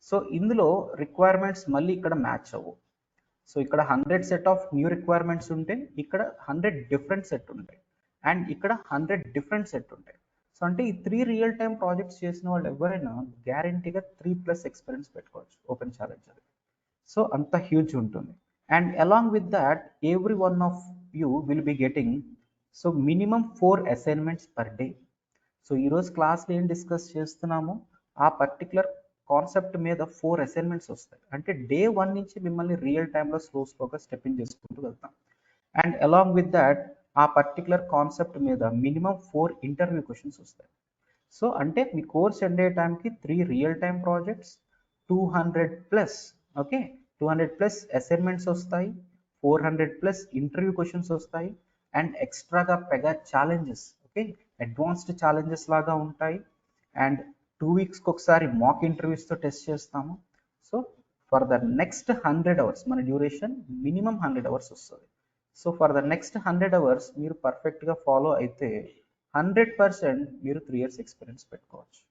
సో ఇందులో రిక్వైర్మెంట్స్ మళ్ళీ ఇక్కడ మ్యాచ్ అవ్వు. సో ఇక్కడ 100 సెట్ ఆఫ్ న్యూ రిక్వైర్మెంట్స్ ఉంటే ఇక్కడ 100 డిఫరెంట్ సెట్ ఉంటాయి, అండ్ ఇక్కడ 100 డిఫరెంట్ సెట్ ఉంటాయి. సో అంటే ఈ 3 రియల్ టైమ్ ప్రాజెక్ట్స్ చేసిన వాళ్ళు ఎవరైనా గ్యారంటీగా 3+ ఎక్స్పీరియన్స్ పెట్టుకోవచ్చు ఓపెన్ ఛాలెంజ్ అది. సో అంత హ్యూజ్ ఉంటుంది. And along with that every one of you will be getting so minimum 4 assignments per day. So ఈరోజు క్లాస్లో ఏం డిస్కస్ చేస్తున్నామో ఆ పర్టికులర్ కాన్సెప్ట్ మీద 4 అసైన్మెంట్స్ వస్తాయి. అంటే డే 1 నుంచి మిమ్మల్ని రియల్ టైంలో స్లోగా స్టెప్ ఇన్ చేసుకుంటూ వెళ్తాం. అండ్ అలాంగ్ విత్ దాట్ ఆ పర్టికులర్ కాన్సెప్ట్ మీద మినిమం 4 ఇంటర్వ్యూ క్వశ్చన్స్ వస్తాయి. సో అంటే మీ కోర్స్ ఎండ్ అయ్యే టైంకి 3 real time projects, 200+, okay, 200+ assignments వస్తాయి, 400+ ఇంటర్వ్యూ క్వశ్చన్స్ వస్తాయి, అండ్ ఎక్స్ట్రాగా Pega challenges, okay, advanced challenges లాగా ఉంటాయి. అండ్ 2 weeksకి ఒకసారి మాక్ ఇంటర్వ్యూస్తో టెస్ట్ చేస్తాము. So for the next 100 hours మన డ్యూరేషన్ మినిమం 100 hours వస్తుంది. So for the next 100 hours మీరు పర్ఫెక్ట్గా ఫాలో అయితే 100% మీరు 3 years ఎక్స్పీరియన్స్ పెట్టుకోవచ్చు.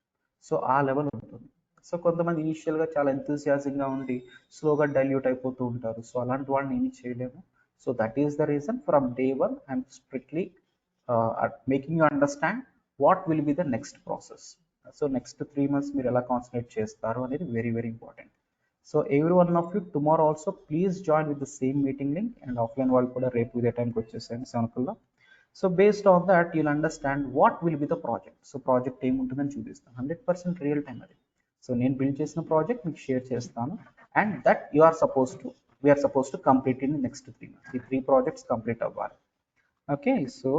సో ఆ లెవెల్ ఉంటుంది. సో కొంతమంది ఇనిషియల్గా చాలా ఎంతూసియాజింగ్గా ఉండి స్లోగా డైల్యూట్ అయిపోతూ ఉంటారు. సో అలాంటి వాళ్ళని ఏమి చేయలేము. So that is the reason from day 1 I'm strictly making you understand what will be the next process. So next 3 months మీరు ఎలా కాన్సన్ట్రేట్ చేస్తారు అనేది very very important. So every one of you tomorrow also please join with the same meeting link. And offline వాళ్ళు కూడా రేపు ఇదే టైంకి వచ్చేసాను 7 o'clock. So based on that you'll understand what will be the project. So project ఏముంటుందని చూపిస్తాను. 100% real time అది. So నేను బిల్డ్ చేసిన ప్రాజెక్ట్ మీకు షేర్ చేస్తాను. And that we're suppose to complete in next 3 months. ఈ 3 projects కంప్లీట్ అవ్వాలి. ఓకే, సో